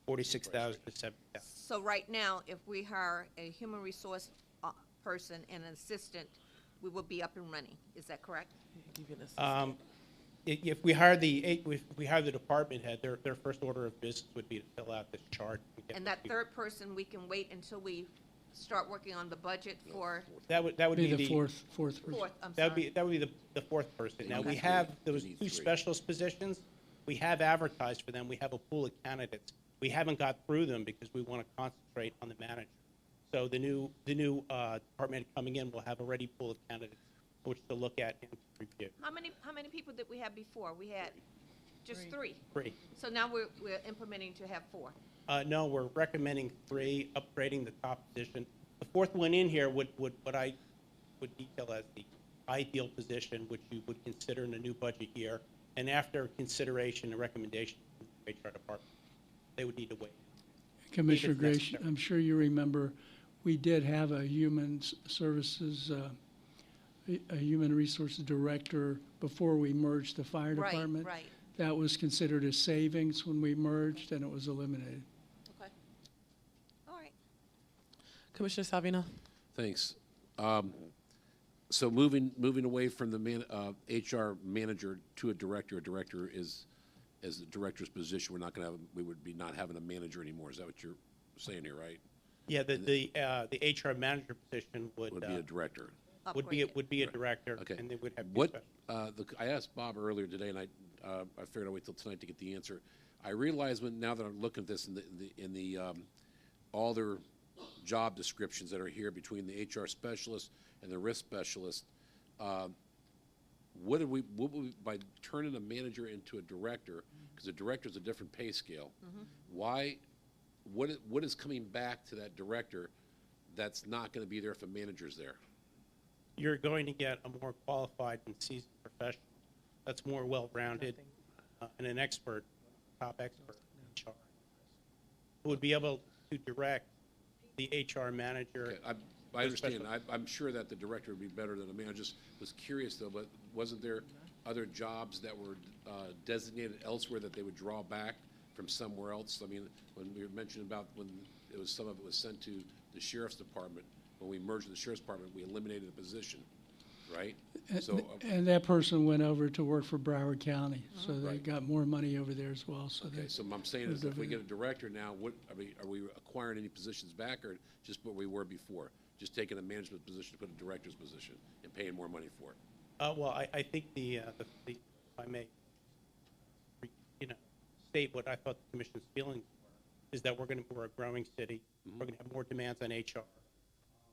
46,000 to 70,000. So right now, if we hire a human resource person and an assistant, we will be up and running. Is that correct? If we hire the department head, their first order of business would be to fill out this chart. And that third person, we can wait until we start working on the budget for? That would be the fourth person. That would be the 4th person. Now, we have those 2 specialist positions. We have advertised for them. We have a pool of candidates. We haven't got through them because we want to concentrate on the manager. So the new department coming in will have a ready pool of candidates which to look at and review. How many people did we have before? We had just 3. 3. So now we're implementing to have 4. No, we're recommending 3, upgrading the top position. The 4th one in here what I would detail as the ideal position, which you would consider in a new budget year, and after consideration and recommendation from the HR department, they would need to wait. Commissioner Grace, I'm sure you remember, we did have a human services, a human resources director before we merged the fire department. Right. That was considered a savings when we merged, and it was eliminated. Okay. All right. Commissioner Salvino. Thanks. So moving away from the HR manager to a director is, as the director's position, we would be not having a manager anymore. Is that what you're saying here, right? Yeah, the HR manager position would be a director. Would be a director, Okay. and they would have. I asked Bob earlier today, and I figured I'd wait till tonight to get the answer. I realize now that I'm looking at this in the all their job descriptions that are here between the HR specialist and the risk specialist, what would we by turning a manager into a director, because a director is a different pay scale? Why? What is coming back to that director that's not going to be there if a manager's there? You're going to get a more qualified and seasoned professional that's more well-rounded and an expert, top expert in HR, who would be able to direct the HR manager. Okay, I understand. I'm sure that the director would be better than a manager. I just was curious, though, but wasn't there other jobs that were designated elsewhere that they would draw back from somewhere else? I mean, when we were mentioning about when some of it was sent to the sheriff's department, when we merged with the sheriff's department, we eliminated a position, right? And that person went over to work for Broward County, so they got more money over there as well. So okay, so I'm saying is if we get a director now, are we acquiring any positions back, or just what we were before? Just taking a management position to put a director's position and paying more money for it? Well, I think if I may, state what I thought the commission's feelings were, is that we're a growing city. We're going to have more demands on HR.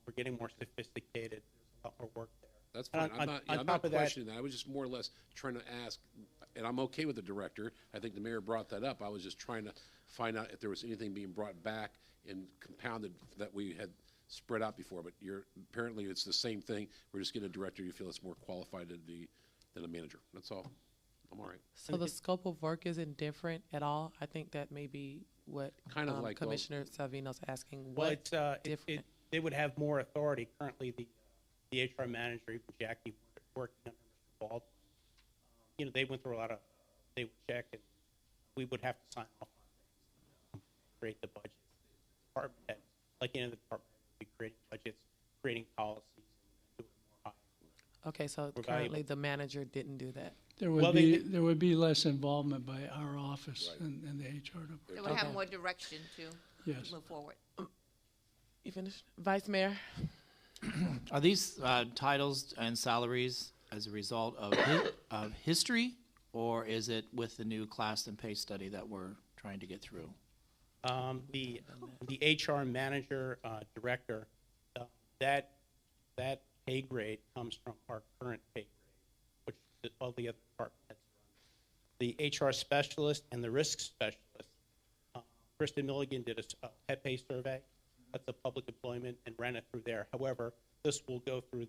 We're getting more sophisticated. There's a lot more work there. That's fine. I'm not questioning that. I was just more or less trying to ask, and I'm okay with the director. I think the mayor brought that up. I was just trying to find out if there was anything being brought back and compounded that we had spread out before. But apparently it's the same thing. We're just getting a director you feel is more qualified than a manager. That's all. I'm all right. So the scope of work isn't different at all? I think that may be what Kind of like, well- Commissioner Salvino's asking. Well, What different? they would have more authority. Currently, the HR manager, even Jackie, working under Mr. Baldwin, they went through a lot of, they would check, and we would have to sign off on things, create the budget. Department head, like the department would be creating budgets, creating policies, and doing more high. Okay, so We're currently valuable. the manager didn't do that. There would Well, there would be less involvement by our office and the HR department. They would have more direction to Yes. move forward. You finished? Vice Mayor? Are these titles and salaries as a result of history, or is it with the new class and pay study that we're trying to get through? The HR manager, director, that pay grade comes from our current pay grade, which all the other department heads run. The HR specialist and the risk specialist, Kristen Milligan did a head pay survey. That's a public employment and ran it through there. However, this will go through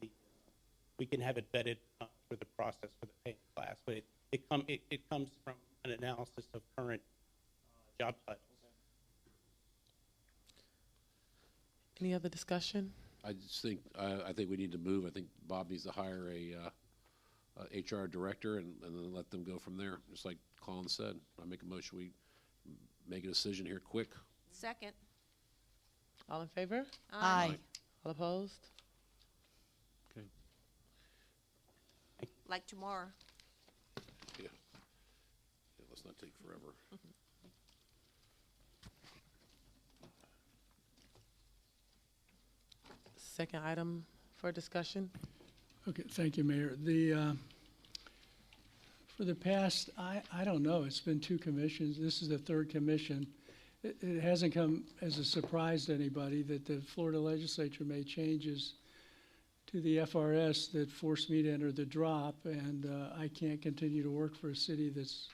we can have it vetted through the process for the pay class, but it comes from an analysis of current job titles. Any other discussion? I just think, I think we need to move. I think Bob needs to hire a HR director and then let them go from there, just like Colin said. I make a motion, we make a decision here quick. Second. All in favor? Aye. All opposed? Okay. Like tomorrow. Yeah. Let's not take forever. Second item for discussion. Okay, thank you, Mayor. For the past, I don't know, it's been 2 commissions. This is the 3rd commission. It hasn't come as a surprise to anybody that the Florida legislature made changes to the FRS that forced me to enter the drop, and I can't continue to work for a city that's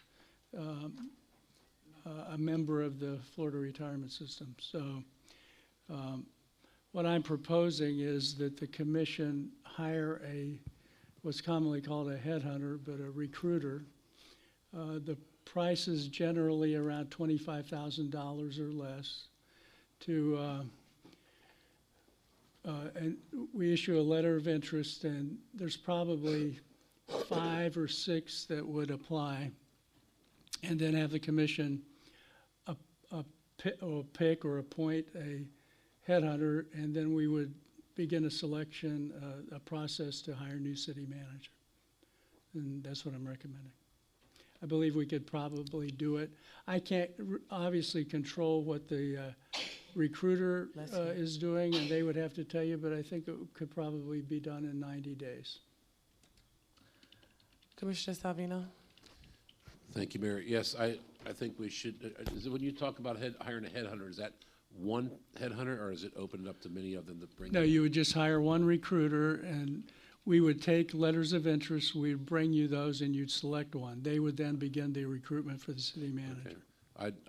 a member of the Florida retirement system. So what I'm proposing is that the commission hire what's commonly called a headhunter, but a recruiter. The price is generally around $25,000 or less and we issue a letter of interest, and there's probably 5 or 6 that would apply, and then have the commission pick or appoint a headhunter, and then we would begin a selection, a process to hire new city manager. And that's what I'm recommending. I believe we could probably do it. I can't obviously control what the recruiter is doing, and they would have to tell you, but I think it could probably be done in 90 days. Commissioner Salvino? Thank you, Mayor. Yes, I think we should, when you talk about hiring a headhunter, is that one headhunter, or is it opened up to many of them to bring? No, you would just hire one recruiter, and we would take letters of interest, we'd bring you those, and you'd select one. They would then begin the recruitment for the city manager. Okay.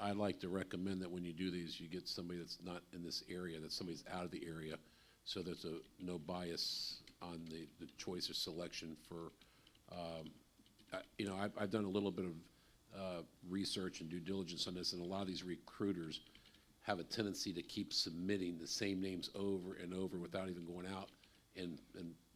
I'd like to recommend that when you do these, you get somebody that's not in this area, that somebody's out of the area, so there's no bias on the choice or selection for, I've done a little bit of research and due diligence on this, and a lot of these recruiters have a tendency to keep submitting the same names over and over without even going out and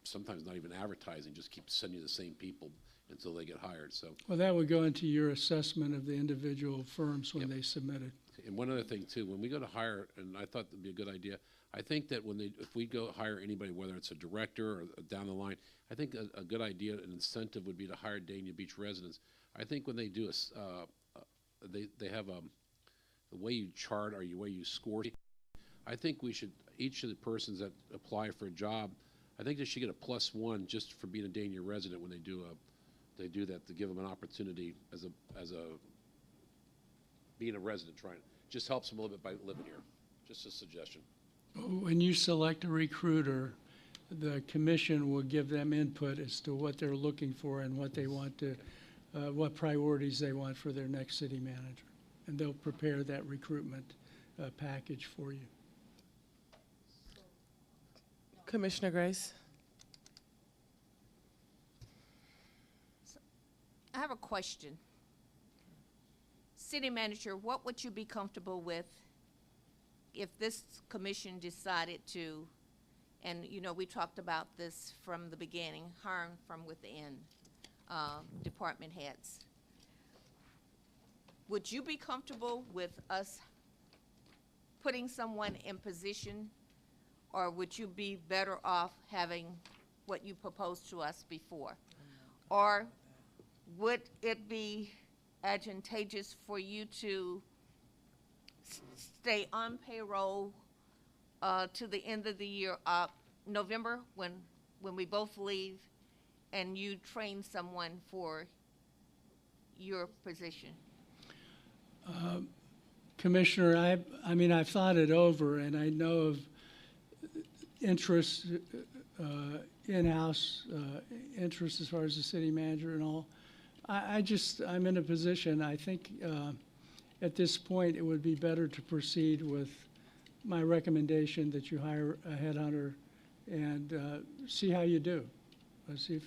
sometimes not even advertising, just keep sending you the same people until they get hired. So, Well, that would go into your assessment of the individual firms when they submitted. and one other thing too, when we go to hire, and I thought that'd be a good idea, I think that if we go hire anybody, whether it's a director or down the line, I think a good idea, an incentive would be to hire Dania Beach residents. I think when they do they have the way you chart or the way you score. I think we should, each of the persons that apply for a job, I think they should get a +1 just for being a Dania resident when they do that, to give them an opportunity as being a resident, just helps them a little bit by living here. Just a suggestion. When you select a recruiter, the commission will give them input as to what they're looking for and what they want to, what priorities they want for their next city manager. And they'll prepare that recruitment package for you. Commissioner Grace? I have a question. City manager, what would you be comfortable with if this commission decided to, and you know, we talked about this from the beginning, hiring from within, department heads. Would you be comfortable with us putting someone in position, or would you be better off having what you proposed to us before? Or would it be advantageous for you to stay on payroll to the end of the year, November, when we both leave, and you train someone for your position? Commissioner, I mean, I've thought it over, and I know of interest, in-house interest as far as the city manager and all. I'm in a position, I think at this point, it would be better to proceed with my recommendation that you hire a headhunter and see how you do. See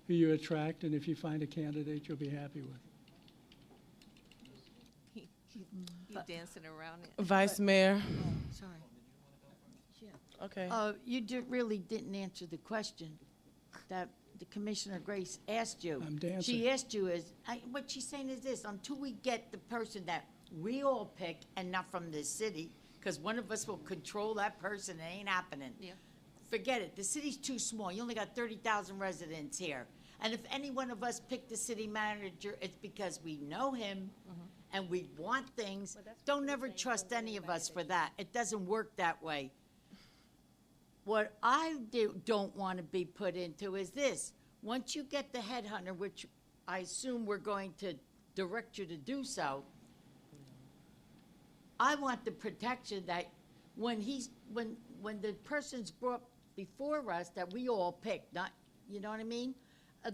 who you attract, and if you find a candidate you'll be happy with. You dancing around it. Vice Mayor. Sorry. Okay. You really didn't answer the question that the Commissioner Grace asked you. I'm dancing. She asked you what she's saying is this: until we get the person that we all pick and not from this city, because one of us will control that person, it ain't happening. Yeah. Forget it. The city's too small. You only got 30,000 residents here. And if any one of us pick the city manager, it's because we know him and we want things. Don't ever trust any of us for that. It doesn't work that way. What I don't want to be put into is this. Once you get the headhunter, which I assume we're going to direct you to do so, I want the protection that when the person's brought before us that we all pick, not, you know what I mean?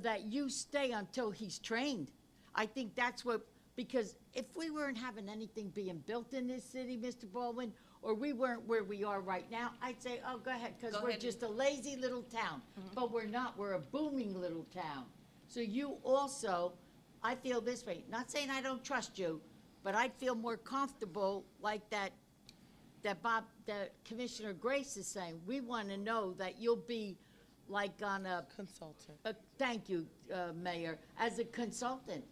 That you stay until he's trained. I think that's what, because if we weren't having anything being built in this city, Mr. Baldwin, or we weren't where we are right now, I'd say, oh, go ahead, because we're just a lazy little town. But we're not, we're a booming little town. So you also, I feel this way, not saying I don't trust you, but I'd feel more comfortable like that Commissioner Grace is saying. We want to know that you'll be like on a consultant. Thank you, Mayor. As a consultant,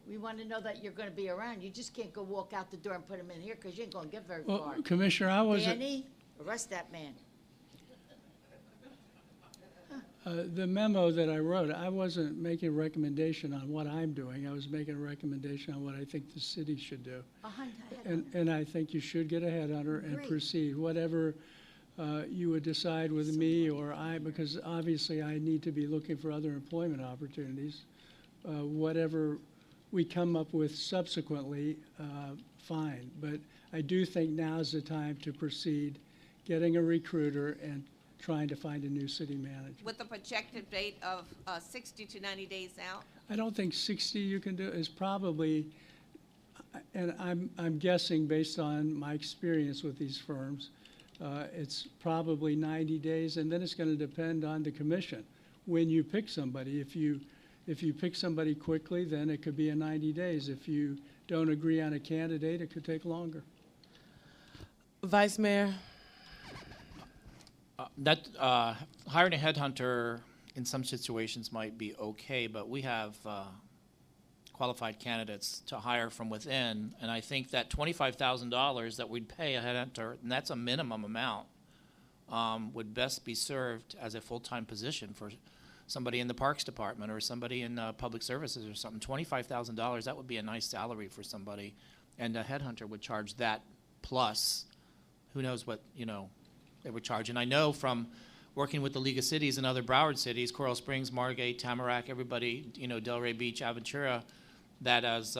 we want to know that you're going to be around. You just can't go walk out the door and put him in here because you ain't going to get very Well, far. Commissioner, I wasn't. Danny, arrest that man. The memo that I wrote, I wasn't making a recommendation on what I'm doing. I was making a recommendation on what I think the city should do. And I think you should get a headhunter and Great. proceed. Whatever you would decide with me or because obviously I need to be looking for other employment opportunities. Whatever we come up with subsequently, fine. But I do think now's the time to proceed, getting a recruiter and trying to find a new city manager. With a projected date of 60 to 90 days out? I don't think 60 you can do is probably, and I'm guessing based on my experience with these firms, it's probably 90 days, and then it's going to depend on the commission when you pick somebody. If you pick somebody quickly, then it could be a 90 days. If you don't agree on a candidate, it could take longer. Vice Mayor. Hiring a headhunter in some situations might be okay, but we have qualified candidates to hire from within, and I think that $25,000 that we'd pay a headhunter, and that's a minimum amount, would best be served as a full-time position for somebody in the Parks Department or somebody in Public Services or something. $25,000, that would be a nice salary for somebody, and a headhunter would charge that plus who knows what, they would charge. And I know from working with the League of Cities and other Broward cities, Coral Springs, Margate, Tamarack, everybody, Delray Beach, Aventura, that as,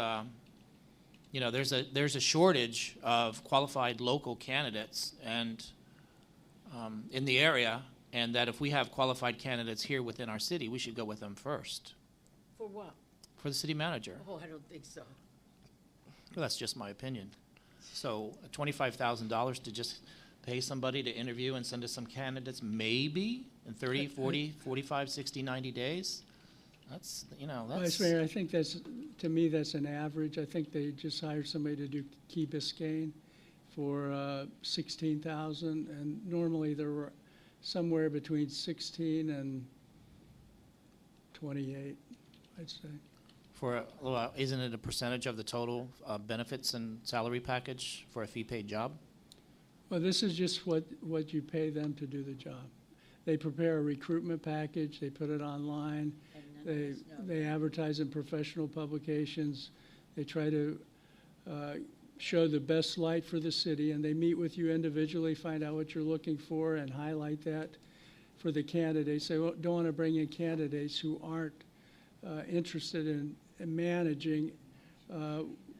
there's a shortage of qualified local candidates and in the area, and that if we have qualified candidates here within our city, we should go with them first. For what? For the city manager. Oh, I don't think so. Well, that's just my opinion. So $25,000 to just pay somebody to interview and send us some candidates, maybe in 30, 40, 45, 60, 90 days. That's, you know, Vice that's, Mayor, I think that's, to me, that's an average. I think they just hired somebody to do Key Biscayne for 16,000, and normally there were somewhere between 16 and 28, I'd say. well, isn't it a percentage of the total benefits and salary package for a fee-paid job? Well, this is just what you pay them to do the job. They prepare a recruitment package, they put it online, they advertise in professional publications, they try to show the best light for the city, and they meet with you individually, find out what you're looking for, and highlight that for the candidates. They don't want to bring in candidates who aren't interested in managing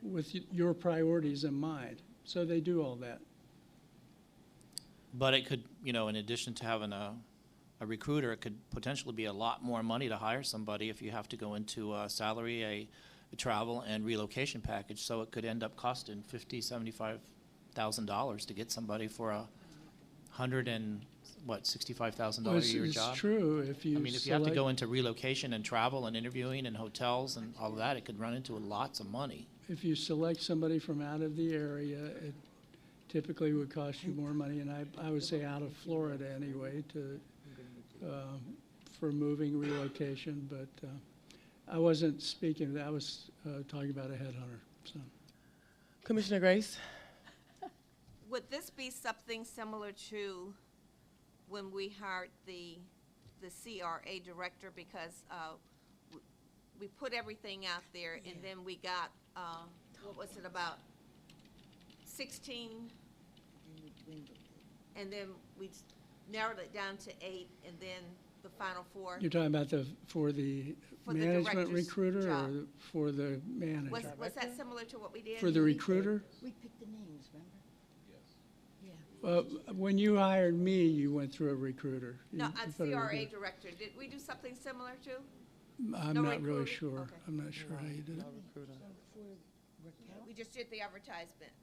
with your priorities in mind. So they do all that. But it could, you know, in addition to having a recruiter, it could potentially be a lot more money to hire somebody if you have to go into a salary, a travel and relocation package. So it could end up costing $50,000-$75,000 to get somebody for $65,000 Well, a year it's job. true if you I mean, if you have to select- go into relocation and travel and interviewing and hotels and all of that, it could run into lots of money. If you select somebody from out of the area, it typically would cost you more money, and I would say out of Florida anyway, for moving relocation, but I wasn't speaking of that, I was talking about a headhunter, so. Commissioner Grace? Would this be something similar to when we hired the CRA director? Because we put everything out there, and then we got, what was it, about 16? And then we narrowed it down to 8, and then the final 4. You're talking about for the For the management director's recruiter or job. for the manager? Was that similar to what we did? For the recruiter? We picked the names, remember? When you hired me, you went through a recruiter. No, You a put a CRA recruiter. director. Did we do something similar too? I'm No not really recruiter? sure. Okay. I'm not sure how you did it. We just did the advertisement,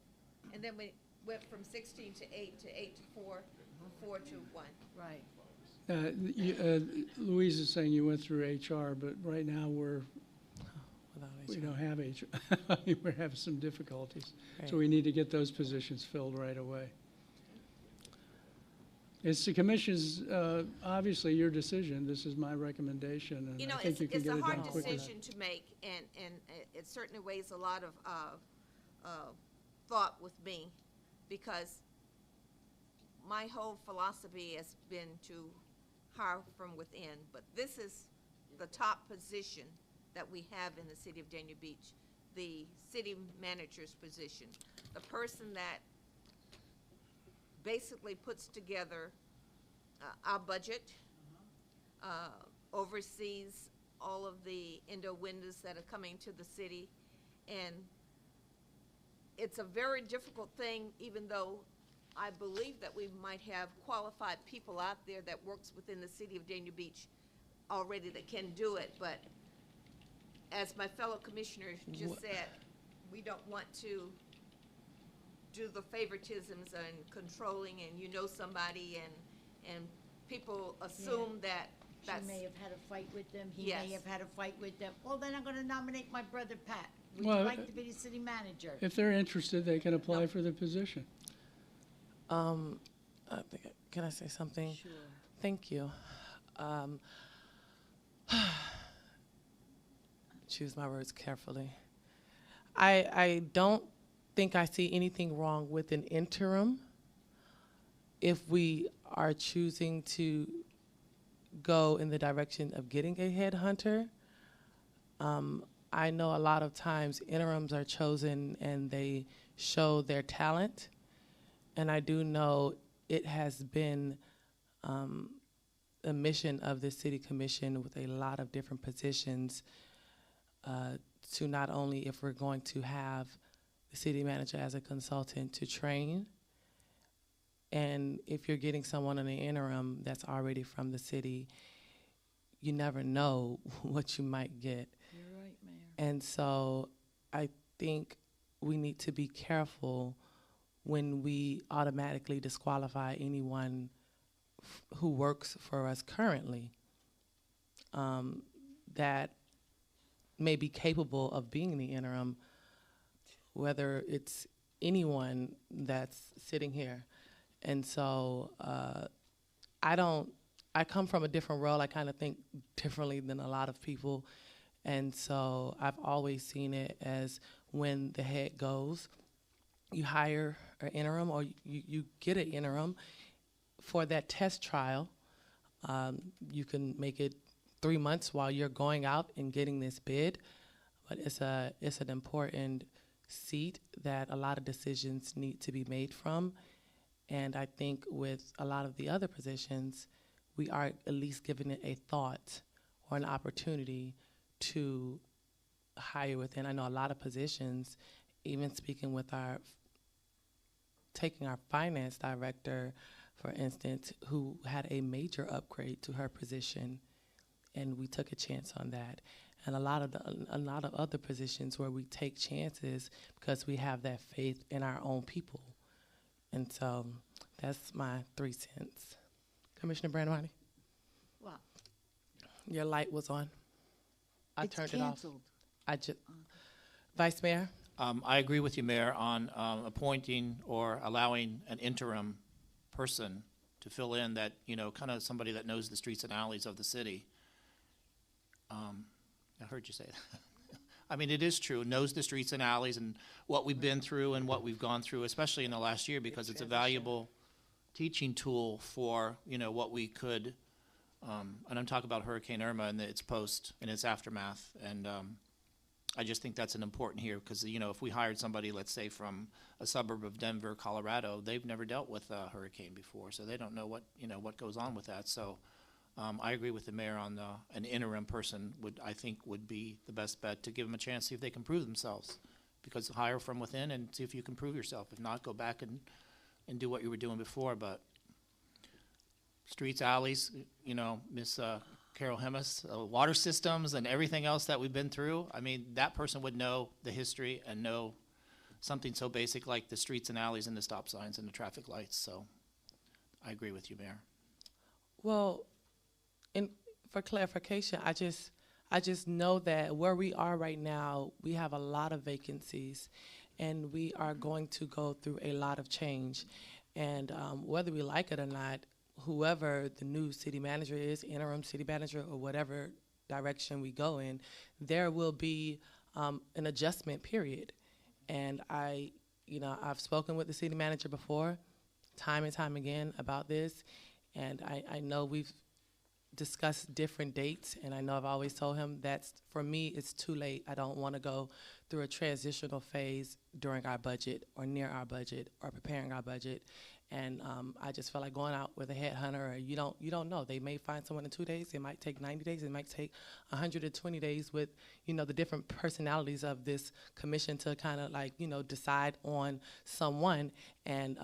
and then we went from 16 to 8 to 8 to 4, 4 to 1. Right. Louise is saying you went through HR, but right now we don't have HR. We're having some difficulties. Right. So we need to get those positions filled right away. It's the commission's, obviously your decision. This is my recommendation, and You know, I think you can it's get a it done hard quicker. decision to make, and it certainly weighs a lot of thought with me, because my whole philosophy has been to hire from within, but this is the top position that we have in the city of Dania Beach, the city manager's position, the person that basically puts together our budget, oversees all of the indoor windows that are coming to the city, and it's a very difficult thing, even though I believe that we might have qualified people out there that works within the city of Dania Beach already that can do it, but as my fellow commissioner just said, we don't want to do the favoritisms and controlling, and you know somebody, and people assume that that's. She may have had a fight with them, he Yes. may have had a fight with them. Well, then I'm gonna nominate my brother Pat. Would Well, you like to be the city manager? If they're interested, they can apply for the position. Can I say something? Sure. Thank you. Choose my words carefully. I don't think I see anything wrong with an interim if we are choosing to go in the direction of getting a headhunter. I know a lot of times interims are chosen and they show their talent, and I do know it has been a mission of the City Commission with a lot of different positions to not only, if we're going to have the city manager as a consultant, to train, and if you're getting someone in the interim that's already from the city, you never know what you might get. You're right, Mayor. And so I think we need to be careful when we automatically disqualify anyone who works for us currently. That may be capable of being the interim, whether it's anyone that's sitting here. And so I come from a different role. I kind of think differently than a lot of people. And so I've always seen it as when the head goes, you hire an interim or you get an interim for that test trial. You can make it 3 months while you're going out and getting this bid, but it's an important seat that a lot of decisions need to be made from. And I think with a lot of the other positions, we are at least giving it a thought or an opportunity to hire within. I know a lot of positions, even speaking with taking our finance director, for instance, who had a major upgrade to her position, and we took a chance on that. And a lot of other positions where we take chances because we have that faith in our own people. And so that's my 3 cents. Commissioner Brandimani? Wow. Your light was on. I It's turned canceled. it off. Vice Mayor? I agree with you, Mayor, on appointing or allowing an interim person to fill in that, kind of somebody that knows the streets and alleys of the city. I heard you say that. I mean, it is true, knows the streets and alleys and what we've been through and what we've gone through, especially in the last year, because it's a valuable teaching tool for, what we could, and I'm talking about Hurricane Irma and its post and its aftermath. And I just think that's an important here because, if we hired somebody, let's say from a suburb of Denver, Colorado, they've never dealt with a hurricane before, so they don't know what goes on with that. So I agree with the mayor on an interim person I think would be the best bet to give them a chance, see if they can prove themselves. Because hire from within and see if you can prove yourself. If not, go back and do what you were doing before. But streets, alleys, Miss Carol Hemis, water systems and everything else that we've been through, I mean, that person would know the history and know something so basic like the streets and alleys and the stop signs and the traffic lights. So I agree with you, Mayor. Well, for clarification, I just know that where we are right now, we have a lot of vacancies, and we are going to go through a lot of change. And whether we like it or not, whoever the new city manager is, interim city manager, or whatever direction we go in, there will be an adjustment period. And I've spoken with the city manager before, time and time again about this, and I know we've discussed different dates, and I know I've always told him that's, for me, it's too late. I don't want to go through a transitional phase during our budget or near our budget or preparing our budget. And I just felt like going out with a headhunter, or you don't know. They may find someone in 2 days. It might take 90 days. It might take 120 days with, the different personalities of this commission to kind of decide on someone. And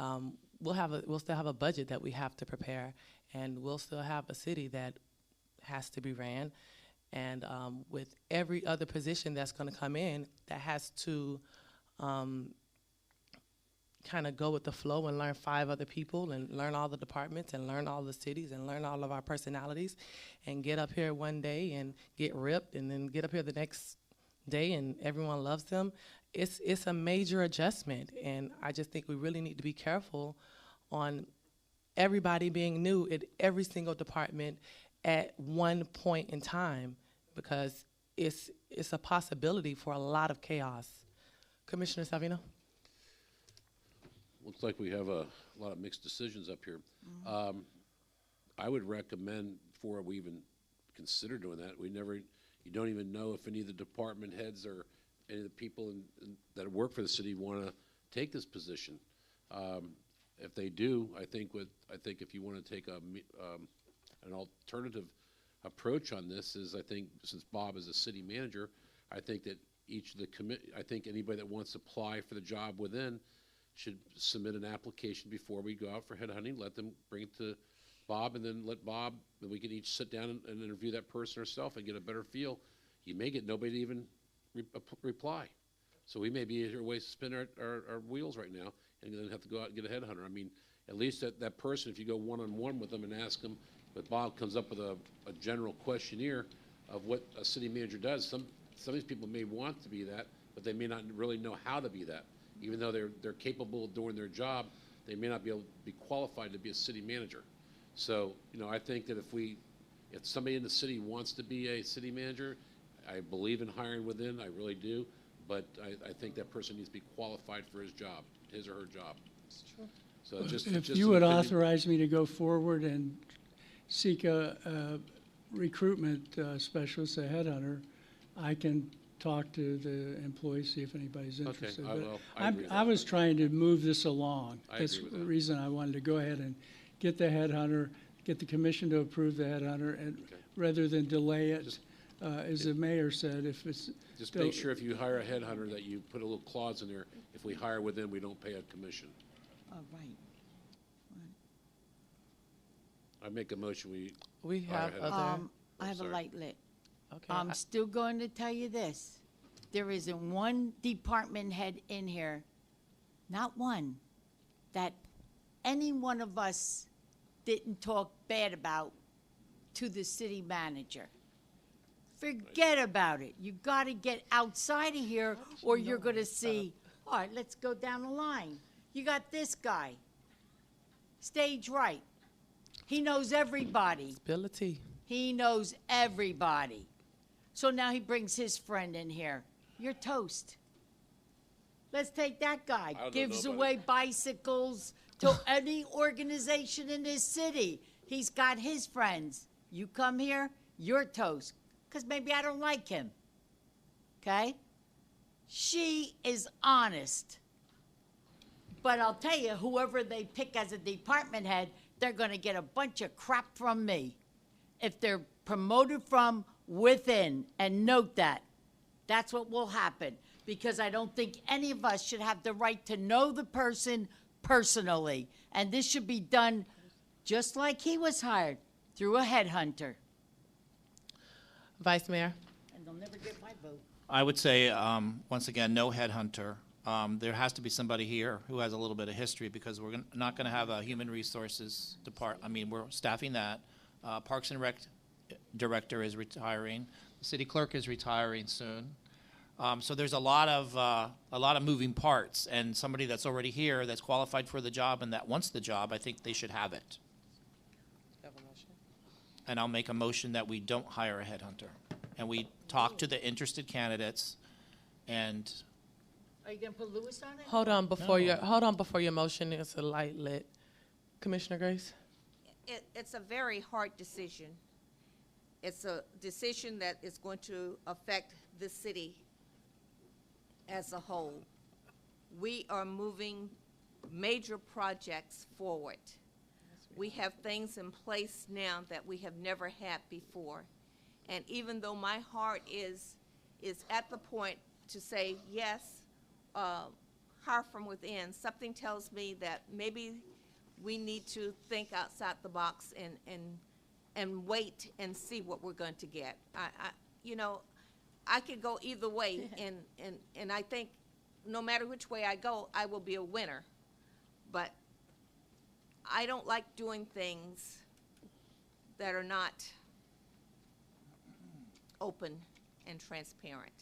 we'll still have a budget that we have to prepare, and we'll still have a city that has to be ran. And with every other position that's going to come in, that has to kind of go with the flow and learn 5 other people and learn all the departments and learn all the cities and learn all of our personalities and get up here one day and get ripped and then get up here the next day and everyone loves them. It's a major adjustment, and I just think we really need to be careful on everybody being new in every single department at one point in time, because it's a possibility for a lot of chaos. Commissioner Salvino? Looks like we have a lot of mixed decisions up here. I would recommend, before we even consider doing that, you don't even know if any of the department heads or any of the people that work for the city want to take this position. If they do, I think if you want to take an alternative approach on this, I think since Bob is a city manager, I think that I think anybody that wants to apply for the job within should submit an application before we go out for headhunting. Let them bring it to Bob, and then we can each sit down and interview that person ourselves and get a better feel. You may get nobody to even reply. So we may be here ways to spin our wheels right now and then have to go out and get a headhunter. I mean, at least that person, if you go one-on-one with them and ask them, but Bob comes up with a general questionnaire of what a city manager does, some of these people may want to be that, but they may not really know how to be that. Even though they're capable of doing their job, they may not be able to be qualified to be a city manager. So, I think that if somebody in the city wants to be a city manager, I believe in hiring within, I really do, but I think that person needs to be qualified for his job, his or her job. It's true. So just If just you an would opinion. authorize me to go forward and seek a recruitment specialist, a headhunter, I can talk to the employees, see if anybody's Okay, interested. I But will. I agree with I that. was trying to move this along. I That's agree with the that. reason I wanted to go ahead and get the headhunter, get the commission to approve the headhunter, and rather than delay it, as the mayor said, if it's. Just make sure if you hire a headhunter that you put a little clause in there, if we hire within, we don't pay a commission. All right. I make a motion, We hire have a headhunter. other. I have a sorry. light lit. Okay. I'm still going to tell you this. There isn't one department head in here, not one, that any one of us didn't talk bad about to the city manager. Forget about it. You got to get outside of here or you're going to see, all right, let's go down the line. You got this guy, stage right. He knows everybody. Spill the tea. He knows everybody. So now he brings his friend in here. You're toast. Let's take that guy. I don't Gives know about away bicycles to any organization in this city. He's got his friends. You come here, you're toast. Because maybe I don't like him. Okay? She is honest. But I'll tell you, whoever they pick as a department head, they're going to get a bunch of crap from me if they're promoted from within. And note that. That's what will happen. Because I don't think any of us should have the right to know the person personally. And this should be done just like he was hired, through a headhunter. Vice Mayor. And they'll never get my vote. I would say, once again, no headhunter. There has to be somebody here who has a little bit of history because we're not going to have a human resources department. I mean, we're staffing that. Parks and Rec director is retiring. The city clerk is retiring soon. So there's a lot of moving parts, and somebody that's already here that's qualified for the job and that wants the job, I think they should have it. And I'll make a motion that we don't hire a headhunter, and we talk to the interested candidates, and Are you going to put Lewis on it? Hold on before No. your motion is a light lit. Commissioner Grace. It's a very hard decision. It's a decision that is going to affect the city as a whole. We are moving major projects forward. We have things in place now that we have never had before. And even though my heart is at the point to say, yes, hire from within, something tells me that maybe we need to think outside the box and wait and see what we're going to get. I could go either way, and I think no matter which way I go, I will be a winner. But I don't like doing things that are not open and transparent.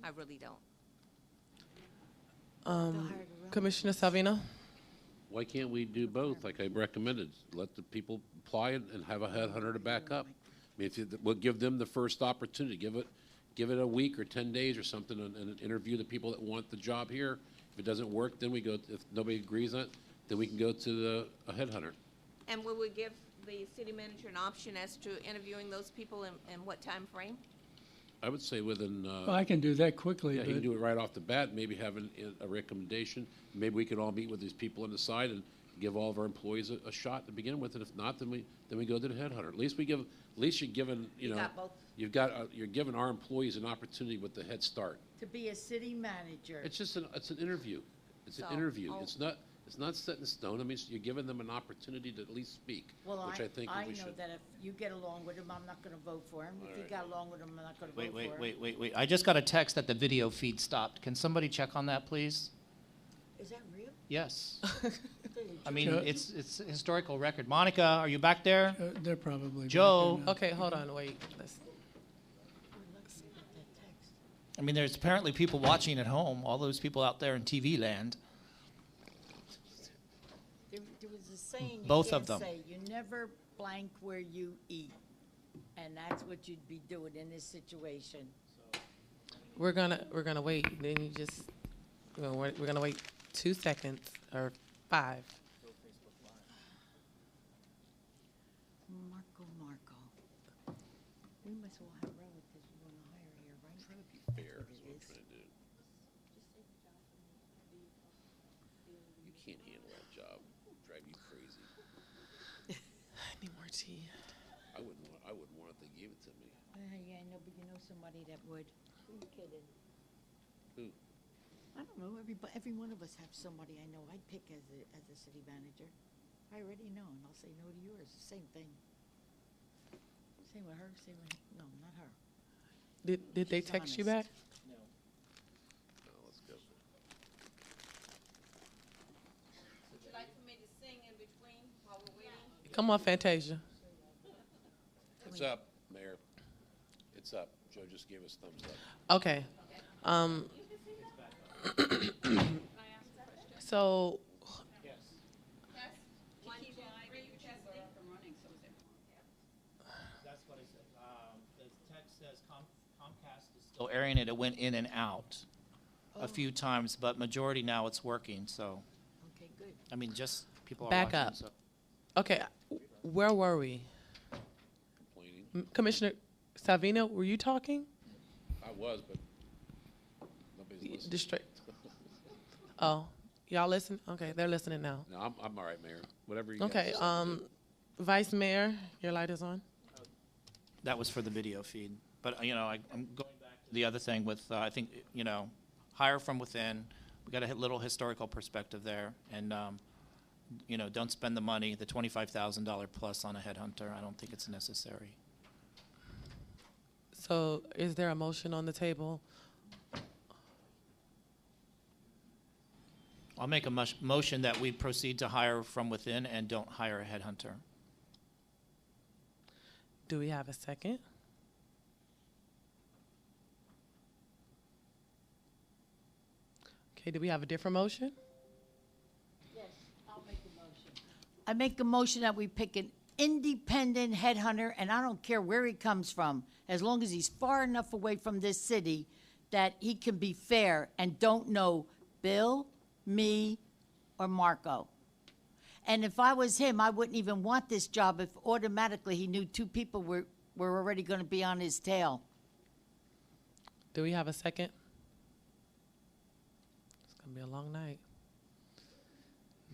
I really don't. Commissioner Salvino. Why can't we do both, like I recommended? Let the people apply and have a headhunter to back up. I mean, we'll give them the first opportunity. Give it a week or 10 days or something and interview the people that want the job here. If it doesn't work, then we go, if nobody agrees on it, then we can go to a headhunter. And will we give the city manager an option as to interviewing those people in what time frame? I would say within. Well, I can do that quickly, Yeah, you can but do it right off the bat, maybe have a recommendation. Maybe we could all meet with these people on the side and give all of our employees a shot to begin with, and if not, then we go to the headhunter. At least you're giving, You got both. you're giving our employees an opportunity with the head start. To be a city manager. It's just an interview. It's an So, interview. oh. It's not set in stone. I mean, you're giving them an opportunity to at least speak, Well, which I think I we know should. that if you get along with him, I'm not going to vote for him. If you got along with him, I'm not going to vote for him. wait. I just got a text that the video feed stopped. Can somebody check on that, please? Is that real? Yes. I mean, it's a historical record. Monica, are you back there? they're probably. Joe. Okay, hold on, wait. Let's, I mean, there's apparently people watching at home, all those people out there in TV land. There was a saying you Both can't of them. say, you never blank where you eat. And that's what you'd be doing in this situation. We're gonna wait. Then you just we're gonna wait 2 seconds or 5. Marco. We must all have relatives we want to hire here, right? Trying to be fair is what I'm trying to do. You can't handle that job. It'll drive you crazy. I need more tea. I wouldn't want it if they gave it to me. Yeah, I know, but you know somebody that would. Who you kidding? Who? I don't know. Every one of us have somebody I know I'd pick as a city manager. I already know, and I'll say no to yours. Same thing. Same with her. Same with no, not her. Did they She's text you honest. back? No, let's go. Would you like for me to sing in between while we're waiting? Come on, Fantasia. It's up, Mayor. It's up. Joe just gave us thumbs up. Okay. So That's what I said. The text says Comcast is still airing it. It went in and out a few times, but majority now it's working. So, Okay, good. I mean, just people are back watching. up. So. Okay, where were we? Complaining. Commissioner Salvino, were you talking? I was, but nobody's listening. Oh, y'all listen? Okay, they're listening now. No, I'm all right, Mayor. Whatever you Okay, guys decide. Vice Mayor, your light is on. That was for the video feed. But, I'm going back to the other thing with, I think, hire from within. We got a little historical perspective there. And, don't spend the money, the $25,000 plus on a headhunter. I don't think it's necessary. So is there a motion on the table? I'll make a motion that we proceed to hire from within and don't hire a headhunter. Do we have a second? Okay, do we have a different motion? Yes, I'll make a motion. I make a motion that we pick an independent headhunter, and I don't care where he comes from, as long as he's far enough away from this city that he can be fair and don't know Bill, me, or Marco. And if I was him, I wouldn't even want this job if automatically he knew 2 people were already going to be on his tail. Do we have a second? It's gonna be a long night.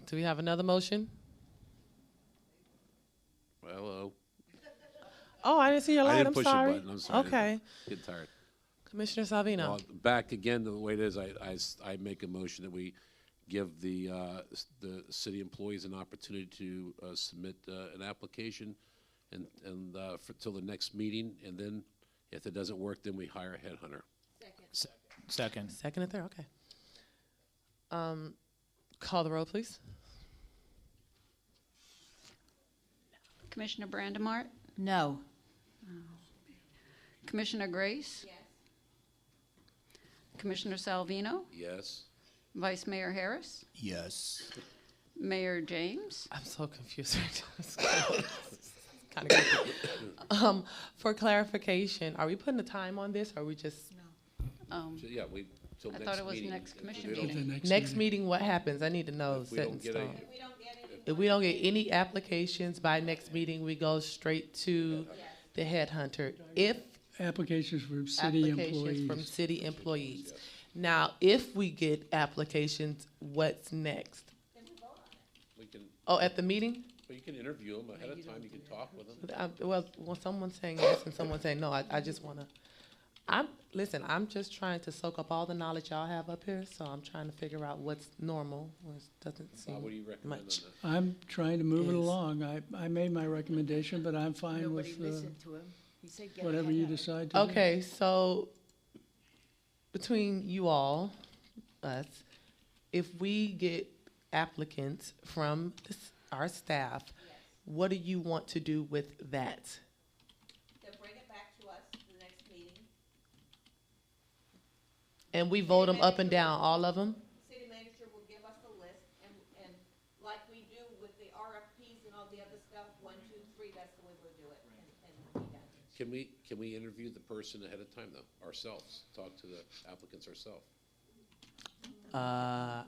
Do we have another motion? Hello. Oh, I didn't see your I light. didn't I'm push sorry. the button. I'm sorry. Okay. Getting tired. Commissioner Salvino. Well, back again to the way it is, I make a motion that we give the city employees an opportunity to submit an application and for till the next meeting, and then if it doesn't work, then we hire a headhunter. Second. Second and third, okay. Call the roll, please. Commissioner Brandimart? No. Commissioner Grace? Yes. Commissioner Salvino? Yes. Vice Mayor Harris? Yes. Mayor James? I'm so confused right now. Kind of confused. For clarification, are we putting a time on this, or are we just? Yeah, we till I next thought it was meeting. next If commission we don't- meeting. Next meeting, what happens? I need to know. If we Set don't in get a- stone. If we don't get any applications by next meeting, we go straight to the headhunter. If Applications from city applications from employees. city employees. Now, if we get applications, what's next? We can, Oh, at the meeting? well, you can interview them ahead of time. You can talk with them. Well, someone's saying yes and someone's saying no. I just want to. Listen. I'm just trying to soak up all the knowledge y'all have up here, so I'm trying to figure out what's normal, which doesn't seem What do you recommend on much. that? I'm trying to move it Yes. along. I made my recommendation, but I'm fine Nobody with listened to him. He said get a whatever you headhunter. decide to do. Okay, so between you all, us, if we get applicants from our staff, what do you want to do with that? Then bring it back to us the next meeting. And we vote them up and down, all of them? City manager will give us a list, and like we do with the RFPs and all the other stuff, 1, 2, 3, that's the way we'll do it, and we'll be done. Can we interview the person ahead of time, though, ourselves, talk to the applicants ourselves? Not,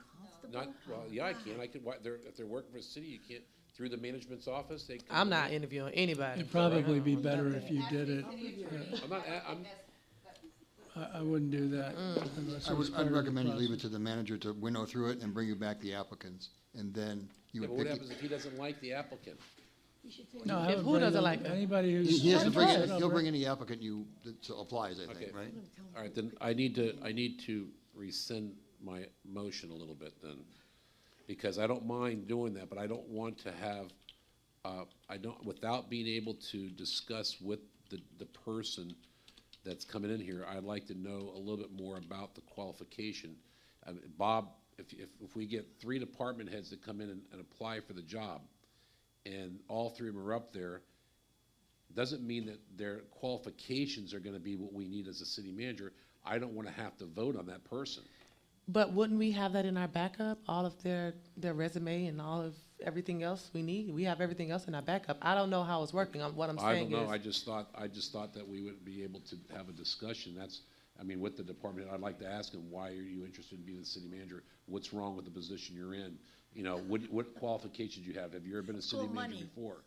well, yeah, I can, if they're working for the city, you can't, through the management's office, they. I'm not interviewing anybody. It'd probably be better if you did it. I wouldn't do that. unless it was part I'd of the recommend you leave it process. to the manager to winnow through it and bring you back the applicants, and then you Yeah, but would what pick. happens if he doesn't like the applicant? No, I If would who bring doesn't them- like that? anybody who's. He has to bring, interested, I'll he'll bring any applicant that applies, I Okay. think, right? All right, then I need to rescind my motion a little bit then, because I don't mind doing that, but I don't want to have, without being able to discuss with the person that's coming in here, I'd like to know a little bit more about the qualification. Bob, if we get 3 department heads that come in and apply for the job, and all 3 of them are up there, doesn't mean that their qualifications are gonna be what we need as a city manager. I don't wanna have to vote on that person. But wouldn't we have that in our backup, all of their resume and all of everything else we need? We have everything else in our backup. I don't know how it's working. What I'm I saying don't know, is. I just thought that we would be able to have a discussion, with the department, I'd like to ask them, why are you interested in being the city manager? What's wrong with the position you're in? What qualifications you have? Have you ever been a city manager before?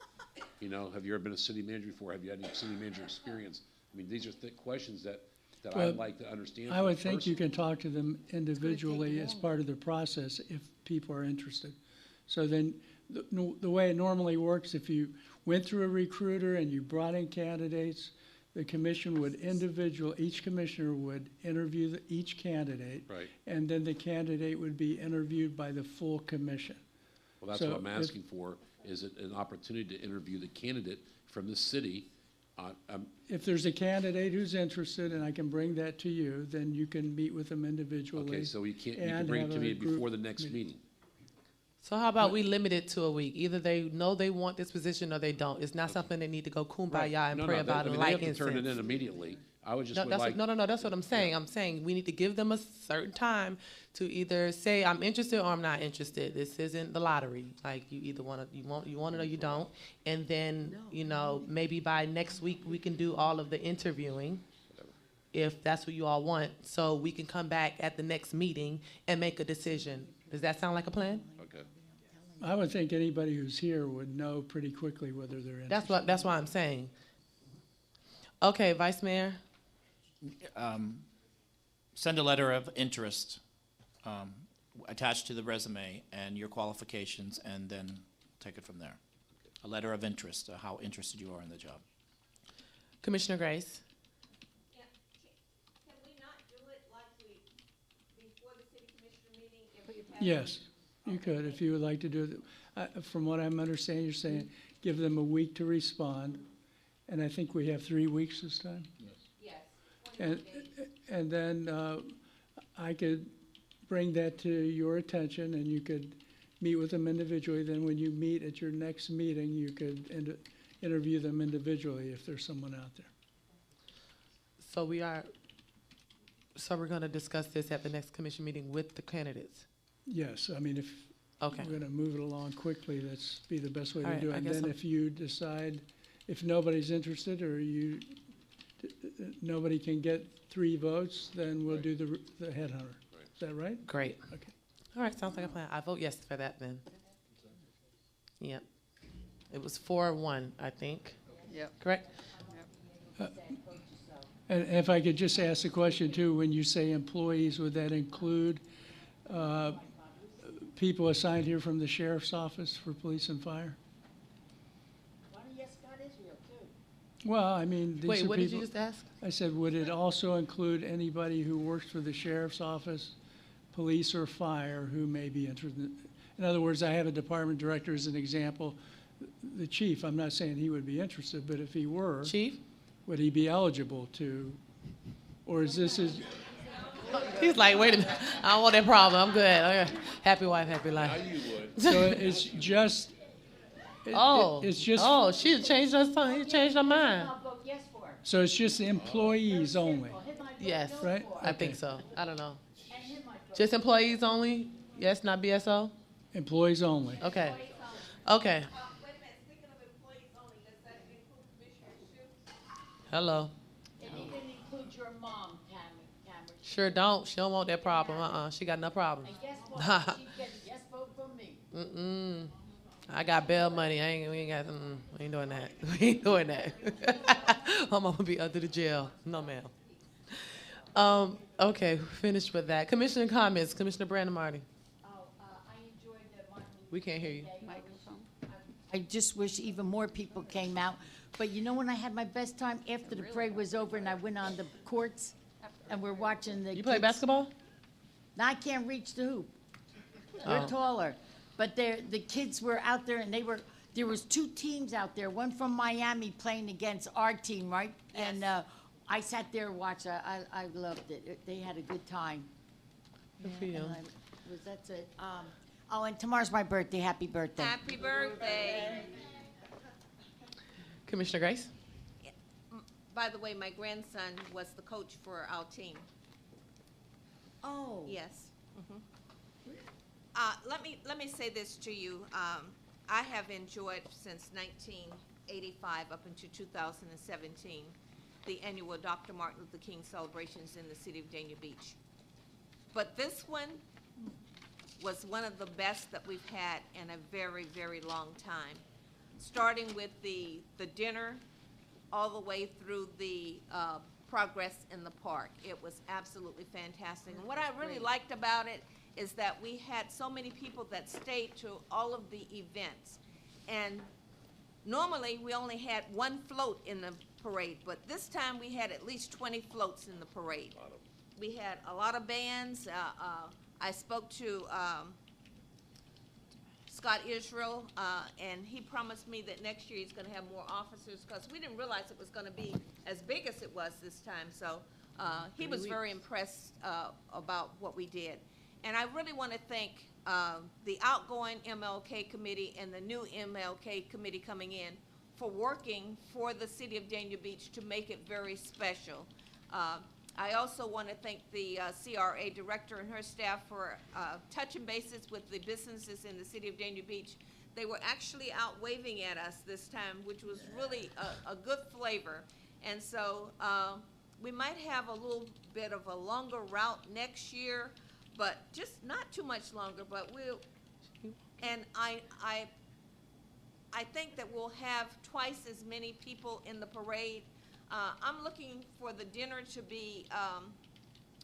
Have you ever been a city manager before? Have you had any city manager experience? These are thick questions that Well, I'd like to understand. I from would the think you person. can talk to them individually as part of the process if people are interested. So then, the way it normally works, if you went through a recruiter and you brought in candidates, the commission would each commissioner would interview each candidate. Right. And then the candidate would be interviewed by the full commission. Well, that's So what I'm if- asking for, is it an opportunity to interview the candidate from the city? If there's a candidate who's interested, and I can bring that to you, then you can meet with them individually. Okay, so you can and bring it have to a me group before the next meeting. So how about we limit it to a week? Either they know they want this position or they don't. It's not something they need to go kumbaya and pray about and light They have to turn it in incense. immediately. I would just No, would that's like. no, that's what I'm saying. I'm saying we need to give them a certain time to either say I'm interested or I'm not interested. This isn't the lottery. Like you either want it or you don't. And then maybe by next week we can do all of the interviewing, if that's what you all want. So we can come back at the next meeting and make a decision. Does that sound like a plan? Okay. I would think anybody who's here would know pretty quickly whether they're interested. That's why I'm saying. Okay, Vice Mayor. Send a letter of interest attached to the resume and your qualifications, and then take it from there. A letter of interest, how interested you are in the job. Commissioner Grace. Can we not do it like before the city commissioner meeting? If we have- Yes, you could, if you would like to do it. From what I'm understanding, you're saying, give them a week to respond, and I think we have 3 weeks this time? Yes. And then I could bring that to your attention, and you could meet with them individually. Then when you meet at your next meeting, you could interview them individually if there's someone out there. So we're going to discuss this at the next commission meeting with the candidates. Yes, I mean, if Okay. we're gonna move it along quickly, that's be the best way All to right, do it. I And guess then I'm- if you decide, if nobody's interested, or nobody can get 3 votes, then we'll do the headhunter. Is that right? Great. Okay. All right, sounds like a plan. I vote yes for that then. Yep. It was 4-1, I think. Yep. Correct? And if I could just ask a question too, when you say employees, would that include people assigned here from the sheriff's office for police and fire? Well, I mean, these Wait, are what did you people- just ask? I said, would it also include anybody who works for the sheriff's office, police or fire, who may be interested? In other words, I have a department director as an example. The chief, I'm not saying he would be interested, but if he were. Chief? Would he be eligible to, or is this his? He's like, wait a minute, I don't want that problem. I'm good. Okay. Happy wife, happy life. So it's just. It's just. Oh, she changed her mind. So it's just employees only. Yes, Right? I think Okay. so. I don't know. Just employees only? Yes, not BSO? Employees only. Okay. Okay. Hello. It even includes your mom, Cameron. Sure don't. She don't want that problem. She got no problem. And guess what? She gets a yes vote from me. Mm-mm. I got bail money. We ain't got. We ain't doing that. We ain't doing that. I'm gonna be under the jail. No, ma'am. Okay, finished with that. Commissioner comments. Commissioner Brandon Marty. I enjoyed the Martin Luther We can't hear you. King Day. I just wish even more people came out. But you know when I had my best time? After the parade was over and I went on the courts and we're watching the You play kids. basketball? No, I can't reach the hoop. You're Oh. taller. But the kids were out there and there was two teams out there, one from Miami playing against our team, right? And I sat there and watched. I loved it. They had a good time. Good for you. That's it. Oh, and tomorrow's my birthday. Happy birthday. Happy birthday. Commissioner Grace. By the way, my grandson was the coach for our team. Oh. Yes. Mhm. Let me say this to you. I have enjoyed since 1985 up into 2017 the annual Dr. Martin Luther King celebrations in the city of Dania Beach. But this one was one of the best that we've had in a very, very long time. Starting with the dinner, all the way through the progress in the park. It was absolutely fantastic. And what I really liked about it is that we had so many people that stayed to all of the events. And normally, we only had one float in the parade, but this time we had at least 20 floats in the parade. We had a lot of bands. I spoke to Scott Israel, and he promised me that next year he's going to have more officers, because we didn't realize it was going to be as big as it was this time. So he was very impressed about what we did. And I really want to thank the outgoing MLK committee and the new MLK committee coming in for working for the city of Dania Beach to make it very special. I also want to thank the CRA director and her staff for touching bases with the businesses in the city of Dania Beach. They were actually out waving at us this time, which was really a good flavor. And so we might have a little bit of a longer route next year, but just not too much longer, but we'll, and I think that we'll have twice as many people in the parade. I'm looking for the dinner to be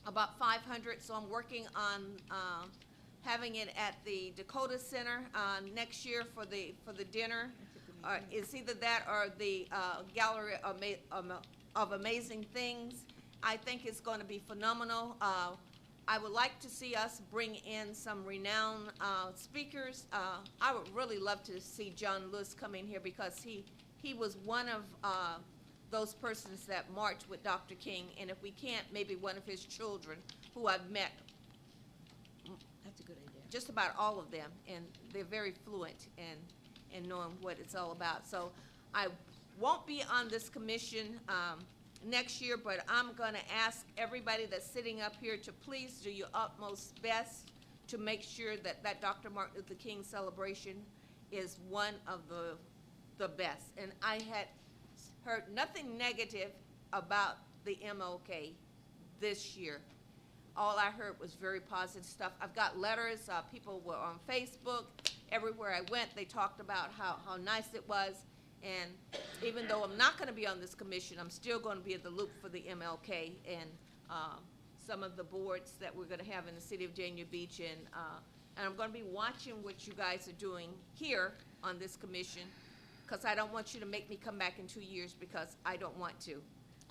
about 500, so I'm working on having it at the Dakota Center next year for the dinner. It's either that or the Gallery of Amazing Things. I think it's going to be phenomenal. I would like to see us bring in some renowned speakers. I would really love to see John Lewis come in here, because he was one of those persons that marched with Dr. King, and if we can't, maybe one of his children, who I've met. That's a good idea. Just about all of them, and they're very fluent in knowing what it's all about. So I won't be on this commission next year, but I'm going to ask everybody that's sitting up here to please do your utmost best to make sure that that Dr. Martin Luther King celebration is one of the best. And I had heard nothing negative about the MLK this year. All I heard was very positive stuff. I've got letters. People were on Facebook. Everywhere I went, they talked about how nice it was. And even though I'm not going to be on this commission, I'm still going to be at the loop for the MLK and some of the boards that we're going to have in the city of Dania Beach. And I'm going to be watching what you guys are doing here on this commission, because I don't want you to make me come back in 2 years, because I don't want to.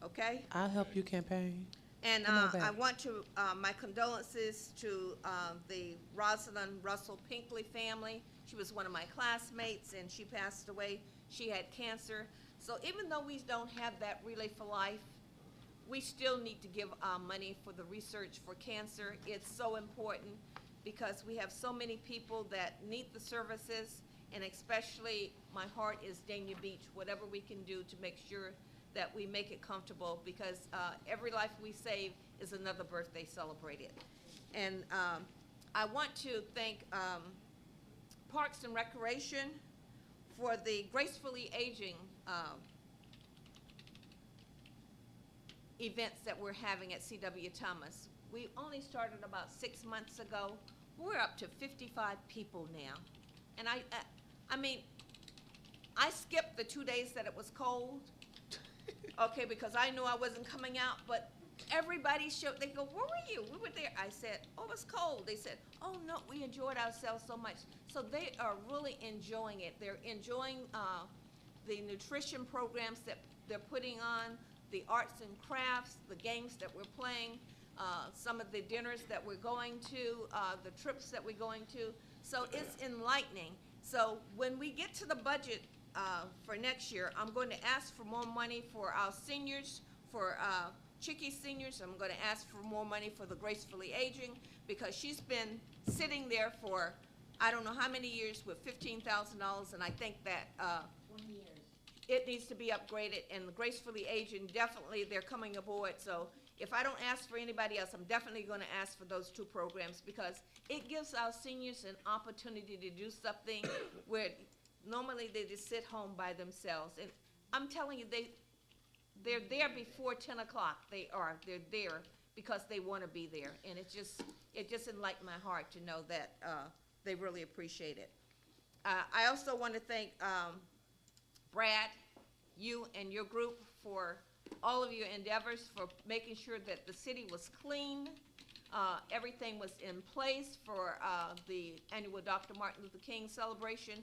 Okay? I'll help you campaign. And Come on back. I want to, my condolences to the Rosalind Russell Pinkley family. She was one of my classmates, and she passed away. She had cancer. So even though we don't have that Relay for Life, we still need to give money for the research for cancer. It's so important, because we have so many people that need the services, and especially my heart is Dania Beach. Whatever we can do to make sure that we make it comfortable, because every life we save is another birthday celebrated. And I want to thank Parks and Recreation for the Gracefully Aging events that we're having at C.W. Thomas. We only started about 6 months ago. We're up to 55 people now. And I mean, I skipped the 2 days that it was cold, okay, because I knew I wasn't coming out, but everybody showed, they go, where were you? We were there. I said, oh, it was cold. They said, oh, no, we enjoyed ourselves so much. So they are really enjoying it. They're enjoying the nutrition programs that they're putting on, the arts and crafts, the games that we're playing, some of the dinners that we're going to, the trips that we're going to. So it's enlightening. So when we get to the budget for next year, I'm going to ask for more money for our seniors, for Chicky seniors. I'm going to ask for more money for the Gracefully Aging, because she's been sitting there for I don't know how many years with $15,000, and I think that it needs to be upgraded. And the Gracefully Aging, definitely they're coming aboard. So if I don't ask for anybody else, I'm definitely going to ask for those two programs, because it gives our seniors an opportunity to do something where normally they just sit home by themselves. And I'm telling you, they're there before 10 o'clock. They're there because they want to be there. And it just enlightened my heart to know that they really appreciate it. I also want to thank Brad, you and your group, for all of your endeavors, for making sure that the city was clean. Everything was in place for the annual Dr. Martin Luther King celebration.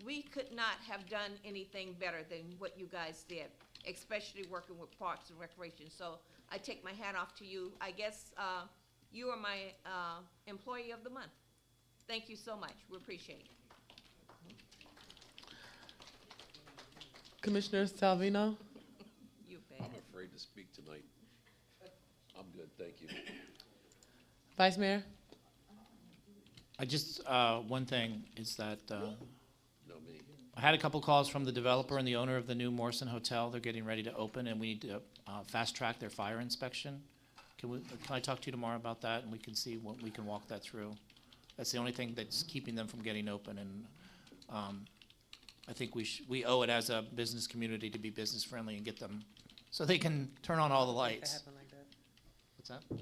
We could not have done anything better than what you guys did, especially working with Parks and Recreation. So I take my hat off to you. I guess you are my employee of the month. Thank you so much. We appreciate it. Commissioner Salvino? You bet. I'm afraid to speak tonight. I'm good, thank you. Vice Mayor? I just, one thing is that No, me. I had a couple calls from the developer and the owner of the new Morrison Hotel. They're getting ready to open, and we need to fast track their fire inspection. Can I talk to you tomorrow about that, and we can see what we can walk that through? That's the only thing that's keeping them from getting open, and I think we owe it as a business community to be business friendly and get them so they can turn on all the lights. Happen like that. What's that? I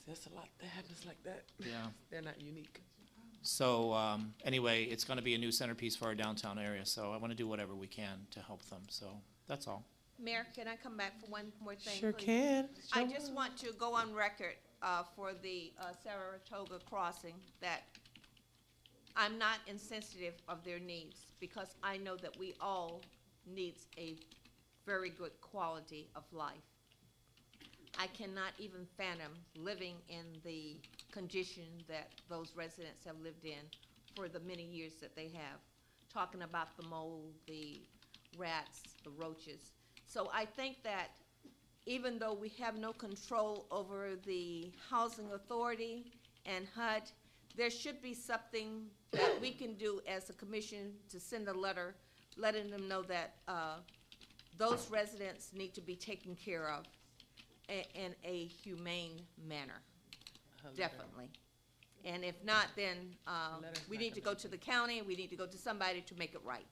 said, it's a lot that happens like that. Yeah. They're not unique. So anyway, it's going to be a new centerpiece for our downtown area, so I want to do whatever we can to help them. So that's all. Mayor, can I come back for one more thing, Sure please? can. I just want to go on record for the Saratoga crossing that I'm not insensitive of their needs, because I know that we all need a very good quality of life. I cannot even fathom living in the condition that those residents have lived in for the many years that they have, talking about the mold, the rats, the roaches. So I think that even though we have no control over the Housing Authority and HUD, there should be something that we can do as a commission to send a letter letting them know that those residents need to be taken care of in a humane manner, definitely. And if not, then we need to go to the county, we need to go to somebody to make it right.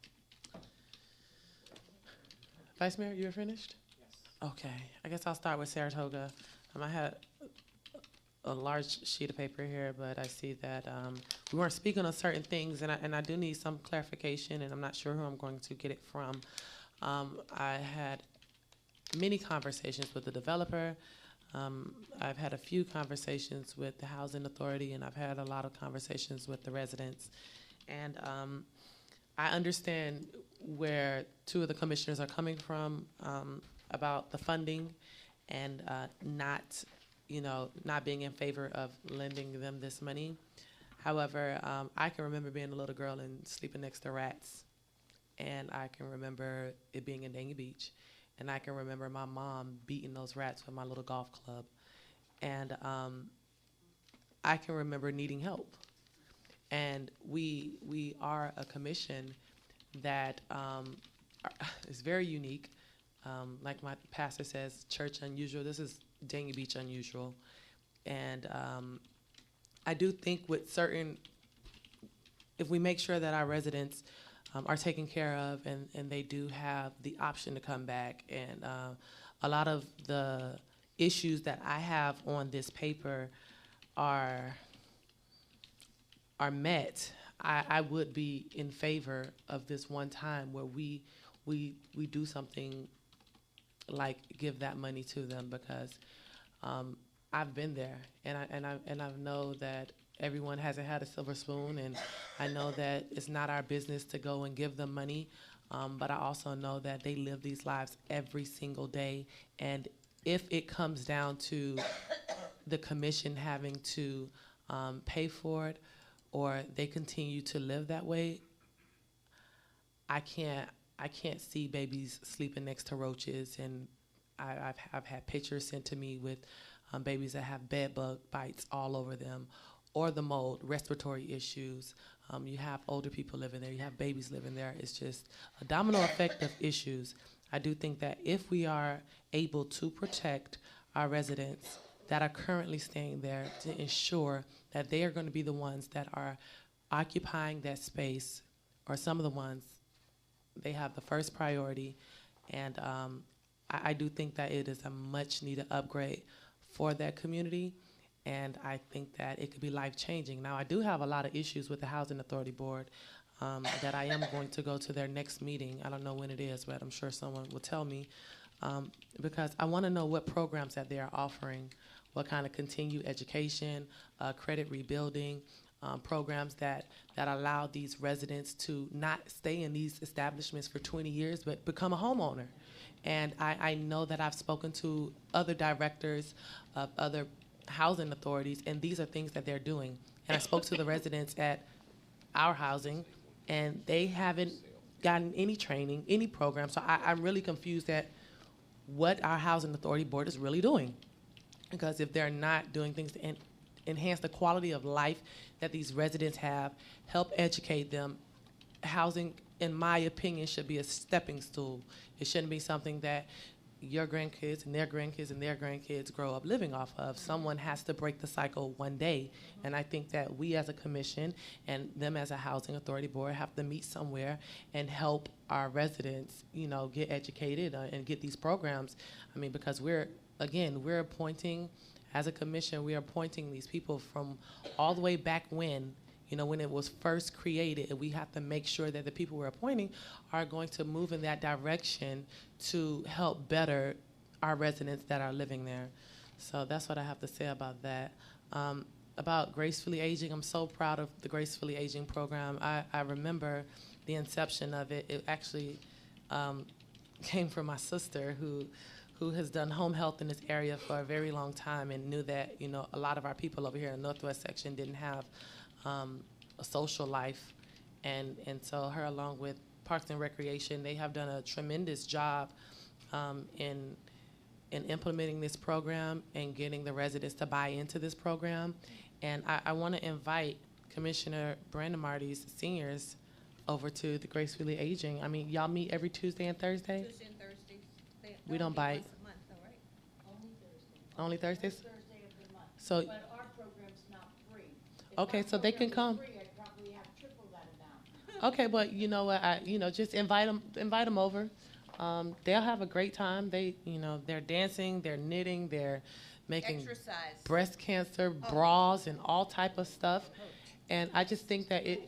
Vice Mayor, you were finished? Yes. Okay, I guess I'll start with Saratoga. I had a large sheet of paper here, but I see that we weren't speaking on certain things, and I do need some clarification, and I'm not sure who I'm going to get it from. I had many conversations with the developer. I've had a few conversations with the Housing Authority, and I've had a lot of conversations with the residents. And I understand where two of the commissioners are coming from about the funding and not being in favor of lending them this money. However, I can remember being a little girl and sleeping next to rats. And I can remember it being in Dania Beach. And I can remember my mom beating those rats with my little golf club. And I can remember needing help. And we are a commission that is very unique. like my pastor says, church unusual. This is Dania Beach unusual. And I do think with certain, if we make sure that our residents are taken care of and they do have the option to come back, and a lot of the issues that I have on this paper are met, I would be in favor of this one time where we do something like give that money to them, because I've been there, and I know that everyone hasn't had a silver spoon, and I know that it's not our business to go and give them money, but I also know that they live these lives every single day, and if it comes down to the commission having to pay for it, or they continue to live that way, I can't see babies sleeping next to roaches, and I've had pictures sent to me with babies that have bed bug bites all over them, or the mold, respiratory issues. You have older people living there, you have babies living there. It's just a domino effect of issues. I do think that if we are able to protect our residents that are currently staying there, to ensure that they are going to be the ones that are occupying that space, or some of the ones, they have the first priority. And I do think that it is a much needed upgrade for that community, and I think that it could be life-changing. Now, I do have a lot of issues with the Housing Authority Board that I am going to go to their next meeting. I don't know when it is, but I'm sure someone will tell me, because I want to know what programs that they are offering, what kind of continued education, credit rebuilding, programs that allow these residents to not stay in these establishments for 20 years, but become a homeowner. And I know that I've spoken to other directors of other housing authorities, and these are things that they're doing. And I spoke to the residents at our housing, and they haven't gotten any training, any program. So I'm really confused at what our Housing Authority Board is really doing. Because if they're not doing things to enhance the quality of life that these residents have, help educate them, housing, in my opinion, should be a stepping stool. It shouldn't be something that your grandkids and their grandkids and their grandkids grow up living off of. Someone has to break the cycle one day. And I think that we as a commission and them as a Housing Authority Board have to meet somewhere and help our residents, get educated and get these programs. I mean, because we're appointing, as a commission, we're appointing these people from all the way back when it was first created, and we have to make sure that the people we're appointing are going to move in that direction to help better our residents that are living there. So that's what I have to say about that. About Gracefully Aging, I'm so proud of the Gracefully Aging program. I remember the inception of it. It actually came from my sister who has done home health in this area for a very long time, and knew that, a lot of our people over here in the Northwest section didn't have a social life, and so her, along with Parks and Recreation, they have done a tremendous job in implementing this program and getting the residents to buy into this program. And I want to invite Commissioner Brandon Marty's seniors over to the Gracefully Aging. I mean, y'all meet every Tuesday and Thursday? Tuesday and Thursdays. We don't bite? Once a month, though, right? Only Thursdays? Thursday of the month. So, But our program's not free. okay, so they can come. Free, I'd probably have triple that amount. Okay, but you know what? Just invite them over. They'll have a great time. They're dancing, they're knitting, they're making Exercise. breast cancer bras and all type of stuff. And I just think that it.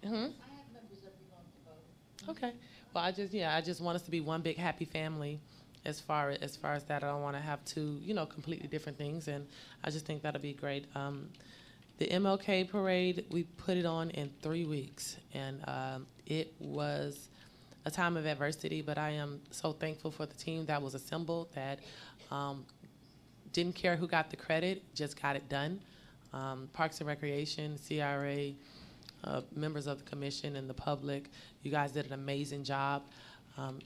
I have members that belong to both. Okay. Well, I just want us to be one big happy family. As far as that, I don't want to have two, completely different things, and I just think that'll be great. The MLK parade, we put it on in 3 weeks, and it was a time of adversity, but I am so thankful for the team that was assembled, that didn't care who got the credit, just got it done. Parks and Recreation, CRA, members of the commission and the public, you guys did an amazing job.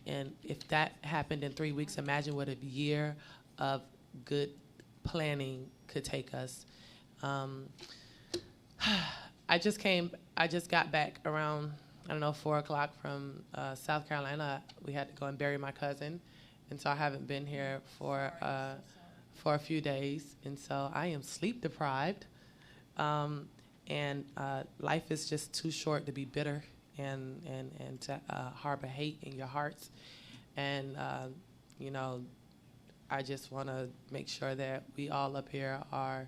And if that happened in 3 weeks, imagine what a year of good planning could take us. I just got back around, 4 o'clock from South Carolina. We had to go and bury my cousin. and so I haven't been here for a few days, and so I am sleep deprived. And life is just too short to be bitter and to harbor hate in your hearts. And, you know, I just want to make sure that we all up here are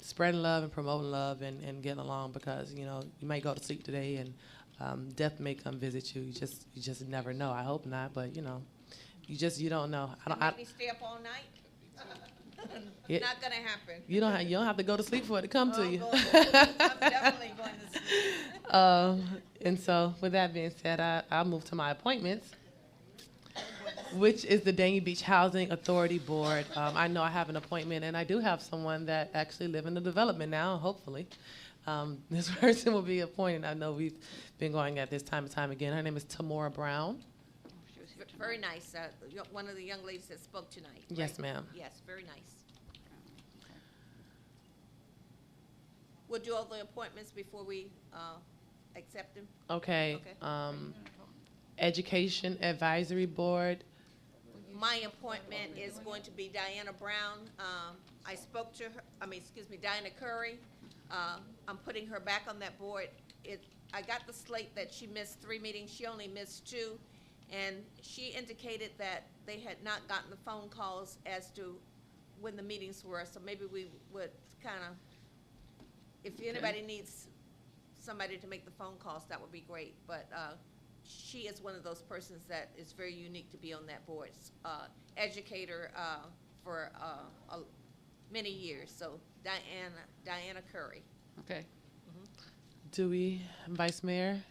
spreading love and promoting love and getting along, because, you know, you might go to sleep today and death may come visit you. You just never know. I hope not, but, you know, you don't know. Maybe stay up all night? Not gonna happen. You don't have to go to sleep for it to come to you. I'm definitely going to sleep. And so, with that being said, I'll move to my appointments, which is the Dania Beach Housing Authority Board. I know I have an appointment, and I do have someone that actually live in the development now, hopefully. This person will be appointed. I know we've been going at this time and time again. Her name is Tamora Brown. Very nice. One of the young ladies that spoke tonight. Yes, right? ma'am. Yes, very nice. We'll do all the appointments before we accept them. Okay. Education Advisory Board. My appointment is going to be Diana Brown. I spoke to her, Diana Curry. I'm putting her back on that board. I got the slate that she missed 3 meetings. She only missed 2. And she indicated that they had not gotten the phone calls as to when the meetings were, so maybe we would kind of, if anybody needs somebody to make the phone calls, that would be great. But she is one of those persons that is very unique to be on that board. Educator for many years, so Diana Curry. Okay. Do we, Vice Mayor?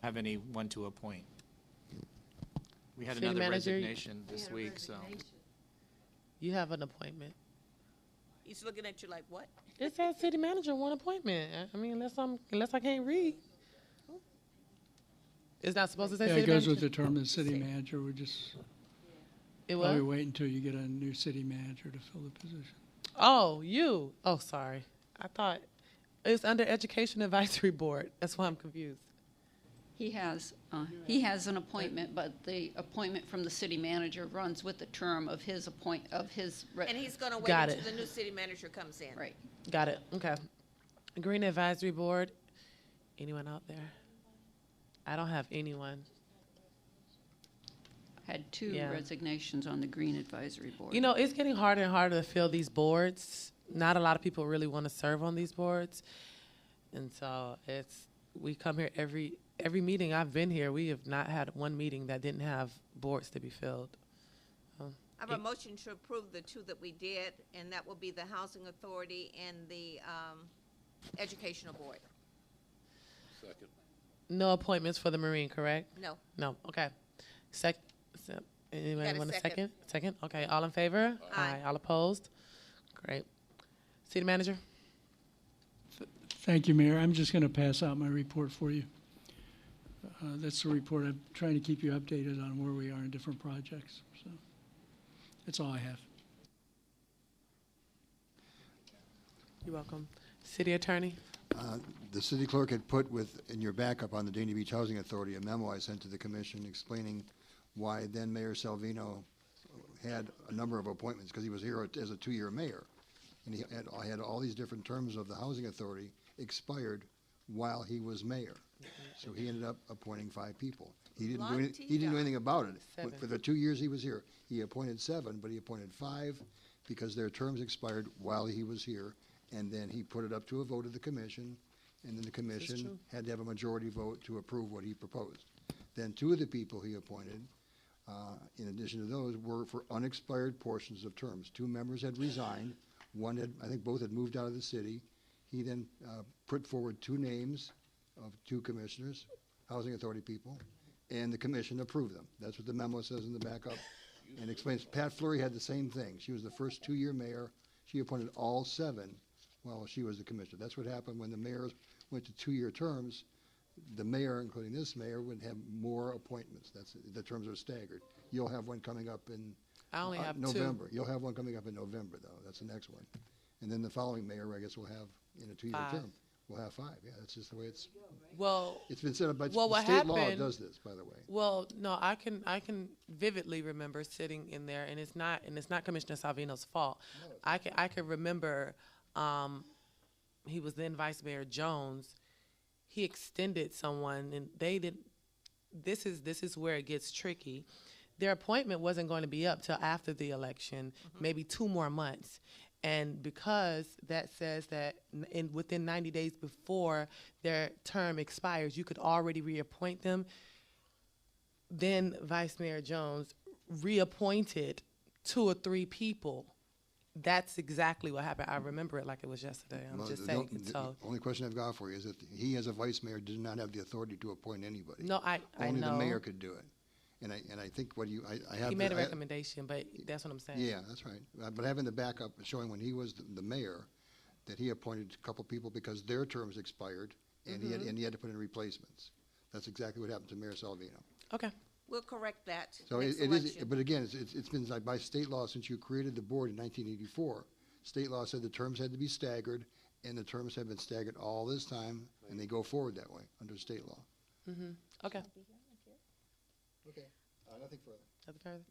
Have anyone to appoint? We had City another manager, resignation this week, so. You have an appointment. He's looking at you like, what? It says city manager, one appointment. I mean, unless I can't read. It's not supposed to say Yeah, city it goes manager? with the term of the city manager. We're just probably wait until you get a new city manager to fill the position. Oh, you. Oh, sorry. I thought it's under Education Advisory Board. That's why I'm confused. He has an appointment, but the appointment from the city manager runs with the term of his And he's going to wait Got until it. the new city manager comes in. Right. Got it. Okay. Green Advisory Board. Anyone out there? I don't have anyone. Had 2 Yeah. resignations on the Green Advisory Board. You know, it's getting harder and harder to fill these boards. Not a lot of people really want to serve on these boards. And so we come here every meeting I've been here, we have not had one meeting that didn't have boards to be filled. I have a motion to approve the 2 that we did, and that will be the Housing Authority and the Educational Board. Second. No appointments for the Marine, correct? No. No, okay. Anyone Got a want a second. second? Second, okay. All in favor? Aye. All opposed? Great. City Manager? Thank you, Mayor. I'm just going to pass out my report for you. That's the report. I'm trying to keep you updated on where we are in different projects. So that's all I have. You're welcome. City Attorney? The city clerk had put in your backup on the Dania Beach Housing Authority a memo I sent to the commission explaining why then Mayor Salvino had a number of appointments, because he was here as a 2-year mayor. And he had all these different terms of the housing authority expired while he was mayor. So he ended up appointing 5 people. He didn't do anything about it. 7. For the 2 years he was here, he appointed 7, but he appointed 5 because their terms expired while he was here. And then he put it up to a vote of the commission, and then the commission had to have a majority vote to approve what he proposed. Then 2 of the people he appointed, in addition to those, were for unexpired portions of terms. 2 members had resigned. One had, I think both had moved out of the city. He then put forward 2 names of 2 commissioners, housing authority people, and the commission approved them. That's what the memo says in the backup, and explains. Pat Fleury had the same thing. She was the first 2-year mayor. She appointed all 7 while she was the commissioner. That's what happened when the mayors went to 2-year terms. The mayor, including this mayor, would have more appointments. The terms are staggered. You'll have one coming up in I only have 2. November. You'll have one coming up in November, though. That's the next one. And then the following mayor, I guess, will have in a 2-year 5. term. we'll have 5. Yeah, that's just the way it's been set up. But well, what state law happened- does this, by the way. Well, no, I can vividly remember sitting in there, and it's not Commissioner Salvino's fault. I can remember, he was then Vice Mayor Jones. He extended someone, and they did. This is where it gets tricky. Their appointment wasn't going to be up till after the election, maybe 2 more months. And because that says that within 90 days before their term expires, you could already reappoint them, then Vice Mayor Jones reappointed 2 or 3 people. That's exactly what happened. I remember it like it was yesterday. I'm Well, just the saying. the So, only question I've got for you is that he, as a vice mayor, did not have the authority to appoint anybody. no, I Only know. the mayor could do it. And I think what I have. He made a I- recommendation, but that's what I'm saying. Yeah, that's right. But having the backup showing when he was the mayor, that he appointed a couple people because their terms expired, and he had to put in replacements. That's exactly what happened to Mayor Salvino. Okay. We'll correct that So next it is, election. but again, it's been like by state law since you created the board in 1984. State law said the terms had to be staggered, and the terms have been staggered all this time, and they go forward that way under state law. Okay. Okay, nothing further. Nothing further?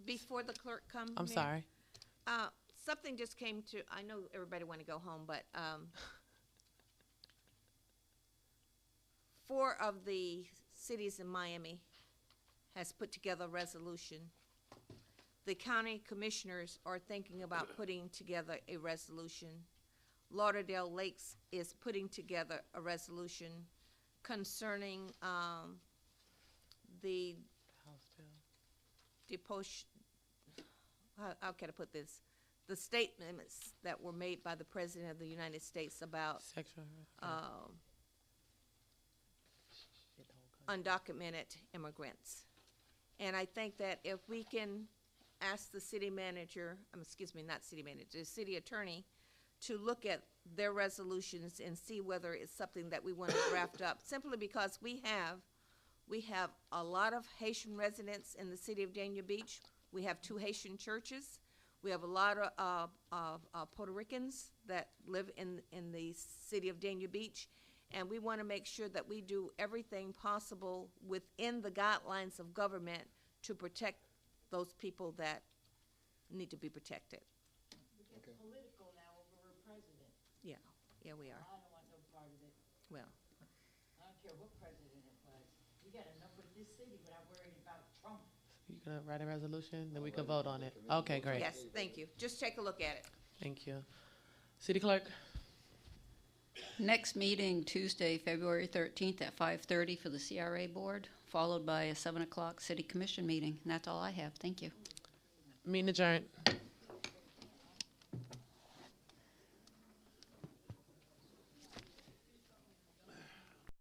Before the clerk comes. I'm sorry. Something just came to, I know everybody want to go home, but 4 of the cities in Miami has put together a resolution. The county commissioners are thinking about putting together a resolution. Lauderdale Lakes is putting together a resolution concerning the depotion, how can I put this? The statements that were made by the President of the United States about Sexual undocumented immigrants. And I think that if we can ask the city manager, not city manager, the city attorney, to look at their resolutions and see whether it's something that we want to draft up, simply because we have a lot of Haitian residents in the city of Dania Beach. We have 2 Haitian churches. We have a lot of Puerto Ricans that live in the city of Dania Beach. And we want to make sure that we do everything possible within the guidelines of government to protect those people that need to be protected. Political now over a president. Yeah, we are. I don't want no part of it. Well, I don't care what president it was. We got enough with this city without worrying about Trump. You gonna write a resolution, then we can vote on it. Okay, great. yes, thank you. Just take a look at it. Thank you. City Clerk? Next meeting, Tuesday, February 13th at 5:30 for the CRA Board, followed by a 7 o'clock City Commission meeting. And that's all I have. Thank you. Meeting adjourned.